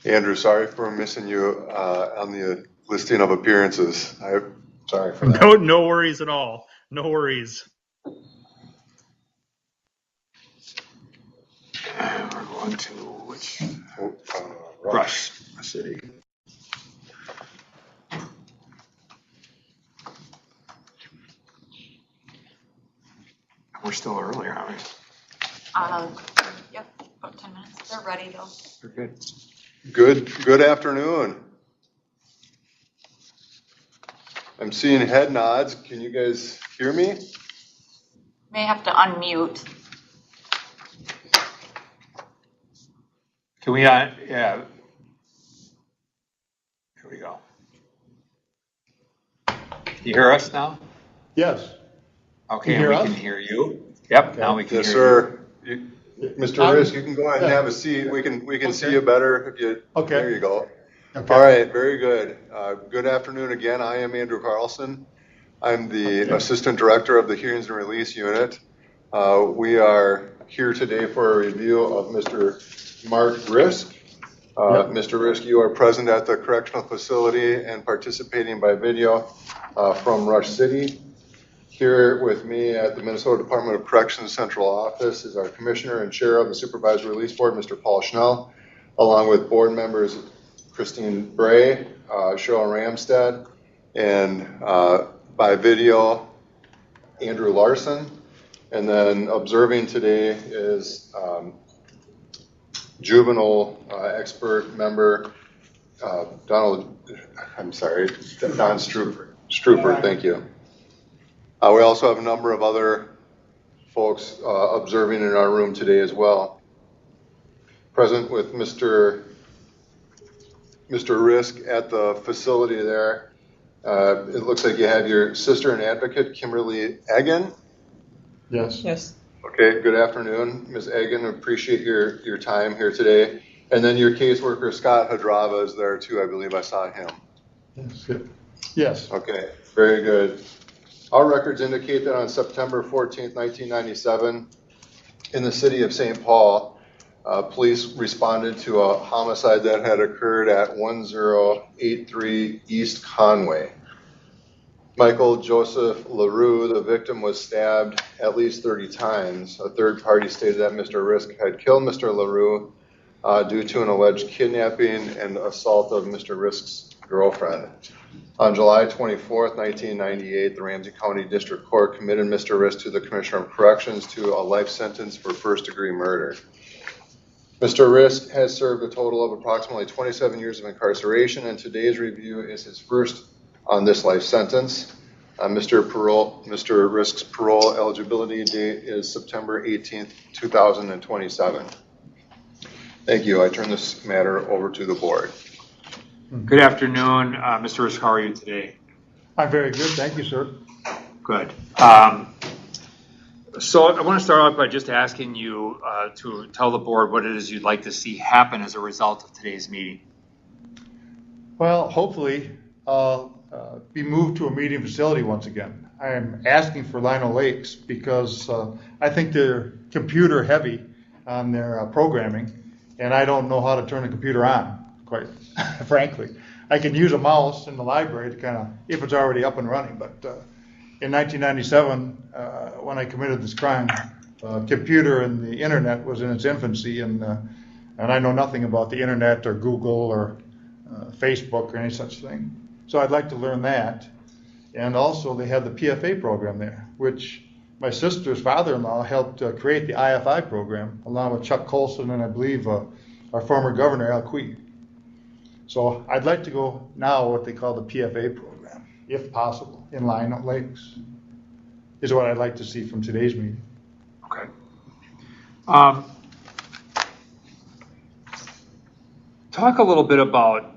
Andrew, sorry for missing you on the listing of appearances. I'm sorry for that. No worries at all. No worries. And we're going to which? Rush City. We're still early, aren't we? Yep, about 10 minutes. They're ready though. We're good. Good afternoon. I'm seeing head nods. Can you guys hear me? May have to unmute. Can we, yeah. Here we go. Can you hear us now? Yes. Okay, Can you and hear we us? can hear you. Yep, Okay. now we can Yes, hear sir. Mr. Risk, you can go ahead and yeah. have a seat. We can Okay. see you better if you. Okay. There you go. Okay. All right, very good. Good afternoon again. I am Andrew Carlson. I'm the Assistant Director of the Hearings and Release Unit. We are here today for a review of Mr. Mark Risk. Mr. Risk, you are present at the correctional facility and participating by video from Rush City. Here with me at the Minnesota Department of Corrections Central Office is our Commissioner and Chair of the Supervised Release Board, Mr. Paul Schnell, along with board members Christine Bray, Cheryl Ramstad, and by video, Andrew Larson. And then observing today is juvenile expert member Don Strooper, thank you. We also have a number of other folks observing in our room today as well. Present with Mr. Risk at the facility there. It looks like you have your sister and advocate, Kimberly Egan. Yes. Yes. Okay, good afternoon, Ms. Egan. Appreciate your time here today. And then your caseworker, Scott Hadrava, is there too. I believe I saw him. Yes. Yes. Okay, very good. Our records indicate that on September 14th, 1997, in the city of St. Paul, police responded to a homicide that had occurred at 1083 East Conway. Michael Joseph LaRue, the victim, was stabbed at least 30 times. A third party stated that Mr. Risk had killed Mr. LaRue due to an alleged kidnapping and assault of Mr. Risk's girlfriend. On July 24th, 1998, the Ramsey County District Court committed Mr. Risk to the Commissioner of Corrections to a life sentence for first-degree murder. Mr. Risk has served a total of approximately 27 years of incarceration, and today's review is his first on this life sentence. Mr. Risk's parole eligibility date is September 18th, 2027. Thank you. I turn this matter over to the board. Good afternoon, Mr. Risk. How are you today? I'm very good, thank you, sir. Good. So I want to start off by just asking you to tell the board what it is you'd like to see happen as a result of today's meeting. Well, hopefully I'll be moved to a meeting facility once again. I am asking for Lino Lakes because I think they're computer heavy on their programming, and I don't know how to turn a computer on, quite frankly. I can use a mouse in the library to kind of, if it's already up and running, but in 1997, when I committed this crime, computer and the internet was in its infancy, and I know nothing about the internet or Google or Facebook or any such thing. So I'd like to learn that. And also they have the PFA program there, which my sister's father-in-law helped create the IFI program, along with Chuck Colson and I believe our former governor, Al Quie. So I'd like to go now what they call the PFA program, if possible, in Lino Lakes, is what I'd like to see from today's meeting. Okay. Talk a little bit about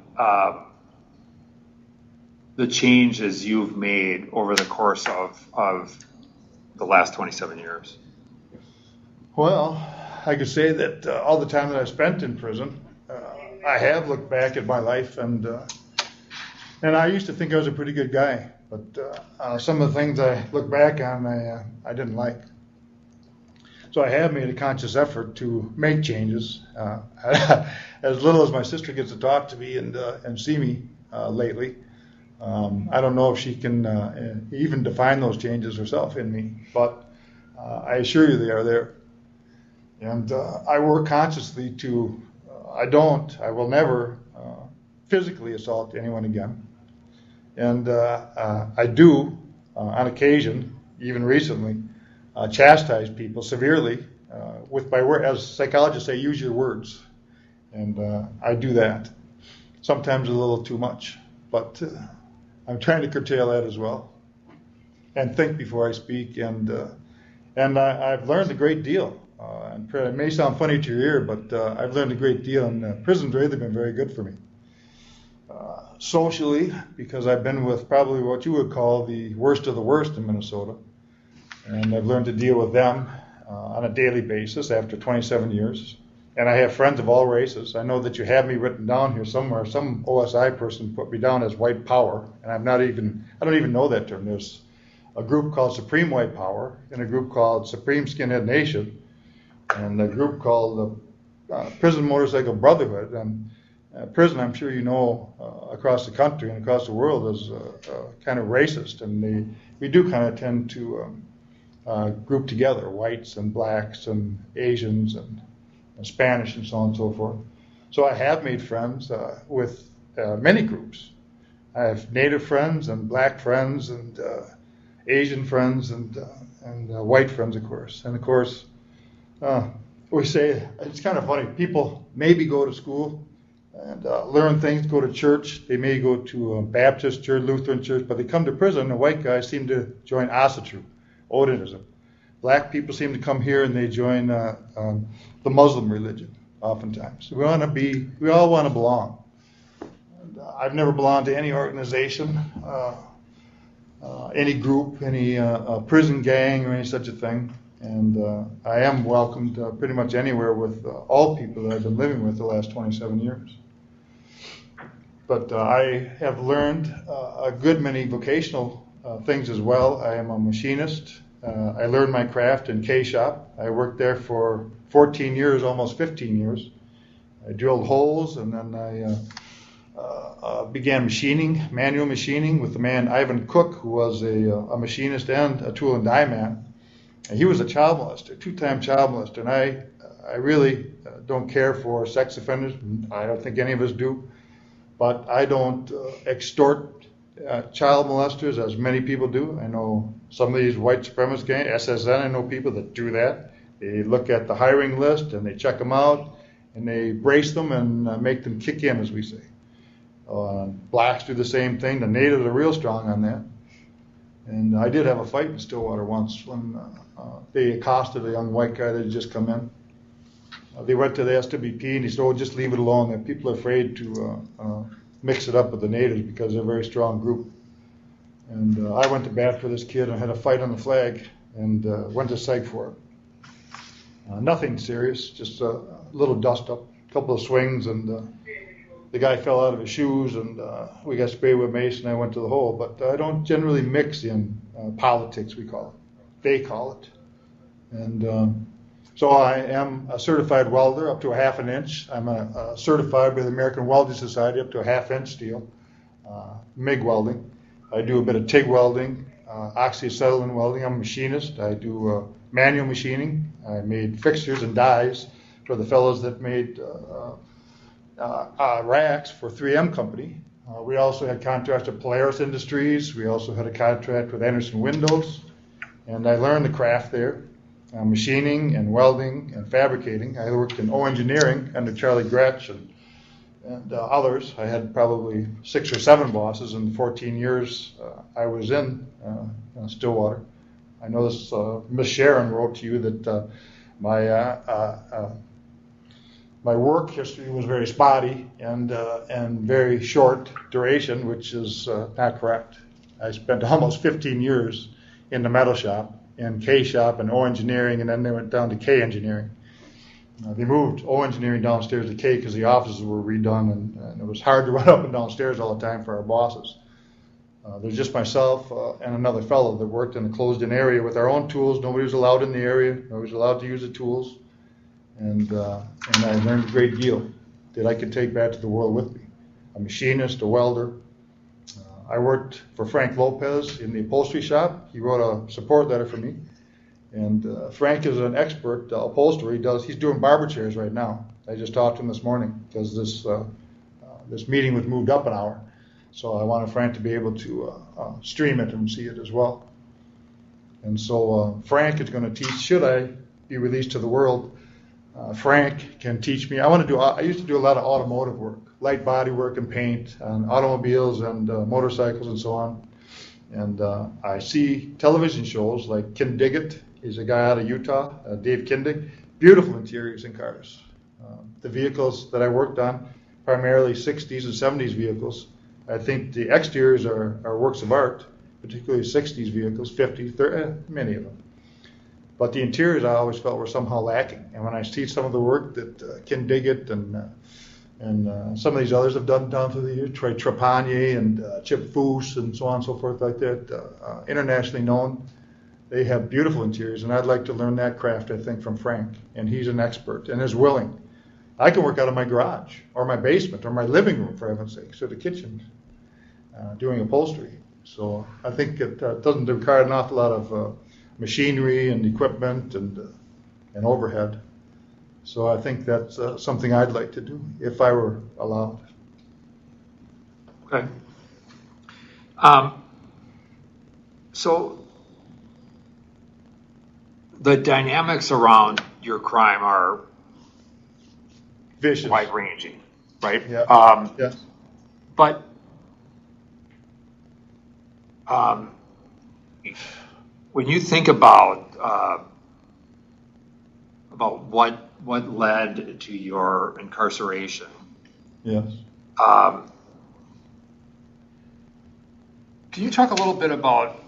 the changes you've made over the course of the last 27 years. Well, I could say that all the time that I spent in prison, I have looked back at my life, and I used to think I was a pretty good guy, but some of the things I look back on, I didn't like. So I have made a conscious effort to make changes. As little as my sister gets to talk to me and see me lately, I don't know if she can even define those changes herself in me, but I assure you they are there. And I work consciously to, I will never physically assault anyone again. And I do, on occasion, even recently, chastise people severely with my word. As psychologists say, use your words. And I do that. Sometimes a little too much, but I'm trying to curtail that as well, and think before I speak. And I've learned a great deal. And it may sound funny to your ear, but I've learned a great deal, and prison's really been very good for me. Socially, because I've been with probably what you would call the worst of the worst in Minnesota, and I've learned to deal with them on a daily basis after 27 years. And I have friends of all races. I know that you have me written down here somewhere. Some OSI person put me down as white power, and I don't even know that term. There's a group called Supreme White Power, and a group called Supreme Skinhead Nation, and a group called the Prison Motorcycle Brotherhood. And prison, I'm sure you know, across the country and across the world is kind of racist, and we do kind of tend to group together whites and blacks and Asians and Spanish and so on and so forth. So I have made friends with many groups. I have Native friends and black friends and Asian friends and white friends, of course. And of course, we say, it's kind of funny, people maybe go to school and learn things, go to church. They may go to a Baptist church, Lutheran church, but they come to prison, the white guys seem to join Asatru, Odinism. Black people seem to come here and they join the Muslim religion, oftentimes. We all want to belong. And, I've never belonged to any organization, any group, any prison gang or any such a thing. And I am welcomed pretty much anywhere with all people that I've been living with the last 27 years. But I have learned a good many vocational things as well. I am a machinist. I learned my craft in K-Shop. I worked there for 14 years, almost 15 years. I drilled holes, and then I began machining, manual machining, with the man Ivan Cook, who was a machinist and a tool and die man. And he was a child molester, two-time child molester, and I really don't care for sex offenders. I don't think any of us do, but I don't extort child molesters as many people do. I know some of these white supremacist gangs, SSN, I know people that do that. They look at the hiring list and they check them out and they brace them and make them kick in, as we say. Blacks do the same thing. The natives are real strong on that. And I did have a fight in Stillwater once when they accosted a young white guy that had just come in. They went to the SWP and he said, "Oh, just leave it alone. That people are afraid to mix it up with the natives because they're a very strong group. And I went to bat for this kid and had a fight on the flag and went to psych for it. Nothing serious, just a little dust up, a couple of swings, and the guy fell out of his shoes, and we got sprayed with mace, and I went to the hole. But I don't generally mix in politics, we call it. They call it. And so I am a certified welder up to a 1/2 inch. I'm a certified by the American Welding Society up to a 1/2 inch steel, MIG welding. I do a bit of TIG welding, oxyacetylene welding. I'm a machinist. I do manual machining. I made fixtures and dies for the fellows that made racks for 3M Company. We also had contracts with Polaris Industries. We also had a contract with Anderson Windows. And I learned the craft there, machining and welding and fabricating. I worked in O engineering under Charlie Gretsch and others. I had probably 6 or 7 bosses in the 14 years I was in Stillwater. I know this Miss Sharon wrote to you that my work history was very spotty and very short duration, which is not correct. I spent almost 15 years in the metal shop, in K shop and O engineering, and then they went down to K engineering. They moved O engineering downstairs to K because the offices were redone, and it was hard to run up and downstairs all the time for our bosses. There's just myself and another fellow that worked in a closed-in area with our own tools. Nobody was allowed in the area. Nobody was allowed to use the tools. And I learned a great deal that I could take back to the world with me. A machinist, a welder. I worked for Frank Lopez in the upholstery shop. He wrote a support letter for me. And Frank is an expert upholsterer. He's doing barber chairs right now. I just talked to him this morning because this meeting was moved up an hour. So I wanted Frank to be able to stream it and see it as well. And so Frank is going to teach, should I be released to the world, Frank can teach me. I used to do a lot of automotive work, light body work and paint on automobiles and motorcycles and so on. And I see television shows like Ken Diggett. He's a guy out of Utah, Dave Kindig. Beautiful interiors in cars. The vehicles that I worked on, primarily 60s and 70s vehicles. I think the exteriors are works of art, particularly 60s vehicles, 50s, 30, many of them. But the interiors I always felt were somehow lacking. And when I see some of the work that Ken Diggett and some of these others have done down through the years, Troy Trepanier and Chip Foose and so on and so forth like that, internationally known, they have beautiful interiors. And I'd like to learn that craft, I think, from Frank. And he's an expert and is willing. I can work out of my garage or my basement or my living room, for heaven's sake, or the kitchen, doing upholstery. So I think it doesn't require an awful lot of machinery and equipment and overhead. So I think that's something I'd like to do if I were allowed. Okay. So the dynamics around your crime are vicious, wide-ranging, right? Yeah. Yes. But when you think about what led to your incarceration, yes. Can you talk a little bit about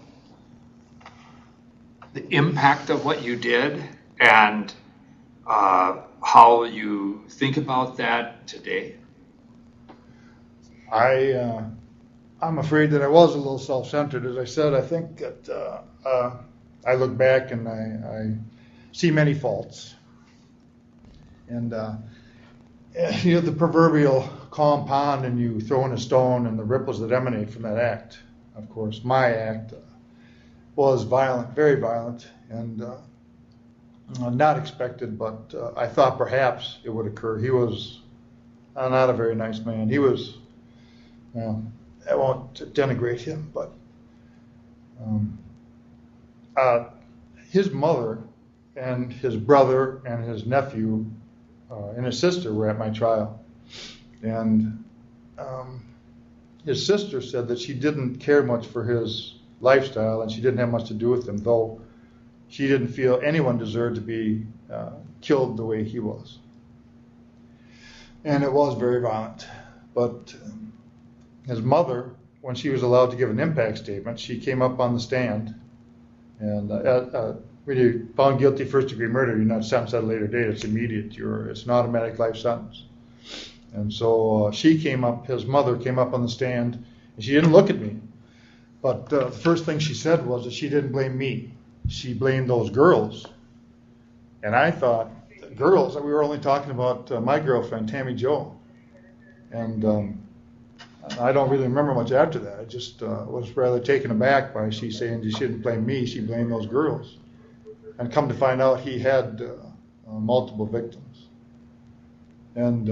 the impact of what you did and how you think about that today? I'm afraid that I was a little self-centered. As I said, I think that I look back and I see many faults. And you have the proverbial calm pond and you throw in a stone and the ripples that emanate from that act. Of course, my act was violent, very violent, and not expected, but I thought perhaps it would occur. He was not a very nice man. He was, I won't denigrate him, but his mother and his brother and his nephew and his sister were at my trial. And his sister said that she didn't care much for his lifestyle and she didn't have much to do with him, though she didn't feel anyone deserved to be killed the way he was. And it was very violent. But his mother, when she was allowed to give an impact statement, she came up on the stand, and when you're found guilty of first-degree murder, you're not sentenced at a later date. It's immediate. It's an automatic life sentence. And so his mother came up on the stand, and she didn't look at me. But the first thing she said was that she didn't blame me. She blamed those girls. And I thought, girls, we were only talking about my girlfriend, Tammy Jo. And I don't really remember much after that. I just was rather taken aback by she saying she didn't blame me, she blamed those girls. And come to find out, he had multiple victims. And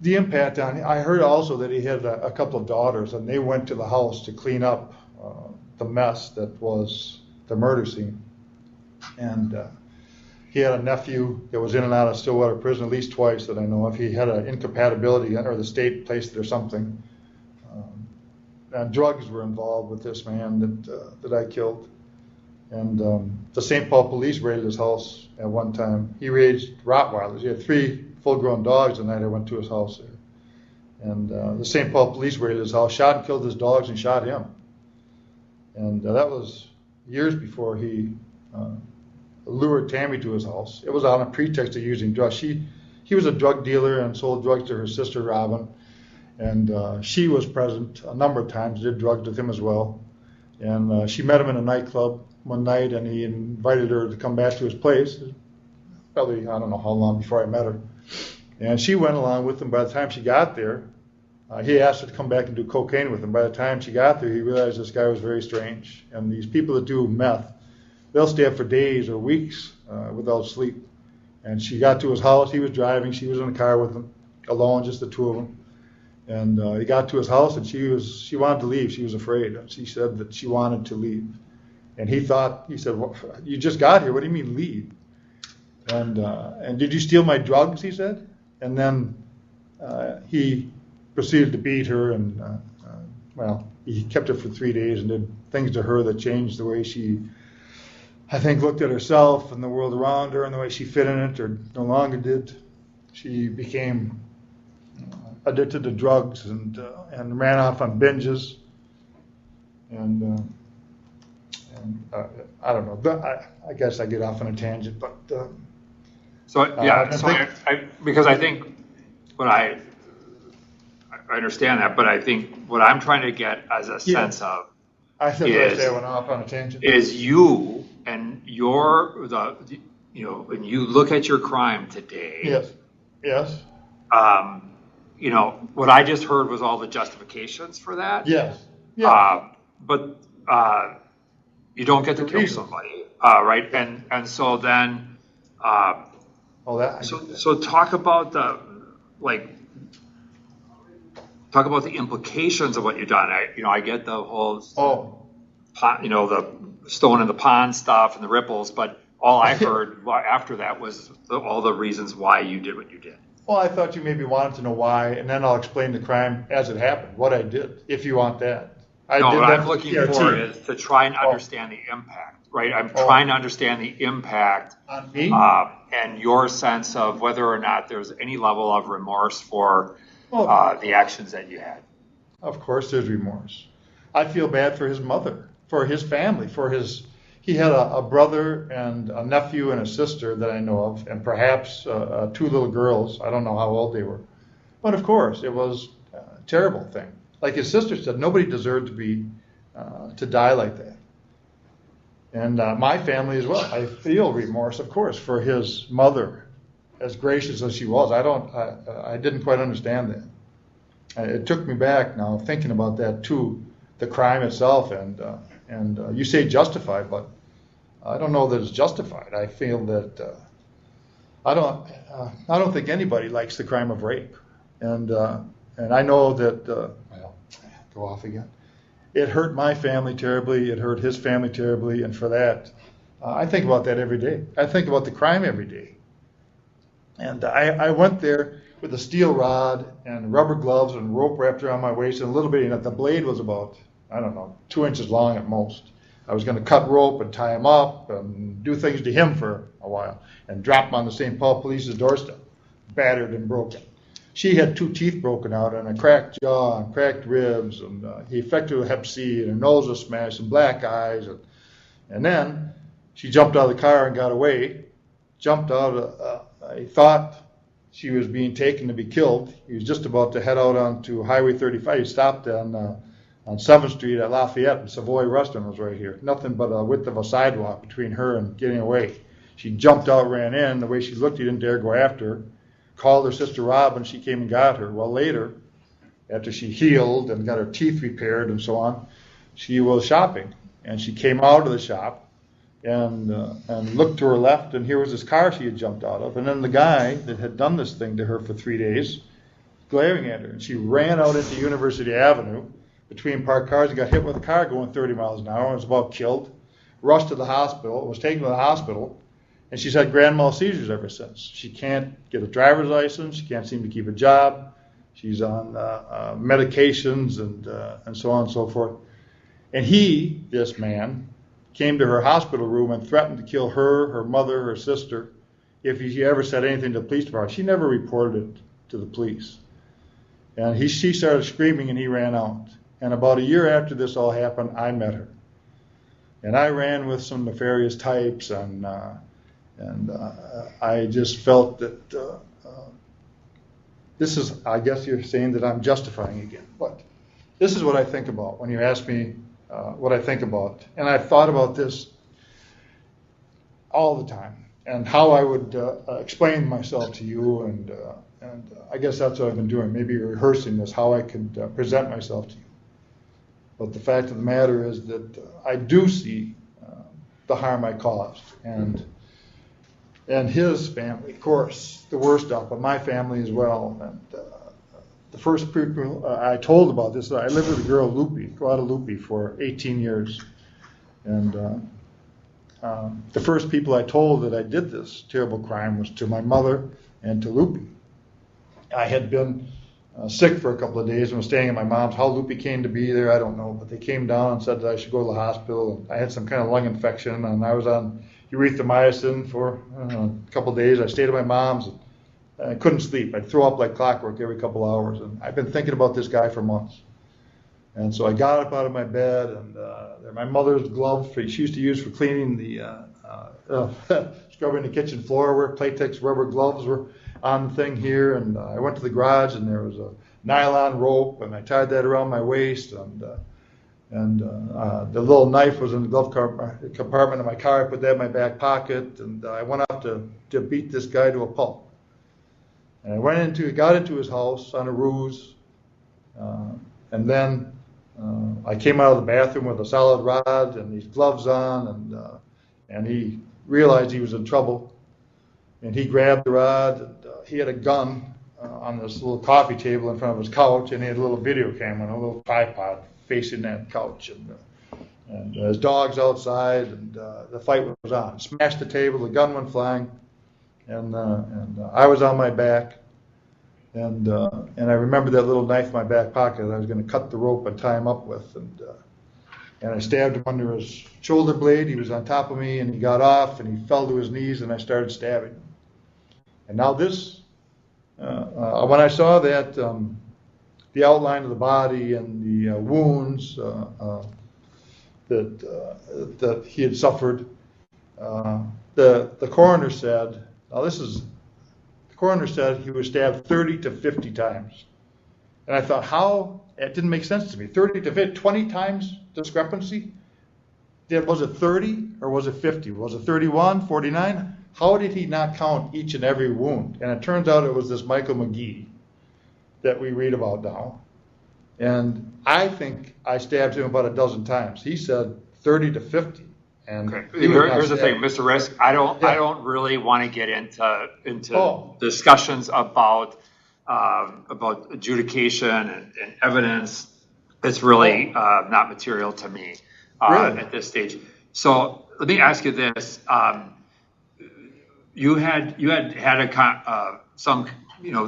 the impact on him, I heard also that he had a couple of daughters, and they went to the house to clean up the mess that was the murder scene. And he had a nephew that was in and out of Stillwater prison at least twice that I know of. He had an incompatibility, or the state placed it or something. And drugs were involved with this man that I killed. And the St. Paul police raided his house at one time. He raised Rottweilers. He had 3 full-grown dogs the night I went to his house there. And the St. Paul police raided his house, shot and killed his dogs, and shot him. And that was years before he lured Tammy to his house. It was on a pretext of using drugs. He was a drug dealer and sold drugs to her sister, Robin. And she was present a number of times, did drugs with him as well. And she met him in a nightclub one night, and he invited her to come back to his place. Probably, I don't know how long before I met her. And she went along with him. By the time she got there, he asked her to come back and do cocaine with him. By the time she got there, he realized this guy was very strange. And these people that do meth, they'll stay up for days or weeks without sleep. And she got to his house. He was driving. She was in the car with him, alone, just the two of them. And he got to his house, and she wanted to leave. She was afraid. She said that she wanted to leave. And he said, well, you just got here. What do you mean leave? And did you steal my drugs, he said? And then he proceeded to beat her, and he kept her for 3 days and did things to her that changed the way she, I think, looked at herself and the world around her and the way she fit in it, or no longer did. She became addicted to drugs and ran off on binges. And I don't know. I guess I get off on a tangent, but. Because I think I understand that, but I think what I'm trying to get as a sense of I went off on a tangent. Is you and when you look at your crime today. Yes. What I just heard was all the justifications for that. Yes. But you don't get to kill somebody, right? And so then. So talk about the implications of what you've done. I get the whole the stone in the pond stuff and the ripples, but all I heard after that was all the reasons why you did what you did. Well, I thought you maybe wanted to know why, and then I'll explain the crime as it happened, what I did, if you want that. What I'm looking for is to try and understand the impact, right? I'm trying to understand the impact on me? And your sense of whether or not there's any level of remorse for the actions that you had. Of course there's remorse. I feel bad for his mother, for his family, he had a brother and a nephew and a sister that I know of, and perhaps 2 little girls. I don't know how old they were. But of course, it was a terrible thing. Like his sister said, nobody deserved to die like that. And my family as well. I feel remorse, of course, for his mother, as gracious as she was. I didn't quite understand that. It took me back now, thinking about that too, the crime itself, and you say justified, but I don't know that it's justified. I feel that I don't think anybody likes the crime of rape, and I know that go off again. It hurt my family terribly. It hurt his family terribly, and for that, I think about that every day. I think about the crime every day, and I went there with a steel rod and rubber gloves and rope wrapped around my waist and a little bit. And the blade was about 2 inches long at most. I was going to cut rope and tie him up and do things to him for a while and drop him on the St. Paul police's doorstep, battered and broken. she had 2 teeth broken out and a cracked jaw and cracked ribs, and he affected with hep C, and her nose was smashed and black eyes. And then she jumped out of the car and got away. Jumped out. He thought she was being taken to be killed. He was just about to head out onto Highway 35. He stopped on 7th Street at Lafayette, and Savoy Restaurant was right here. Nothing but a width of a sidewalk between her and getting away. She jumped out, ran in. The way she looked, he didn't dare go after her. Called her sister Robin. She came and got her. Well, later, after she healed and got her teeth repaired and so on, she was shopping. And she came out of the shop and looked to her left, and here was this car she had jumped out of. And then the guy that had done this thing to her for 3 days, glaring at her. And she ran out into University Avenue between parked cars and got hit with a car going 30 miles an hour and was about killed. Rushed to the hospital, was taken to the hospital, and she's had grand mal seizures ever since. She can't get a driver's license. She can't seem to keep a job. She's on medications and so on and so forth. And he, this man, came to her hospital room and threatened to kill her, her mother, her sister, if he ever said anything to the police department. She never reported it to the police. And she started screaming and he ran out. And about a year after this all happened, I met her. And I ran with some nefarious types, and I just felt that this is, I guess you're saying that I'm justifying again. But this is what I think about when you ask me what I think about. And I've thought about this all the time and how I would explain myself to you. And I guess that's what I've been doing, maybe rehearsing this, how I could present myself to you. But the fact of the matter is that I do see the harm I caused. And his family, of course, the worst of, but my family as well. And the first people I told about this, I lived with a girl, Guadalupe, for 18 years. And the first people I told that I did this terrible crime was to my mother and to Lupe. I had been sick for a couple of days and was staying at my mom's. How Lupe came to be there, I don't know. But they came down and said that I should go to the hospital. And I had some kind of lung infection, and I was on erythromycin for a couple of days. I stayed at my mom's. And I couldn't sleep. I'd throw up like clockwork every couple of hours. And I've been thinking about this guy for months. And so I got up out of my bed, and they're my mother's gloves she used to use for cleaning the scrubbing the kitchen floor, where Playtex rubber gloves were on the thing here. And I went to the garage, and there was a nylon rope, and I tied that around my waist. And the little knife was in the glove compartment of my car. I put that in my back pocket, and I went out to beat this guy to a pulp. And I got into his house on a ruse, and then I came out of the bathroom with a solid rod and these gloves on, and he realized he was in trouble, and he grabbed the rod. And, he had a gun on this little coffee table in front of his couch, and he had a little video camera and a little tripod facing that couch, and his dog's outside, and the fight was on. Smashed the table, the gun went flying, and I was on my back, and I remember that little knife in my back pocket that I was going to cut the rope and tie him up with, and I stabbed him under his shoulder blade. He was on top of me, and he got off, and he fell to his knees, and I started stabbing him. And now this, when I saw that, the outline of the body and the wounds that he had suffered, the coroner said, the coroner said he was stabbed 30 to 50 times. And I thought, it didn't make sense to me. 30 to 50, 20 times discrepancy? Was it 30 or was it 50? Was it 31, 49? How did he not count each and every wound? And it turns out it was this Michael McGee that we read about now. And I think I stabbed him about a dozen times. He said 30 to 50. And okay. Here's the thing, Mr. Risk. I don't really want to get into discussions about adjudication and evidence. It's really not material to me at this stage. So let me ask you this: you had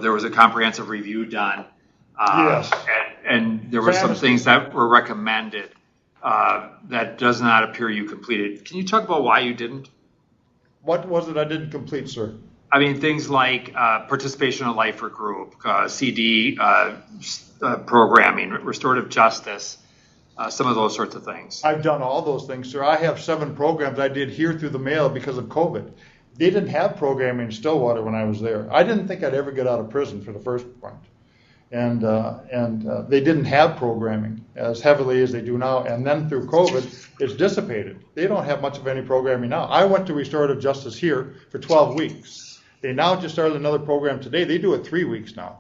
there was a comprehensive review done. Yes. And there were some things that were recommended that does not appear you completed. Can you talk about why you didn't? What was it I didn't complete, sir? I mean, things like participation in a lifer group, CD programming, restorative justice, some of those sorts of things. I've done all those things, sir. I have 7 programs I did here through the mail because of COVID. They didn't have programming in Stillwater when I was there. I didn't think I'd ever get out of prison for the first point. And they didn't have programming as heavily as they do now. And then through COVID, it's dissipated. They don't have much of any programming now. I went to restorative justice here for 12 weeks. They now just started another program today. They do it 3 weeks now.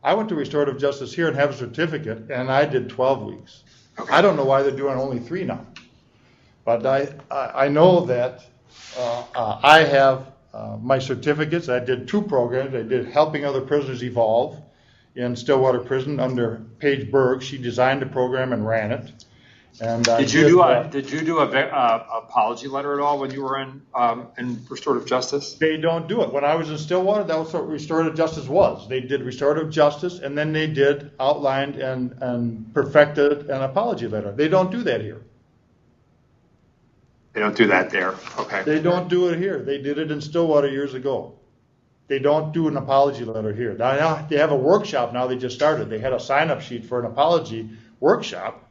I went to restorative justice here and have a certificate, and I did 12 weeks. Okay. I don't know why they're doing only 3 now. But I know that I have my certificates. I did 2 programs. I did Helping Other Prisoners Evolve in Stillwater Prison under Paige Berg. She designed the program and ran it. And did you do a apology letter at all when you were in restorative justice? They don't do it. When I was in Stillwater, that was what restorative justice was. They did restorative justice, and then they did outlined and perfected an apology letter. They don't do that here. They don't do that there. Okay. They don't do it here. They did it in Stillwater years ago. They don't do an apology letter here. Now they have a workshop now. They just started. They had a sign-up sheet for an apology workshop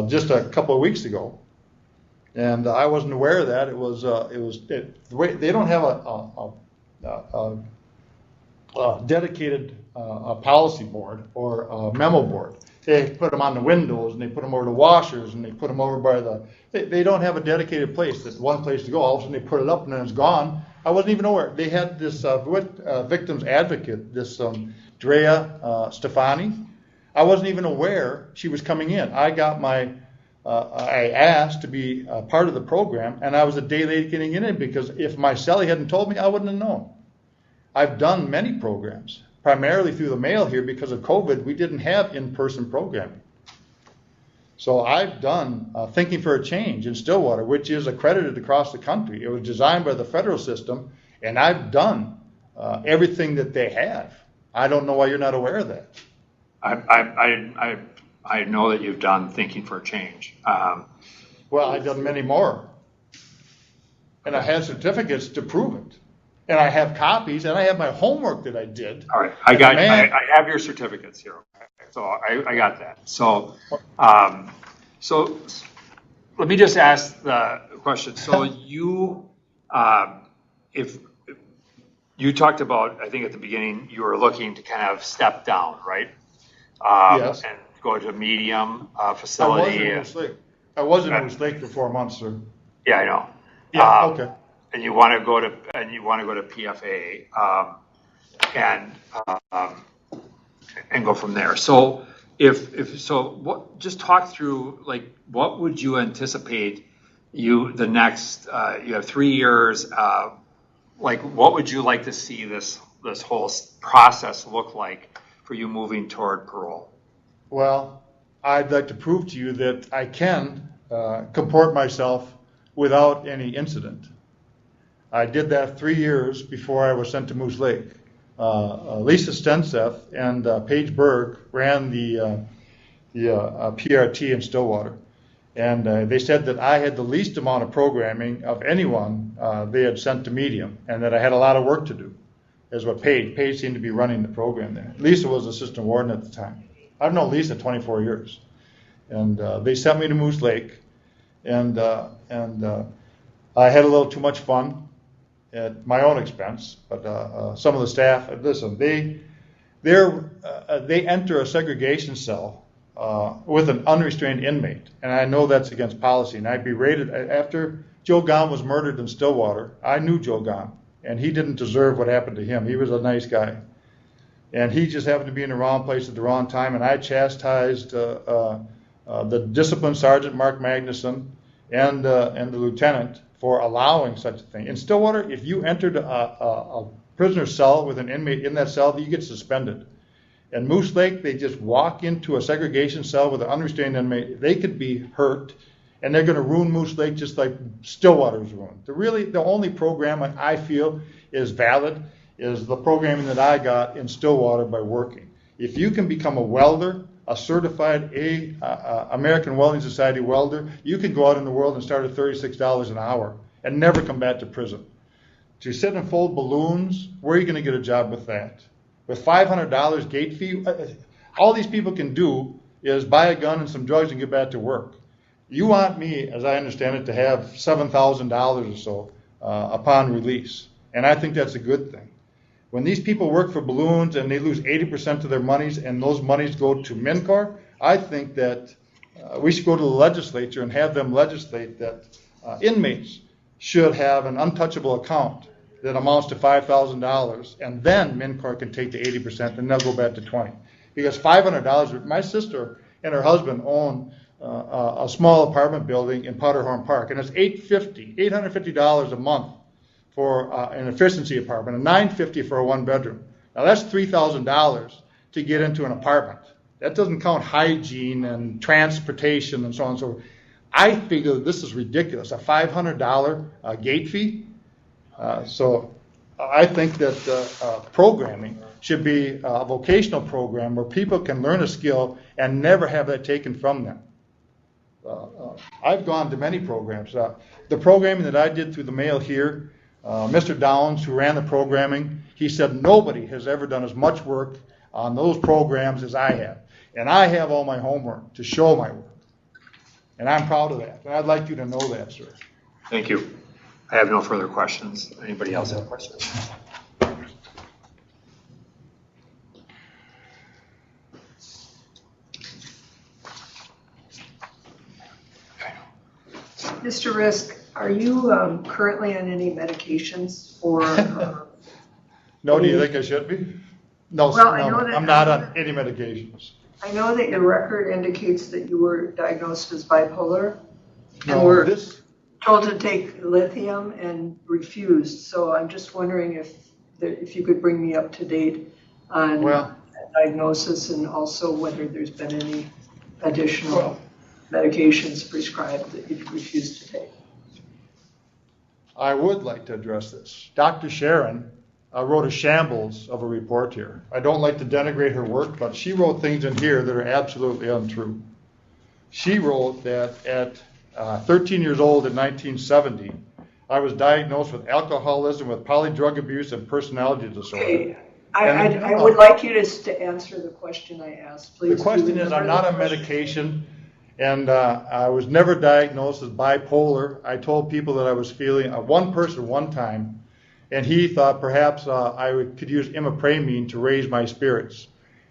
just a couple of weeks ago, and I wasn't aware of that. The way they don't have a dedicated policy board or a memo board. They put them on the windows, and they put them over the washers, and they put them over by they don't have a dedicated place. That's one place to go. All of a sudden they put it up, and then it's gone. I wasn't even aware. They had this victim's advocate, this Drea Stefani. I wasn't even aware she was coming in. I got I asked to be part of the program, and I was a day late getting in it because if my cellie hadn't told me, I wouldn't have known. I've done many programs, primarily through the mail here because of COVID. We didn't have in-person programming. So I've done Thinking for a Change in Stillwater, which is accredited across the country. It was designed by the federal system, and I've done everything that they have. I don't know why you're not aware of that. I know that you've done Thinking for a Change. Well, I've done many more, and I have certificates to prove it, and I have copies, and I have my homework that I did. All right, I have your certificates here. So I got that. So so let me just ask the question. So if you talked about, I think at the beginning you were looking to kind of step down, right? Yes. And go to a medium facility. I was in Moose Lake for 4 months, sir. Yeah, I know. Yeah. Okay. And you want to go to PFA and go from there. So just talk through, like, what would you anticipate the next you have 3 years, like, what would you like to see this whole process look like for you moving toward parole? Well, I'd like to prove to you that I can comport myself without any incident. I did that 3 years before I was sent to Moose Lake. Lisa Stenseth and Paige Berg ran the PRT in Stillwater, and they said that I had the least amount of programming of anyone they had sent to medium, and that I had a lot of work to do. Is what Paige seemed to be running the program there. Lisa was assistant warden at the time. I've known Lisa 24 years, and they sent me to Moose Lake, and I had a little too much fun at my own expense, but some of the staff, listen, they enter a segregation cell with an unrestrained inmate, and I know that's against policy, and I'd be rated, after Joe Gahn was murdered in Stillwater, I knew Joe Gahn, and he didn't deserve what happened to him. He was a nice guy, and he just happened to be in the wrong place at the wrong time, and I chastised the discipline sergeant, Mark Magnuson, and the lieutenant for allowing such a thing. In Stillwater, if you entered a prisoner cell with an inmate in that cell, you get suspended. In Moose Lake, they just walk into a segregation cell with an unrestrained inmate. They could be hurt, and they're going to ruin Moose Lake just like Stillwater's ruined. The only program I feel is valid is the programming that I got in Stillwater by working. If you can become a welder, a certified American Welding Society welder, you can go out in the world and start at $36 an hour and never come back to prison. to sit and fold balloons, where are you going to get a job with that? With $500 gate fee, all these people can do is buy a gun and some drugs and get back to work. You want me, as I understand it, to have $7,000 or so upon release. And I think that's a good thing. When these people work for balloons and they lose 80% of their monies and those monies go to MNCOR, I think that we should go to the legislature and have them legislate that inmates should have an untouchable account that amounts to $5,000, and then MNCOR can take the 80% and they'll go back to 20. Because $500, my sister and her husband own a small apartment building in Powderhorn Park, and it's $850 a month for an efficiency apartment, and $950 for a one-bedroom. Now that's $3,000 to get into an apartment. That doesn't count hygiene and transportation and so on and so forth. I figure that this is ridiculous, a $500 gate fee. So I think that programming should be a vocational program where people can learn a skill and never have that taken from them. I've gone to many programs. The programming that I did through the mail here, Mr. Downs, who ran the programming, he said nobody has ever done as much work on those programs as I have. And I have all my homework to show my work. And I'm proud of that. And I'd like you to know that, sir. Thank you. I have no further questions. Anybody else have questions? Mr. Risk, are you currently on any medications for? No, do you think I should be? No, Well, I no, know that- I'm not on any medications. I know that your record indicates that you were diagnosed as bipolar and No, were this, told to take lithium and refused. So I'm just wondering if you could bring me up to date on Well- diagnosis and also whether there's been any additional medications prescribed that you've refused to take. I would like to address this. Dr. Sharon wrote a shambles of a report here. I don't like to denigrate her work, but she wrote things in here that are absolutely untrue. She wrote that at 13 years old in 1970, I was diagnosed with alcoholism, with polydrug abuse, and personality disorder. Okay, I would like you to answer the question I asked, please. The question is, I'm not on medication, and I was never diagnosed as bipolar. I told people that I was feeling, one person one time, and he thought perhaps could use imipramine to raise my spirits.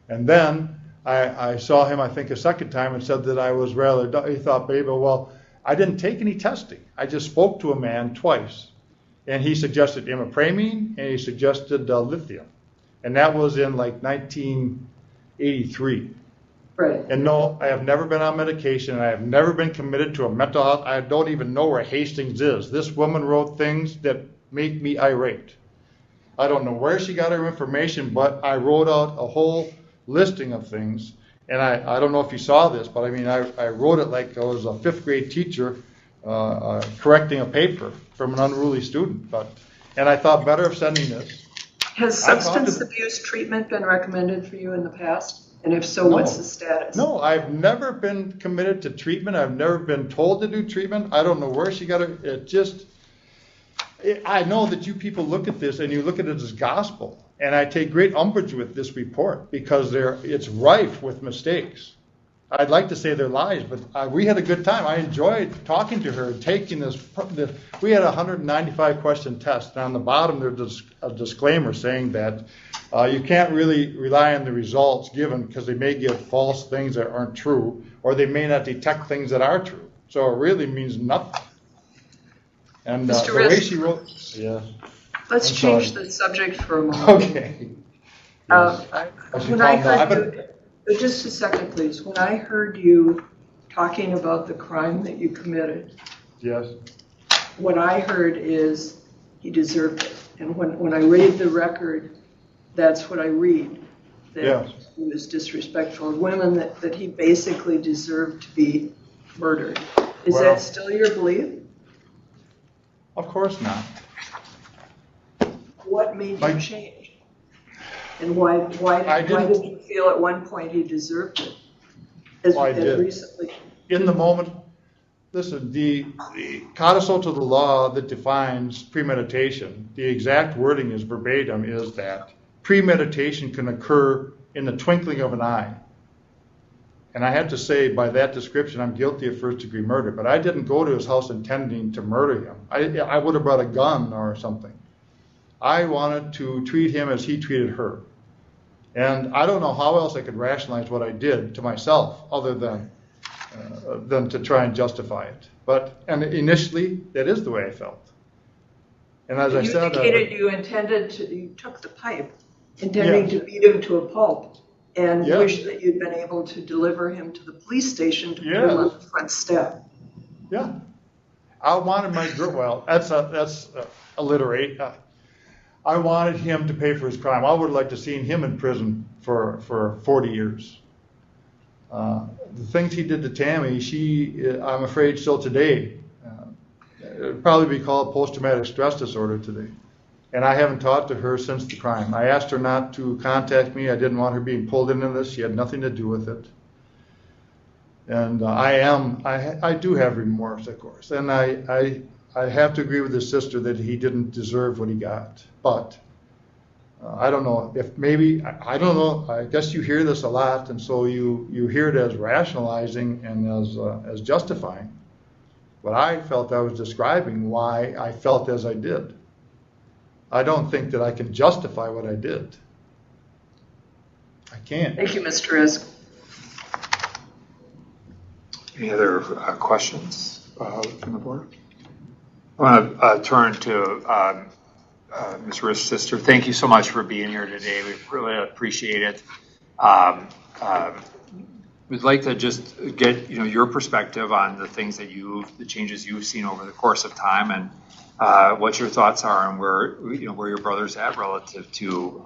And then I saw him, I think, a second time and said that I was he thought, baby, well, I didn't take any testing. I just spoke to a man twice, and he suggested imipramine, and he suggested lithium. And that was in like 1983. Right. And no, I have never been on medication. I have never been committed to a mental health. I don't even know where Hastings is. This woman wrote things that make me irate. I don't know where she got her information, but I wrote out a whole listing of things. And I don't know if you saw this, but I mean, I wrote it like I was a fifth grade teacher correcting a paper from an unruly student. And I thought better of sending this. Has substance abuse treatment been recommended for you in the past? And if so, what's the status? No, I've never been committed to treatment. I've never been told to do treatment. I don't know where she got it. I know that you people look at this and you look at it as gospel. And I take great umbrage with this report because it's rife with mistakes. I'd like to say they're lies, but we had a good time. I enjoyed talking to her and taking this. We had a 195-question test. And on the bottom, there's a disclaimer saying that you can't really rely on the results given because they may give false things that aren't true, or they may not detect things that are true. So it really means nothing. And the way she wrote, yeah. Let's change the subject for a moment. Okay. When I heard you, just a second, please. When I heard you talking about the crime that you committed, yes, what I heard is he deserved it. And when I read the record, that's what I read. That he was disrespectful of women, that he basically deserved to be murdered. Is that still your belief? Of course not. What made you change? And why did you feel at one point he deserved it? As I did. Recently. In the moment, Listen, the codicil to the law that defines premeditation, the exact wording is verbatim, is that premeditation can occur in the twinkling of an eye. And I have to say, by that description, I'm guilty of first-degree murder. But I didn't go to his house intending to murder him. I would have brought a gun or something. I wanted to treat him as he treated her. And I don't know how else I could rationalize what I did to myself other than to try and justify it. And initially, that is the way I felt. And as I said, you took the pipe, intending to beat him to a pulp, and wished that you'd been able to deliver him to the police station to put him on the front step. Yeah, I wanted my girl. Well, that's alliterate. I wanted him to pay for his crime. I would have liked to seen him in prison for 40 years. The things he did to Tammy, I'm afraid still today, it would probably be called post-traumatic stress disorder today. And I haven't talked to her since the crime. I asked her not to contact me. I didn't want her being pulled into this. She had nothing to do with it. And I do have remorse, of course. And I have to agree with his sister that he didn't deserve what he got. But I don't know if maybe, I don't know. I guess you hear this a lot, and so you hear it as rationalizing and as justifying. But I felt I was describing why I felt as I did. I don't think that I can justify what I did. I can't. Thank you, Mr. Risk. Any other questions from the board? I want to turn to Ms. Risk's sister. Thank you so much for being here today. We really appreciate it. We'd like to just get your perspective on the things that the changes you've seen over the course of time, and what your thoughts are on where your brother's at relative to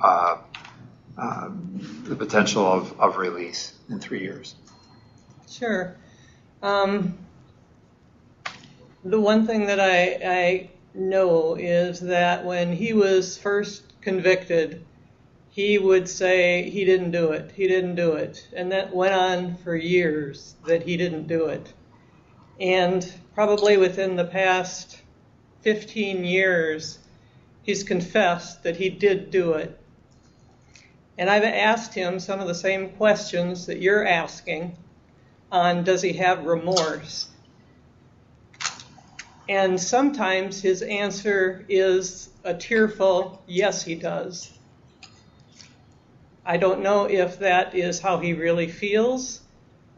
the potential of release in 3 years. Sure. The one thing that I know is that when he was first convicted, he would say he didn't do it, he didn't do it. And that went on for years, that he didn't do it. And probably within the past 15 years, he's confessed that he did do it. And I've asked him some of the same questions that you're asking on does he have remorse? And sometimes his answer is a tearful, yes, he does. I don't know if that is how he really feels,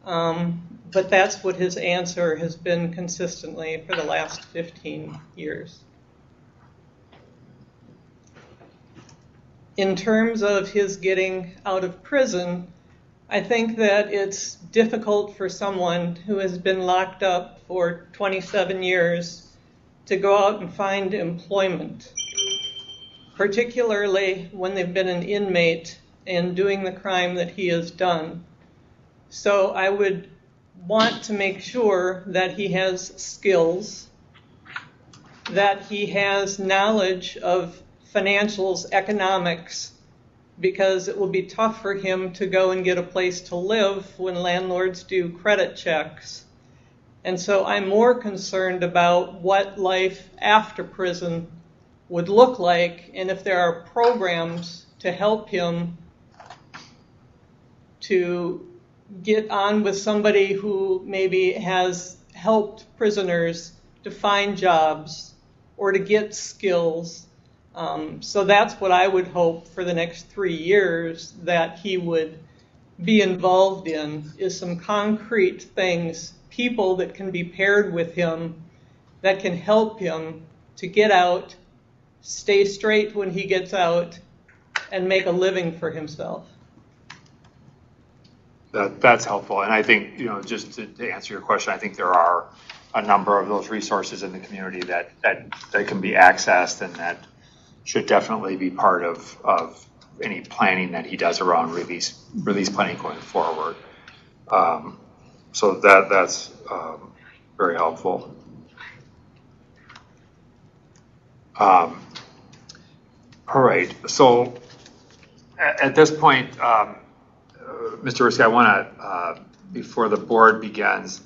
but that's what his answer has been consistently for the last 15 years. In terms of his getting out of prison, I think that it's difficult for someone who has been locked up for 27 years to go out and find employment, particularly when they've been an inmate and doing the crime that he has done. So I would want to make sure that he has skills, that he has knowledge of financials, economics, because it will be tough for him to go and get a place to live when landlords do credit checks. And so I'm more concerned about what life after prison would look like, and if there are programs to help him to get on with somebody who maybe has helped prisoners to find jobs or to get skills. So that's what I would hope for the next 3 years that he would be involved in, is some concrete things, people that can be paired with him that can help him to get out, stay straight when he gets out, and make a living for himself. That's helpful. And I think, just to answer your question, I think there are a number of those resources in the community that can be accessed and that should definitely be part of any planning that he does around release planning going forward. So that's very helpful. All right. So at this point, Mr. Risky, I want to, before the board begins,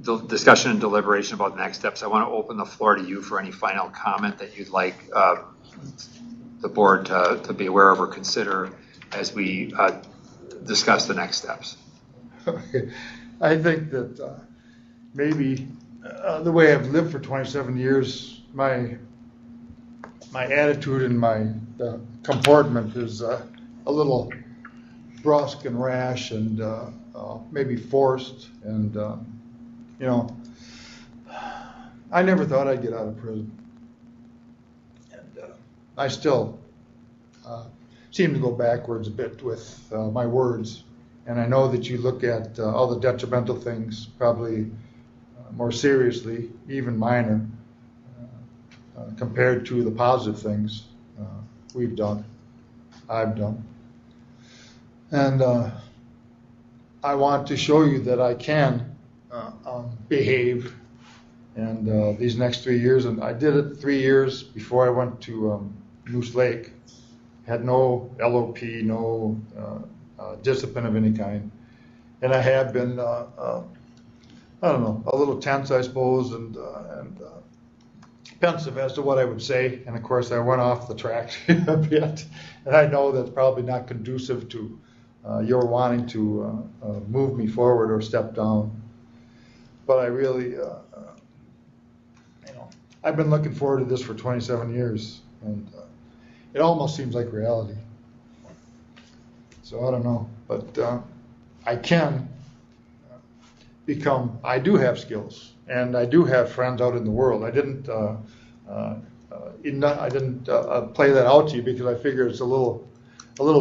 discussion and deliberation about next steps. I want to open the floor to you for any final comment that you'd like the board to be aware of or consider as we discuss the next steps. Okay. I think that maybe the way I've lived for 27 years, my attitude and my comportment is a little brusque and rash and maybe forced. And, you know, I never thought I'd get out of prison. And I still seem to go backwards a bit with my words. And I know that you look at all the detrimental things probably more seriously, even minor, compared to the positive things we've done, I've done. And I want to show you that I can behave. And these next 3 years, and I did it 3 years before I went to Moose Lake, had no LOP, no discipline of any kind. And I have been, I don't know, a little tense, I suppose, and pensive as to what I would say. And of course, I went off the track a bit. And I know that's probably not conducive to your wanting to move me forward or step down. But I really, you know, I've been looking forward to this for 27 years. And it almost seems like reality. So I don't know. But I can become, I do have skills. And I do have friends out in the world. I didn't play that out to you because I figure it's a little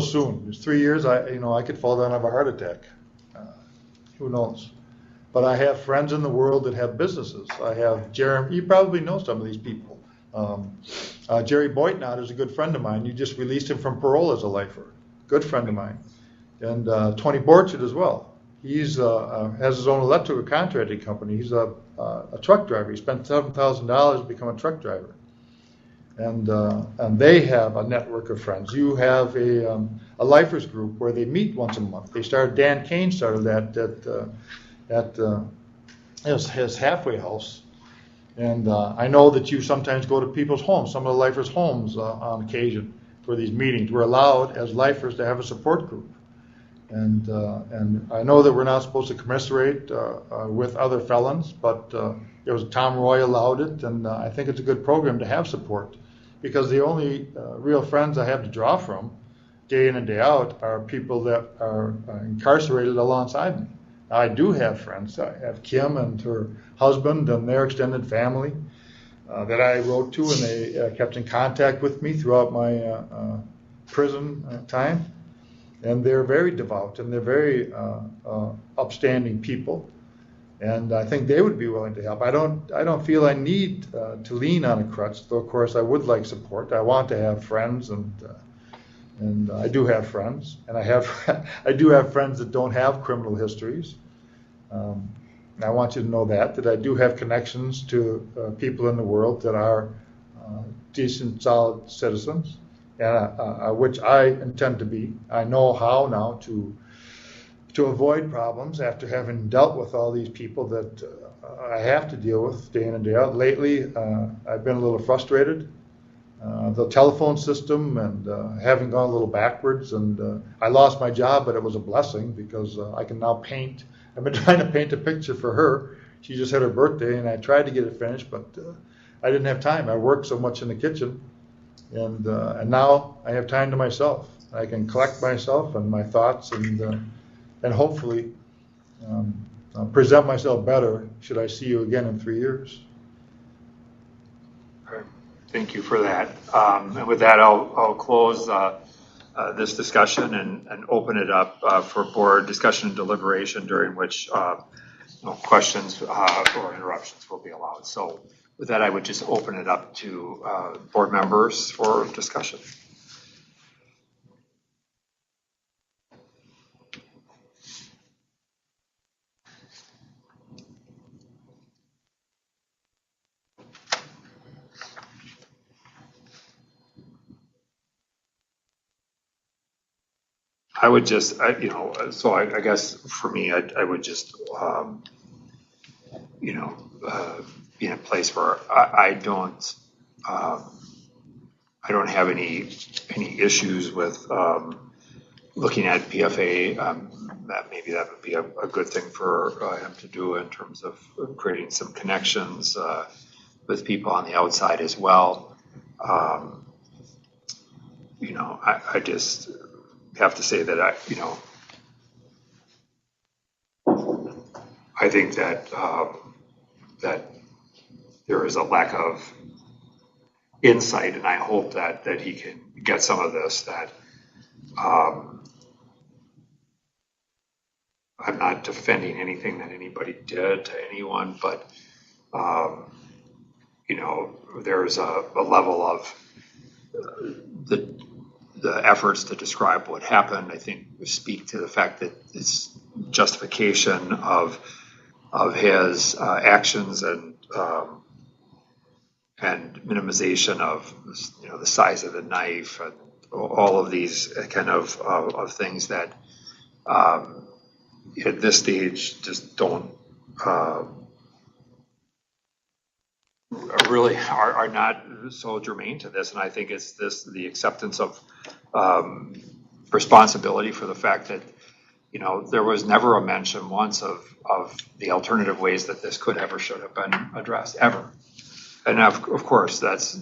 soon. It's 3 years. I could fall down and have a heart attack. Who knows? But I have friends in the world that have businesses. I have Jerome. You probably know some of these people. Jerry Boitnott is a good friend of mine. You just released him from parole as a lifer. Good friend of mine. And Tony Borchett as well. He's has his own electrical contracting company. He's a truck driver. He spent $7,000 to become a truck driver. And they have a network of friends. You have a lifers group where they meet once a month. Dan Kane started that at his halfway house. And I know that you sometimes go to people's homes, some of the lifers' homes on occasion for these meetings. We're allowed as lifers to have a support group. And I know that we're not supposed to commiserate with other felons, but it was Tom Roy allowed it, and I think it's a good program to have support, because the only real friends I have to draw from day in and day out are people that are incarcerated alongside me. I do have friends. I have Kim and her husband and their extended family that I wrote to, and they kept in contact with me throughout my prison time. And they're very devout, and they're very upstanding people, and I think they would be willing to help. I don't feel I need to lean on a crutch, though of course I would like support. I want to have friends, and I do have friends, and I do have friends that don't have criminal histories. And I want you to know that I do have connections to people in the world that are decent, solid citizens. Which I intend to be. I know how now to avoid problems after having dealt with all these people that I have to deal with day in and day out. Lately, I've been a little frustrated. The telephone system and having gone a little backwards, and I lost my job, but it was a blessing because I can now paint. I've been trying to paint a picture for her. She just had her birthday, and I tried to get it finished, but I didn't have time. I worked so much in the kitchen. And now I have time to myself. I can collect myself and my thoughts, and hopefully present myself better should I see you again in 3 years. Okay. Thank you for that. And with that, I'll close this discussion and open it up for board discussion and deliberation, during which questions or interruptions will be allowed. So with that, I would just open it up to board members for discussion. I would just, so I guess for me, I would just be in a place where I don't have any issues with looking at PFA. That would be a good thing for him to do in terms of creating some connections with people on the outside as well. I just have to say that I think that that there is a lack of insight, and I hope that he can get some of this. That I'm not defending anything that anybody did to anyone, but there's a level of the efforts to describe what happened. I think speak to the fact that it's justification of his actions and minimization of the size of the knife and all of these kind of things that at this stage just don't really are not so germane to this. And I think it's the acceptance of responsibility for the fact that there was never a mention once of the alternative ways that this could have or should have been addressed ever. And of course that's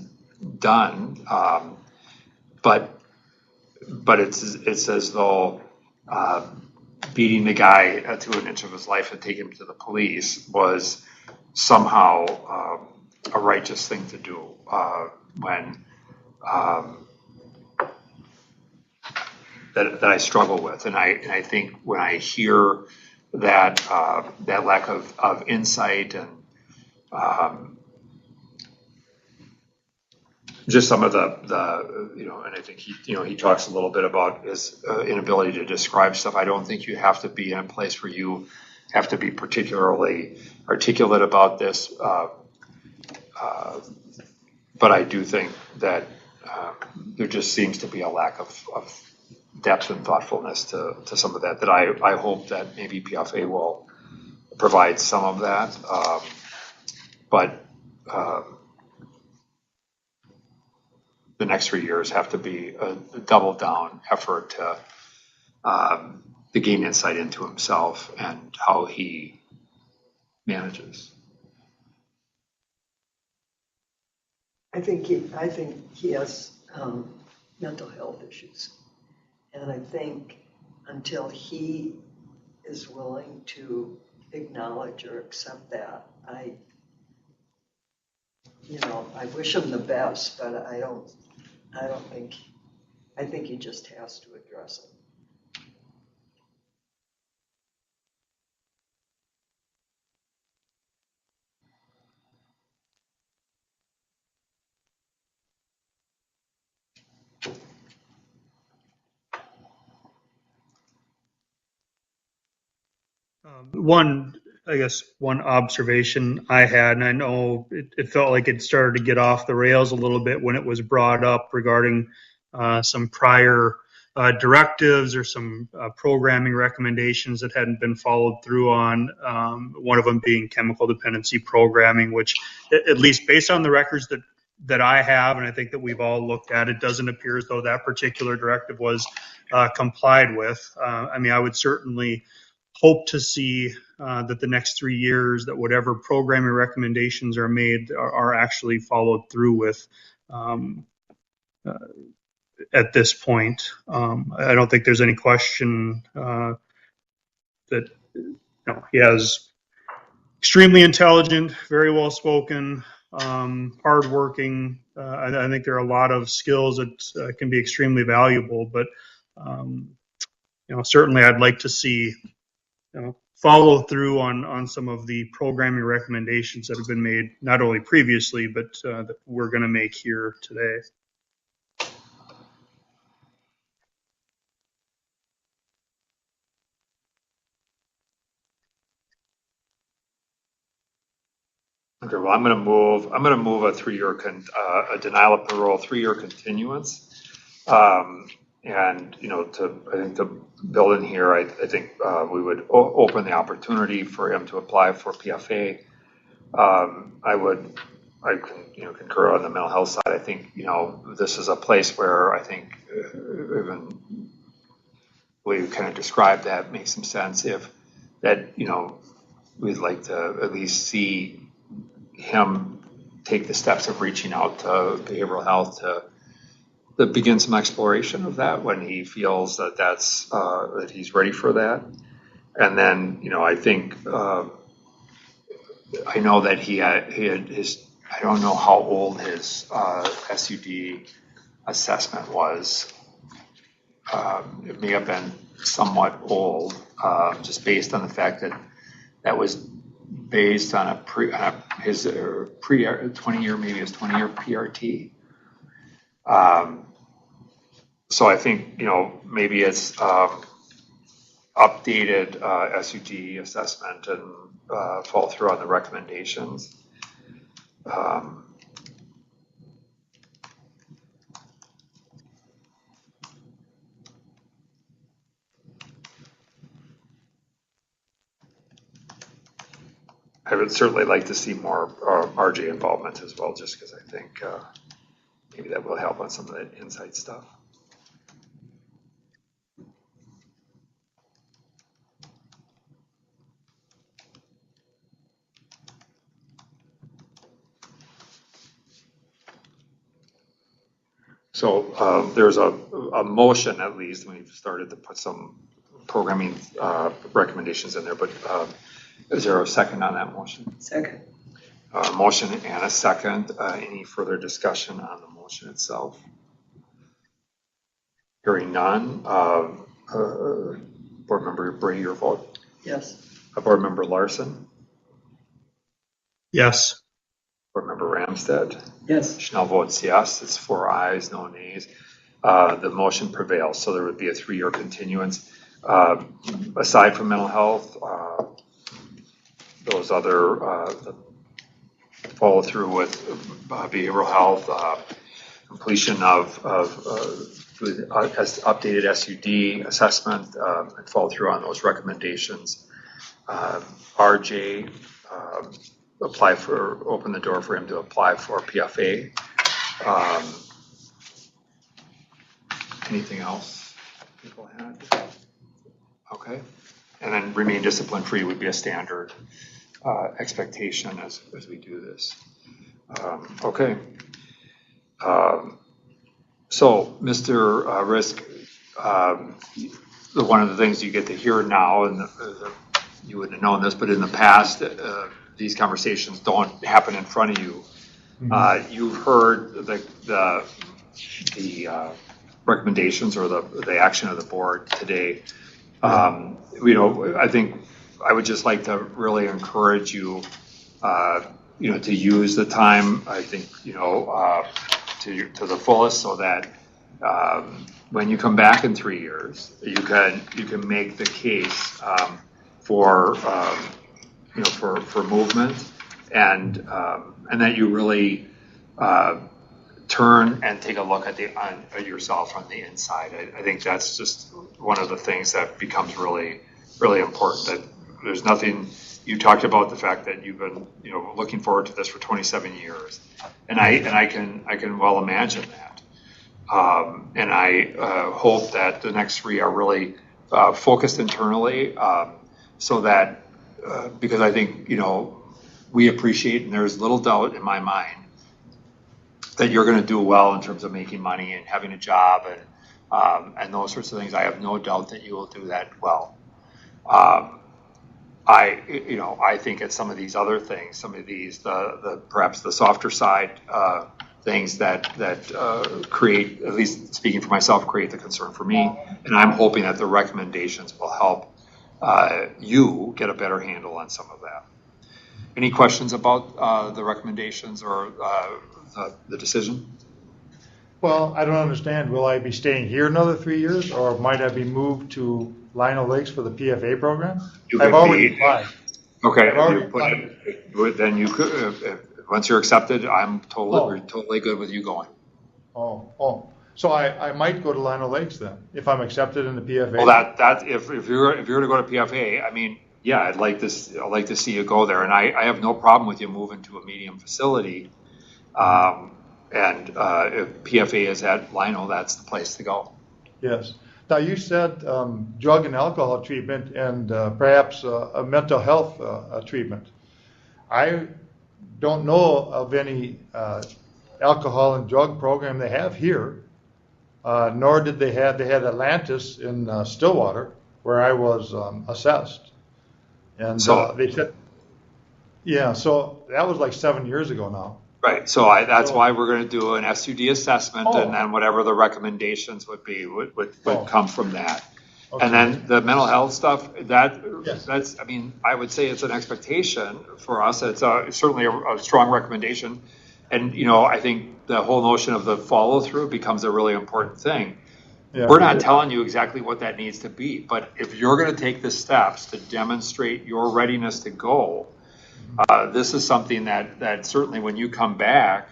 done, but it's as though beating the guy to an inch of his life and taking him to the police was somehow a righteous thing to do when that I struggle with, and I think when I hear that lack of insight and just some of the and I think he talks a little bit about his inability to describe stuff. I don't think you have to be in a place where you have to be particularly articulate about this, but I do think that there just seems to be a lack of depth and thoughtfulness to some of that I hope that maybe PFA will provide some of that, but the next 3 years have to be a double down effort to gain insight into himself and how he manages. I think he has mental health issues, and I think until he is willing to acknowledge or accept that, I wish him the best, but I think he just has to address it. One observation I had, and I know it felt like it started to get off the rails a little bit when it was brought up regarding some prior directives or some programming recommendations that hadn't been followed through on, one of them being chemical dependency programming, which at least based on the records that I have, and I think that we've all looked at, it doesn't appear as though that particular directive was complied with. I would certainly hope to see that the next 3 years, that whatever programming recommendations are made are actually followed through with at this point. I don't think there's any question that he has extremely intelligent, very well spoken, hardworking. I think there are a lot of skills that can be extremely valuable, but certainly I'd like to see follow through on some of the programming recommendations that have been made, not only previously, but that we're going to make here today. Okay, well, I'm going to move a 3-year a denial of parole, 3-year continuance, and to build in here, I think we would open the opportunity for him to apply for PFA I can concur on the mental health side. I think this is a place where I think even the way you kind of described that makes some sense. If that we'd like to at least see him take the steps of reaching out to behavioral health to begin some exploration of that when he feels that that he's ready for that. And then I think I know that he had his. I don't know how old his SUD assessment was. It may have been somewhat old, just based on the fact that that was based on his 20-year, maybe his 20-year PRT. So I think maybe it's updated SUD assessment and follow through on the recommendations. I would certainly like to see more RJ involvement as well, just because I think maybe that will help on some of the inside stuff. So there's a motion, at least, when we've started to put some programming recommendations in there, but is there a second on that motion? Second. Motion and a second. Any further discussion on the motion itself? Hearing none. Board Member Brady, your vote? Yes. Board Member Larson? Yes. Board Member Ramstead? Yes. Schnell votes yes. It's 4 ayes, no nays. The motion prevails. So there would be a 3-year continuance. Aside from mental health, those other follow through with behavioral health, completion of updated SUD assessment, and follow through on those recommendations. RJ, open the door for him to apply for PFA. Anything else people had? Okay. And then remain discipline free would be a standard expectation as we do this. Okay. So, Mr. Risk, one of the things you get to hear now, and you wouldn't have known this, but in the past, these conversations don't happen in front of you. You've heard the recommendations or the action of the board today. I think I would just like to really encourage you, to use the time. I think to the fullest, so that when you come back in 3 years, you can make the case for movement, and that you really turn and take a look at yourself on the inside. I think that's just one of the things that becomes really, really important. That there's nothing. You talked about the fact that you've been, looking forward to this for 27 years, and I can well imagine that. And I hope that the next 3 are really focused internally, so that because I think we appreciate, and there's little doubt in my mind that you're going to do well in terms of making money and having a job and those sorts of things. I have no doubt that you will do that well. I think it's some of these other things, some of these the perhaps the softer side things that create, at least speaking for myself, create the concern for me, and I'm hoping that the recommendations will help you get a better handle on some of that. Any questions about the recommendations or the decision? Well, I don't understand. Will I be staying here another 3 years, or might I be moved to Lino Lakes for the PFA program? I've already applied. Okay. I've already applied. Then you could, once you're accepted, I'm totally good with you going. Oh. So I might go to Lino Lakes then, if I'm accepted in the PFA. Well, that if you're going to go to PFA, I mean, yeah, I'd like to see you go there, and I have no problem with you moving to a medium facility. And if PFA is at Lino, that's the place to go. Yes. Now, you said drug and alcohol treatment and perhaps a mental health treatment. I don't know of any alcohol and drug program they have here, nor did they had Atlantis in Stillwater, where I was assessed. And So- they said, yeah, so that was like 7 years ago now. Right, so that's why we're going to do an SUD assessment, and then whatever the recommendations would be would come from that. Okay. And then the mental health stuff, Yes. that's, I mean, I would say it's an expectation for us. It's certainly a strong recommendation. And, I think the whole notion of the follow through becomes a really important thing. Yeah. We're not telling you exactly what that needs to be, but if you're going to take the steps to demonstrate your readiness to go, this is something that certainly when you come back,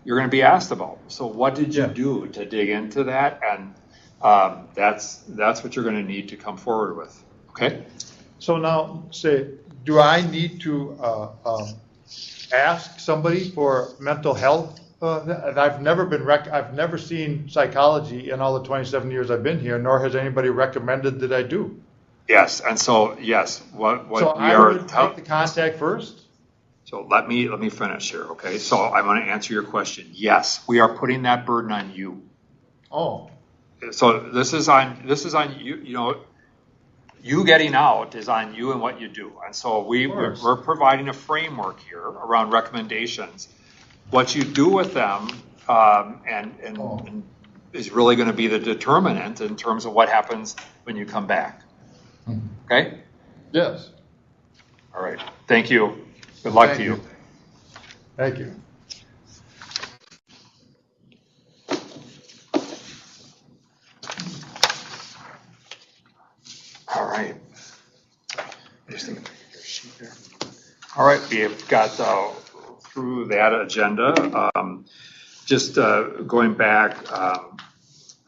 you're going to be asked about. So what did you do to dig into that? And that's what you're going to need to come forward with. Okay. So now, do I need to ask somebody for mental health? I've never seen psychology in all the 27 years I've been here, nor has anybody recommended that I do. Yes, and so yes, what So we I are would make the contact first. So let me finish here, okay? So I'm going to answer your question. Yes, we are putting that burden on you. Oh. So this is on you. You getting out is on you and what you do. And so we're providing a framework here around recommendations. What you do with them and is really going to be the determinant in terms of what happens when you come back. Okay? Yes. All right. Thank you. Good luck to you. Thank you. All right. All right, we've got through that agenda. Just going back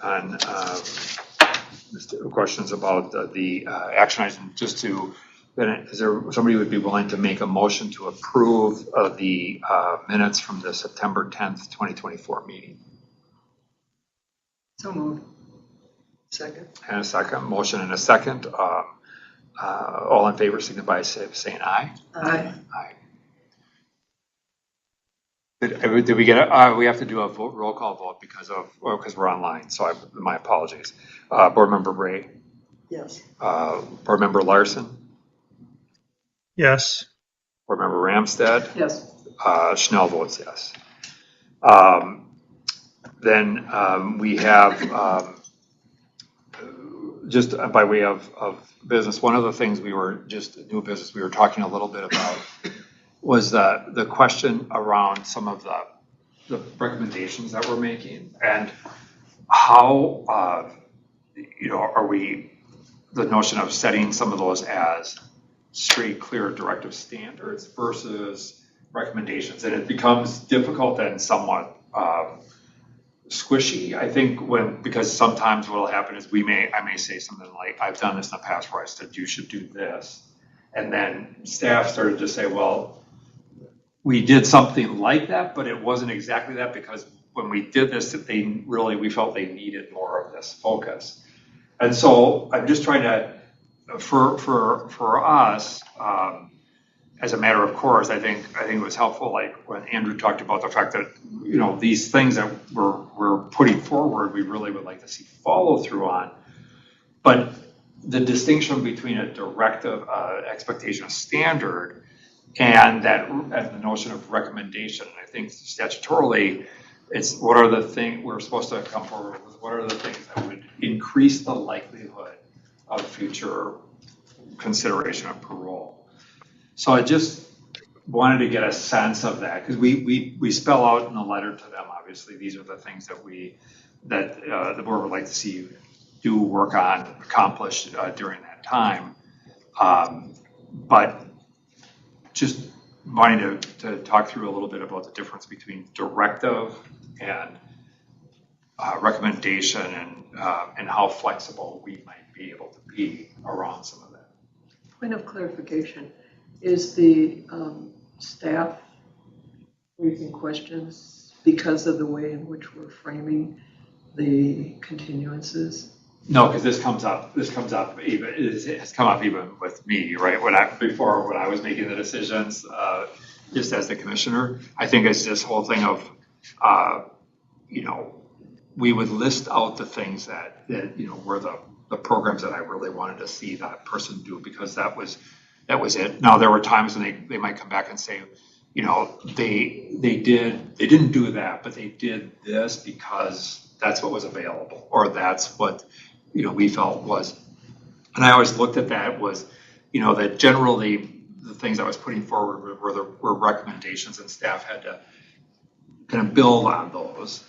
on questions about the action item, just to, is there somebody who would be willing to make a motion to approve the minutes from the September 10th, 2024 meeting? So moved. Second. And a second. Motion and a second. All in favor signify by saying aye. Aye. Aye. Did we get it? We have to do a roll call vote because we're online. So my apologies. Board Member Ray. Yes. Board Member Larson. Yes. Board Member Ramstead. Yes. Schnell votes yes. Then we have just by way of business, one of the things we were talking a little bit about was the question around some of the recommendations that we're making and how, are we, the notion of setting some of those as straight, clear directive standards versus recommendations. And it becomes difficult and somewhat squishy, I think, because sometimes what will happen is I may say something like, I've done this in the past where I said, you should do this. And then staff started to say, well, we did something like that, but it wasn't exactly that because when we did this, we felt they needed more of this focus. And so I'm just trying to, for us, as a matter of course, I think it was helpful, like when Andrew talked about the fact that, these things that we're putting forward, we really would like to see follow through on. But the distinction between a directive, expectation, a standard, and the notion of recommendation, I think statutorily, it's what are the things we're supposed to come forward with? What are the things that would increase the likelihood of future consideration of parole? So I just wanted to get a sense of that because we spell out in the letter to them. Obviously, these are the things that the board would like to see you do work on, accomplish during that time. But just wanting to talk through a little bit about the difference between directive and recommendation and how flexible we might be able to be around some of that. Point of clarification, is the staff raising questions because of the way in which we're framing the continuances? No, because this comes up even, it has come up even with me, right? When I was making the decisions, just as the commissioner, I think it's this whole thing of, we would list out the things that were the programs that I really wanted to see that person do, because that was it. Now there were times when they might come back and say, they didn't do that, but they did this because that's what was available, or that's what we felt was. And I always looked at that was, that generally the things I was putting forward were recommendations, and staff had to kind of build on those,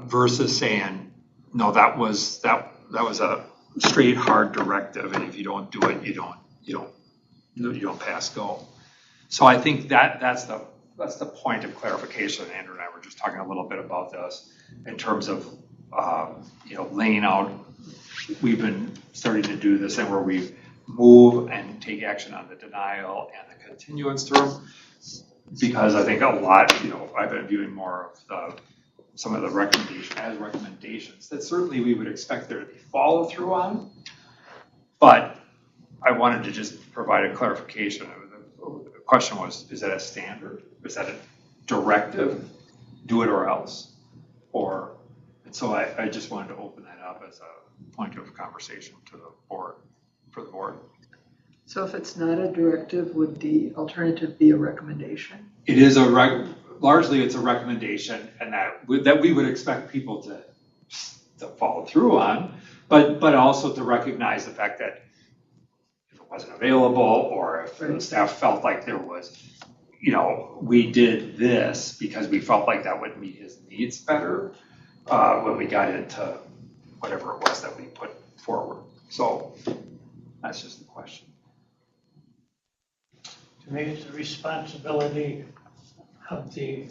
versus saying, no, that was a straight hard directive, and if you don't do it, you don't pass go. So I think that's the point of clarification. Andrew and I were just talking a little bit about this in terms of laying out. We've been starting to do this, and where we move and take action on the denial and the continuance term, because I think a lot, I've been viewing more of some of the recommendations that certainly we would expect there to be follow through on. But I wanted to just provide a clarification. The question was, is that a standard? Is that a directive? Do it or else? And so I just wanted to open that up as a point of conversation to the board, for the board. So if it's not a directive, would the alternative be a recommendation? It is largely it's a recommendation, and that we would expect people to follow through on, but also to recognize the fact that if it wasn't available, or if the staff felt like there was, we did this because we felt like that would meet his needs better when we got into whatever it was that we put forward. So that's just the question. To me, it's the responsibility of the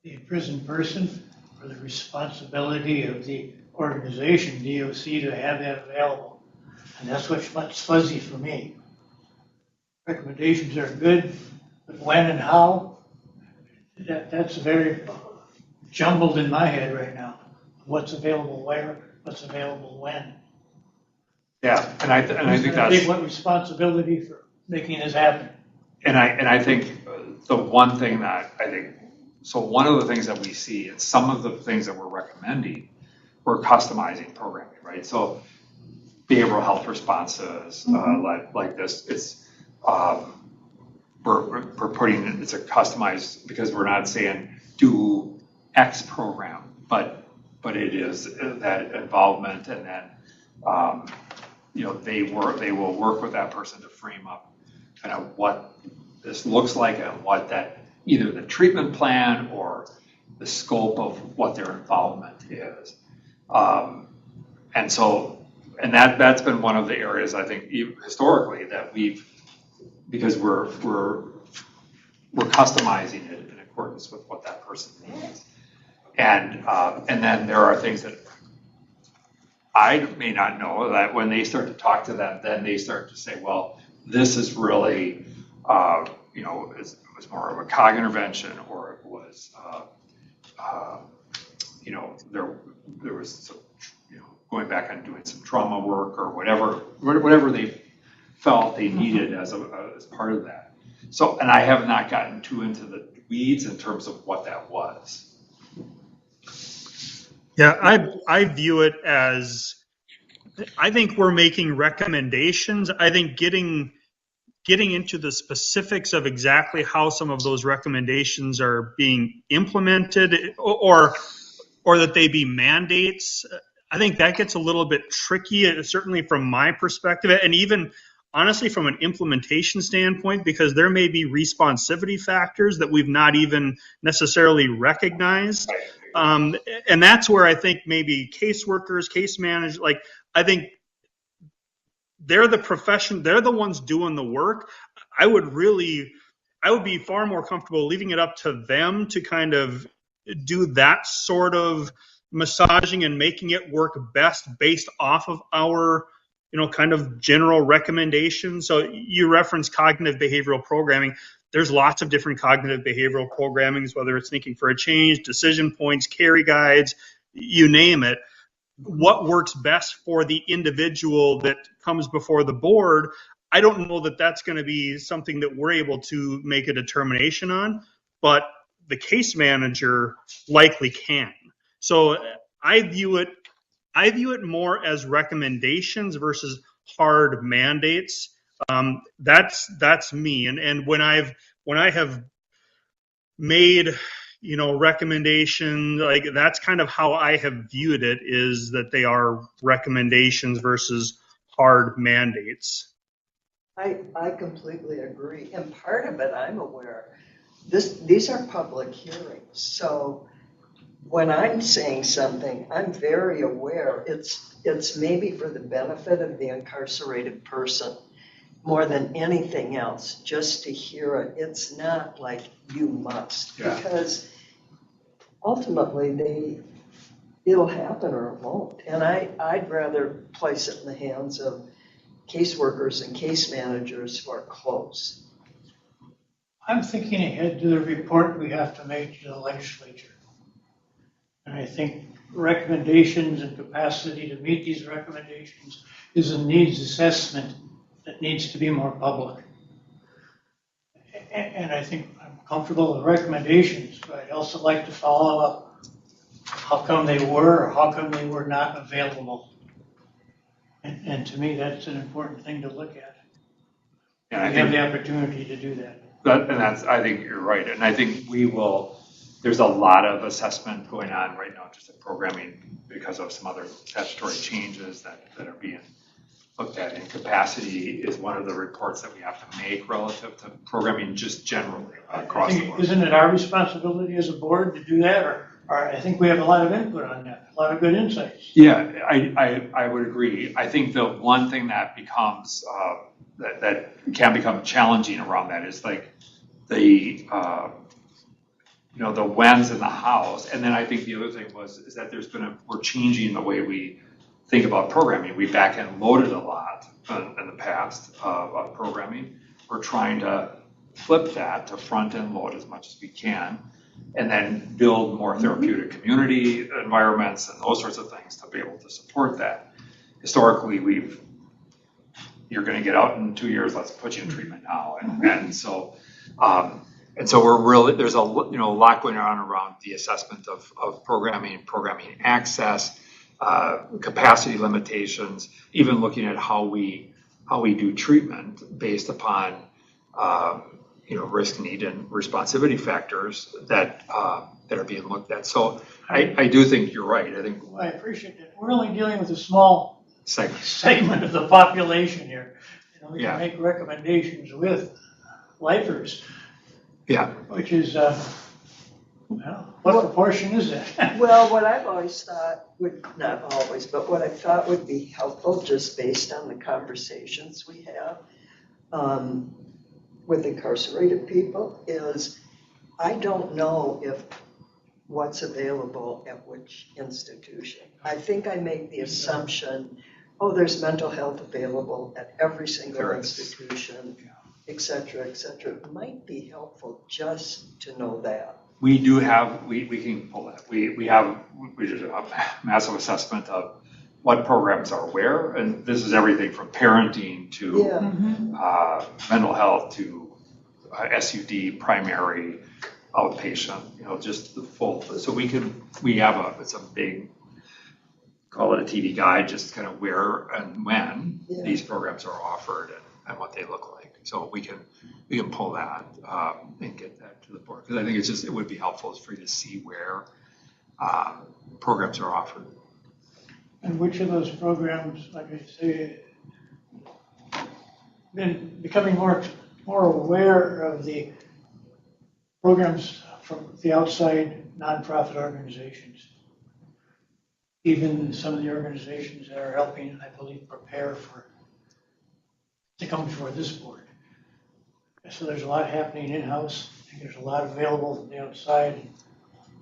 imprisoned person, or the responsibility of the organization, DOC, to have that available. And that's what's fuzzy for me. Recommendations are good, but when and how, that's very jumbled in my head right now. What's available where, what's available when. Yeah, and I think that's... Take what responsibility for making this happen. And I think the one thing that one of the things that we see, and some of the things that we're recommending, we're customizing programming, right? So behavioral health responses, like this, it's we're putting, it's a customized, because we're not saying do X program, but it is that involvement, and then they will work with that person to frame up kind of what this looks like, and what that, either the treatment plan or the scope of what their involvement is. And that's been one of the areas, I think, historically, that because we're customizing it in accordance with what that person needs. And then there are things that I may not know, that when they start to talk to them, then they start to say, well, this is really, it was more of a cog intervention, or it was, there was some, going back and doing some trauma work, or whatever they felt they needed as part of that. So, and I have not gotten too into the weeds in terms of what that was. Yeah, I view it as, I think we're making recommendations. I think getting into the specifics of exactly how some of those recommendations are being implemented, or that they be mandates, I think that gets a little bit tricky, certainly from my perspective, and even honestly from an implementation standpoint, because there may be responsivity factors that we've not even necessarily recognized. And that's where I think maybe caseworkers, case managers, I think they're the profession, they're the ones doing the work. I would be far more comfortable leaving it up to them to kind of do that sort of massaging and making it work best based off of our kind of general recommendations. So you referenced cognitive behavioral programming. There's lots of different cognitive behavioral programmings, whether it's thinking for a change, decision points, carry guides, you name it. What works best for the individual that comes before the board, I don't know that that's going to be something that we're able to make a determination on, but the case manager likely can. So I view it more as recommendations versus hard mandates. That's me. And when I have made recommendations, like that's kind of how I have viewed it, is that they are recommendations versus hard mandates. I completely agree. And part of it, I'm aware, these are public hearings. So when I'm saying something, I'm very aware it's maybe for the benefit of the incarcerated person more than anything else, just to hear it. It's not like you must, because ultimately it'll happen or it won't. And I'd rather place it in the hands of caseworkers and case managers who are close. I'm thinking ahead to the report we have to make to the legislature. And I think recommendations and capacity to meet these recommendations is a needs assessment that needs to be more public. And I think I'm comfortable with recommendations, but I'd also like to follow up how come they were or how come they were not available. And to me, that's an important thing to look at. And I have the opportunity to do that. I think you're right. And I think there's a lot of assessment going on right now, just in programming, because of some other statutory changes that are being looked at. And capacity is one of the reports that we have to make relative to programming just generally across the board. Isn't it our responsibility as a board to do that? Or I think we have a lot of input on that, a lot of good insights. Yeah, I would agree. I think the one thing that becomes that can become challenging around that is like the whens in the hows. And then I think the other thing is that we're changing the way we think about programming. We back end loaded a lot in the past of programming. We're trying to flip that to front end load as much as we can, and then build more therapeutic community environments and those sorts of things to be able to support that. Historically, you're going to get out in 2 years, let's put you in treatment now. And so we're really, there's a lot going on around the assessment of programming access, capacity limitations, even looking at how we do treatment based upon risk, need, and responsivity factors that are being looked at. So I do think you're right. I appreciate that. We're only dealing with a small segment of the population here. We can make recommendations with lifers. Yeah. Which is, what proportion is that? Well, what I've always thought not always, but what I thought would be helpful, just based on the conversations we have with incarcerated people, is I don't know if what's available at which institution. I think I make the assumption, there's mental health available at every single institution, et cetera, et cetera. It might be helpful just to know that. We do have, we can pull that. We did a massive assessment of what programs are where, and this is everything from parenting to mental health to SUD, primary, outpatient, just the full. So it's a big, call it a TV guide, just kind of where and when these programs are offered and what they look like. So we can pull that and get that to the board, because I think it would be helpful for you to see where programs are offered. And which of those programs, like I say, been becoming more aware of the programs from the outside nonprofit organizations, even some of the organizations that are helping, I believe, prepare to come before this board. So there's a lot happening in-house. I think there's a lot available from the outside.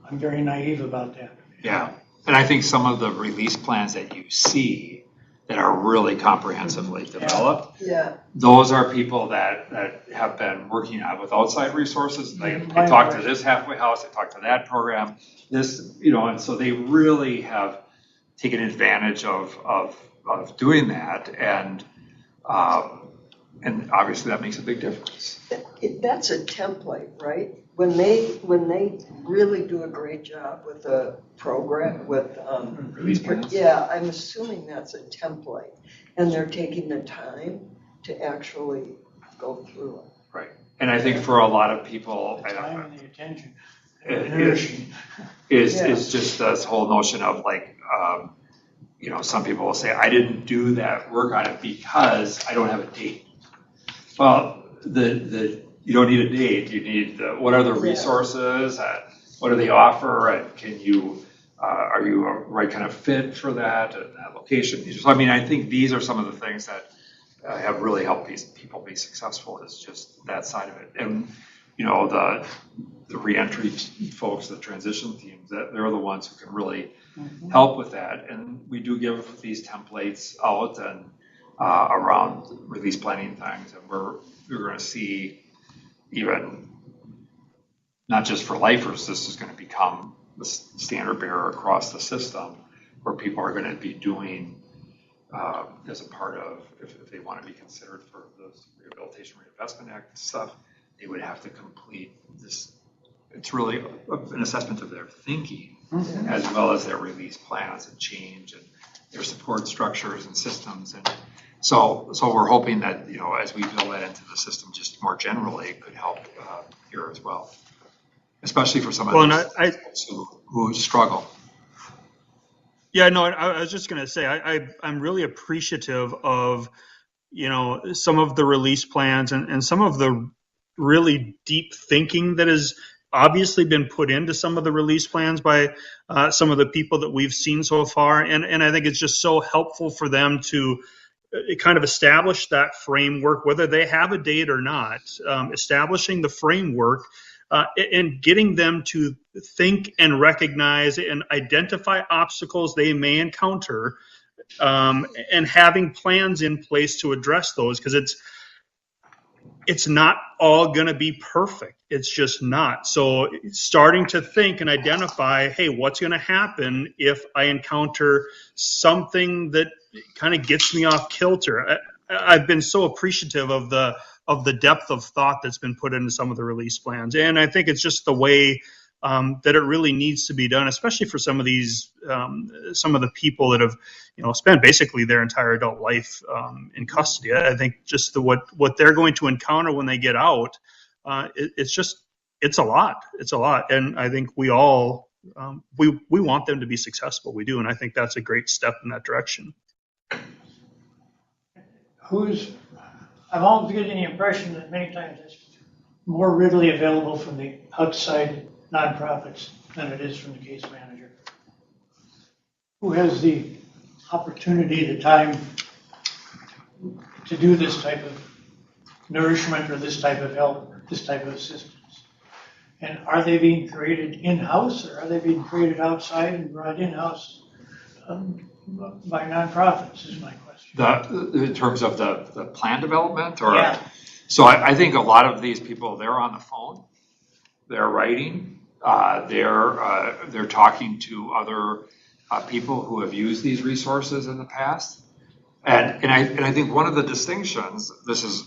I'm very naive about that. Yeah, and I think some of the release plans that you see that are really comprehensively developed. Yeah. Those are people that have been working out with outside resources. They talk to this halfway house, they talk to that program, this, and so they really have taken advantage of doing that, and obviously that makes a big difference. That's a template, right? When they really do a great job with a program with Release plans? yeah, I'm assuming that's a template, and they're taking the time to actually go through it. Right, and I think for a lot of people, The time and the attention. is just this whole notion of like, some people will say, I didn't do that work on it because I don't have a date. Well, you don't need a date. You need what are the resources? What do they offer? And can you, are you a right kind of fit for that location? So, I think these are some of the things that have really helped these people be successful, is just that side of it. And, the reentry folks, the transition teams, they're the ones who can really help with that. And we do give these templates out and around release planning things, and we're going to see, even not just for lifers, this is going to become the standard bearer across the system, where people are going to be doing as a part of, if they want to be considered for the Rehabilitation Reinvestment Act stuff, they would have to complete this. It's really an assessment of their thinking, as well as their release plans and change and their support structures and systems. And so we're hoping that, as we build that into the system just more generally, it could help here as well, especially for some of these folks who struggle. Yeah, no, I was just going to say, I'm really appreciative of, some of the release plans and some of the really deep thinking that has obviously been put into some of the release plans by some of the people that we've seen so far. And I think it's just so helpful for them to kind of establish that framework, whether they have a date or not, establishing the framework and getting them to think and recognize and identify obstacles they may encounter, and having plans in place to address those, because it's not all going to be perfect. It's just not. So starting to think and identify, hey, what's going to happen if I encounter something that kind of gets me off kilter? I've been so appreciative of the depth of thought that's been put into some of the release plans. And I think it's just the way that it really needs to be done, especially for some of these, some of the people that have, spent basically their entire adult life in custody. I think just what they're going to encounter when they get out, it's a lot. It's a lot. And I think we all, we want them to be successful. We do. And I think that's a great step in that direction. I'm always getting the impression that many times it's more readily available from the outside nonprofits than it is from the case manager, who has the opportunity, the time to do this type of nourishment or this type of help, this type of assistance. And are they being created in-house, or are they being created outside and brought in-house by nonprofits, is my question. In terms of the plan development? Yeah. So I think a lot of these people, they're on the phone, they're writing, they're talking to other people who have used these resources in the past. And I think one of the distinctions, this is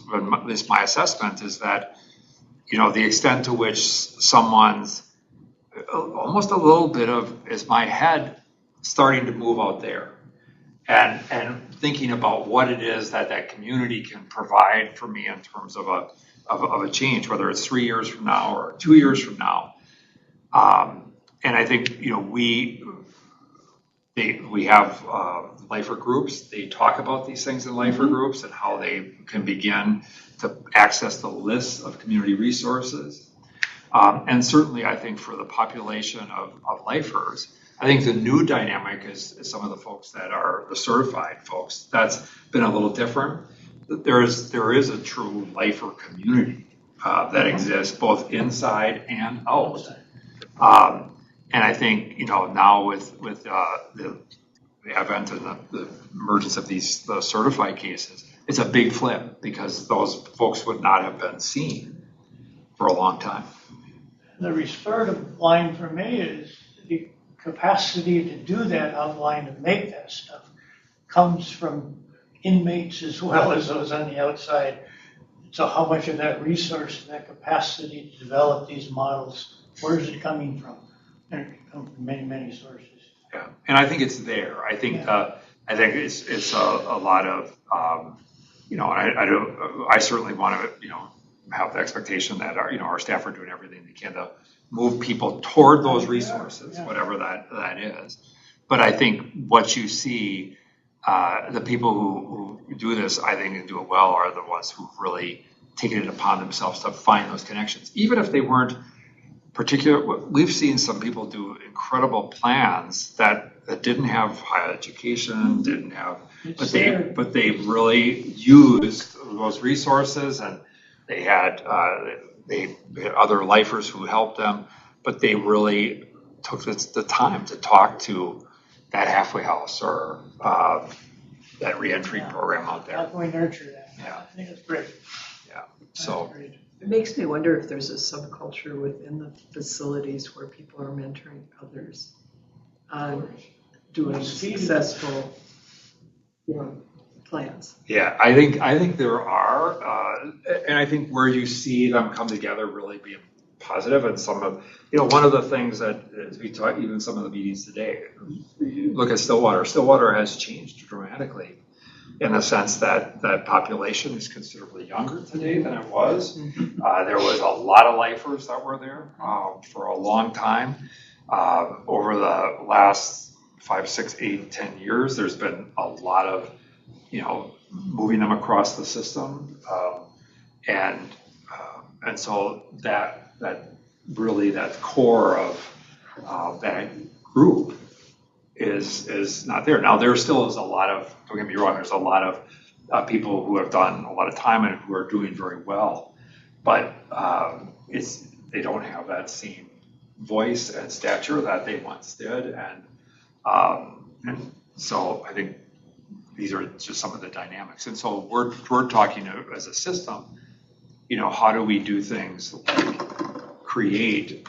my assessment, is that, the extent to which someone's almost a little bit of, is my head starting to move out there and thinking about what it is that community can provide for me in terms of a change, whether it's 3 years from now or 2 years from now. And I think, we have lifer groups. They talk about these things in lifer groups and how they can begin to access the list of community resources. And certainly, I think for the population of lifers, I think the new dynamic is some of the folks that are the certified folks. That's been a little different. There is a true lifer community that exists both inside and out. And I think, now with the advent and the emergence of the certified cases, it's a big flip because those folks would not have been seen for a long time. The restorative line for me is the capacity to do that outline and make that stuff comes from inmates as well as those on the outside. So how much of that resource, that capacity to develop these models, where is it coming from? And it comes from many, many sources. Yeah, and I think it's there. I think it's a lot of I certainly want to have the expectation that our staff are doing everything they can to move people toward those resources, whatever that is. But I think what you see, the people who do this, I think, and do it well, are the ones who've really taken it upon themselves to find those connections, even if they weren't particular. We've seen some people do incredible plans that didn't have high education, didn't have, but they really used those resources, and they had other lifers who helped them, but they really took the time to talk to that halfway house or that reentry program out there. How can we nurture that? Yeah, I think it's great. Yeah, so. It makes me wonder if there's a subculture within the facilities where people are mentoring others on doing successful plans. Yeah, I think there are, and I think where you see them come together really being positive, and some of, one of the things that, as we talk, even some of the meetings today, you look at Stillwater. Stillwater has changed dramatically in the sense that the population is considerably younger today than it was. There was a lot of lifers that were there for a long time. Over the last 5, 6, 8, 10 years, there's been a lot of moving them across the system, and so that really that core of that group is not there. Now there still is a lot of, don't get me wrong, there's a lot of people who have done a lot of time and who are doing very well, but they don't have that same voice and stature that they once did, and so I think these are just some of the dynamics. And so we're talking as a system, how do we do things like create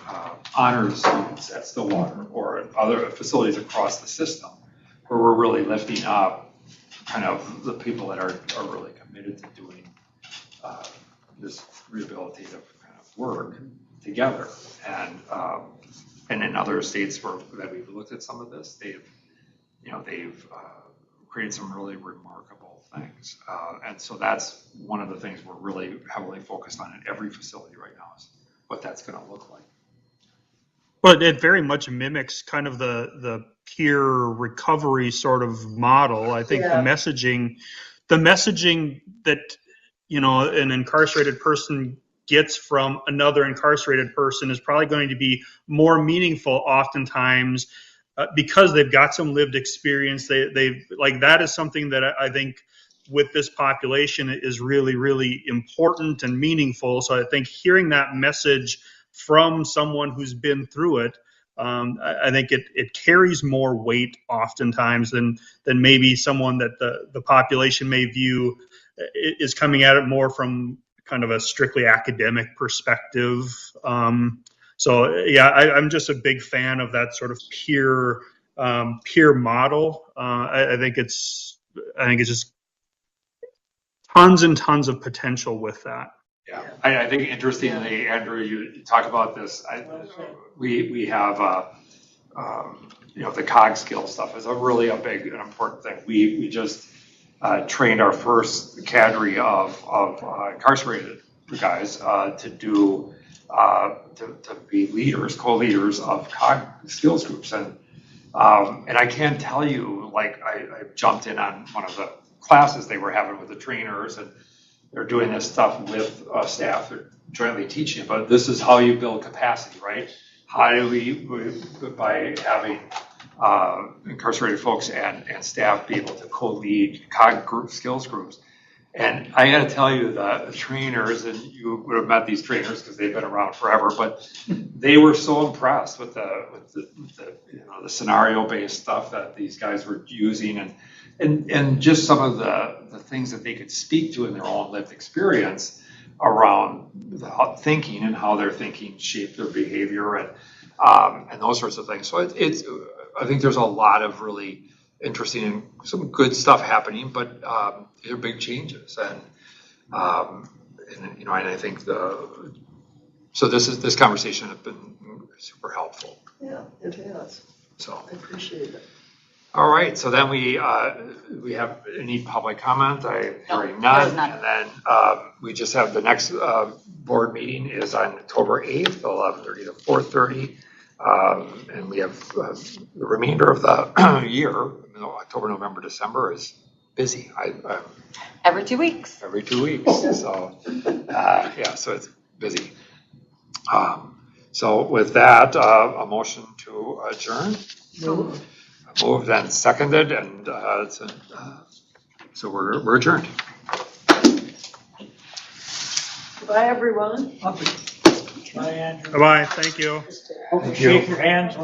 honors students at Stillwater or other facilities across the system where we're really lifting up kind of the people that are really committed to doing this rehabilitative kind of work together. And in other states that we've looked at some of this, they've created some really remarkable things. And so that's one of the things we're really heavily focused on in every facility right now, is what that's going to look like. Well, it very much mimics kind of the peer recovery sort of model. I think the messaging that an incarcerated person gets from another incarcerated person is probably going to be more meaningful oftentimes because they've got some lived experience. They've like, that is something that I think with this population is really, really important and meaningful. So I think hearing that message from someone who's been through it, I think it carries more weight oftentimes than maybe someone that the population may view is coming at it more from kind of a strictly academic perspective. So yeah, I'm just a big fan of that sort of peer model. I think it's just tons and tons of potential with that. Yeah, I think interestingly, Andrew, you talk about this. We have the cog skill stuff is really a big and important thing. We just trained our first cadre of incarcerated guys to do to be leaders, co-leaders of cog skills groups, and I can tell you, like I jumped in on one of the classes they were having with the trainers, and they're doing this stuff with staff. They're jointly teaching, but this is how you build capacity, right? How do we by having incarcerated folks and staff be able to co-lead cog skills groups? And I got to tell you, the trainers, and you would have met these trainers because they've been around forever, but they were so impressed with the scenario-based stuff that these guys were using, and just some of the things that they could speak to in their own lived experience around the thinking and how their thinking shaped their behavior and those sorts of things. So it's I think there's a lot of really interesting and some good stuff happening, but they're big changes, and I think so this conversation has been super helpful. Yeah, it has. So I appreciate it. all right, so then we have any public comment? Hearing none, and then we just have the next board meeting is on October 8th, 11:30 to 4:30. And we have the remainder of the year, October, November, December is busy. Every 2 weeks. Every 2 weeks. So, so it's busy. So with that, a motion to adjourn. Moved and seconded, and so we're adjourned. Bye, everyone. Bye, Andrew. Bye-bye, thank you. Shake your hands.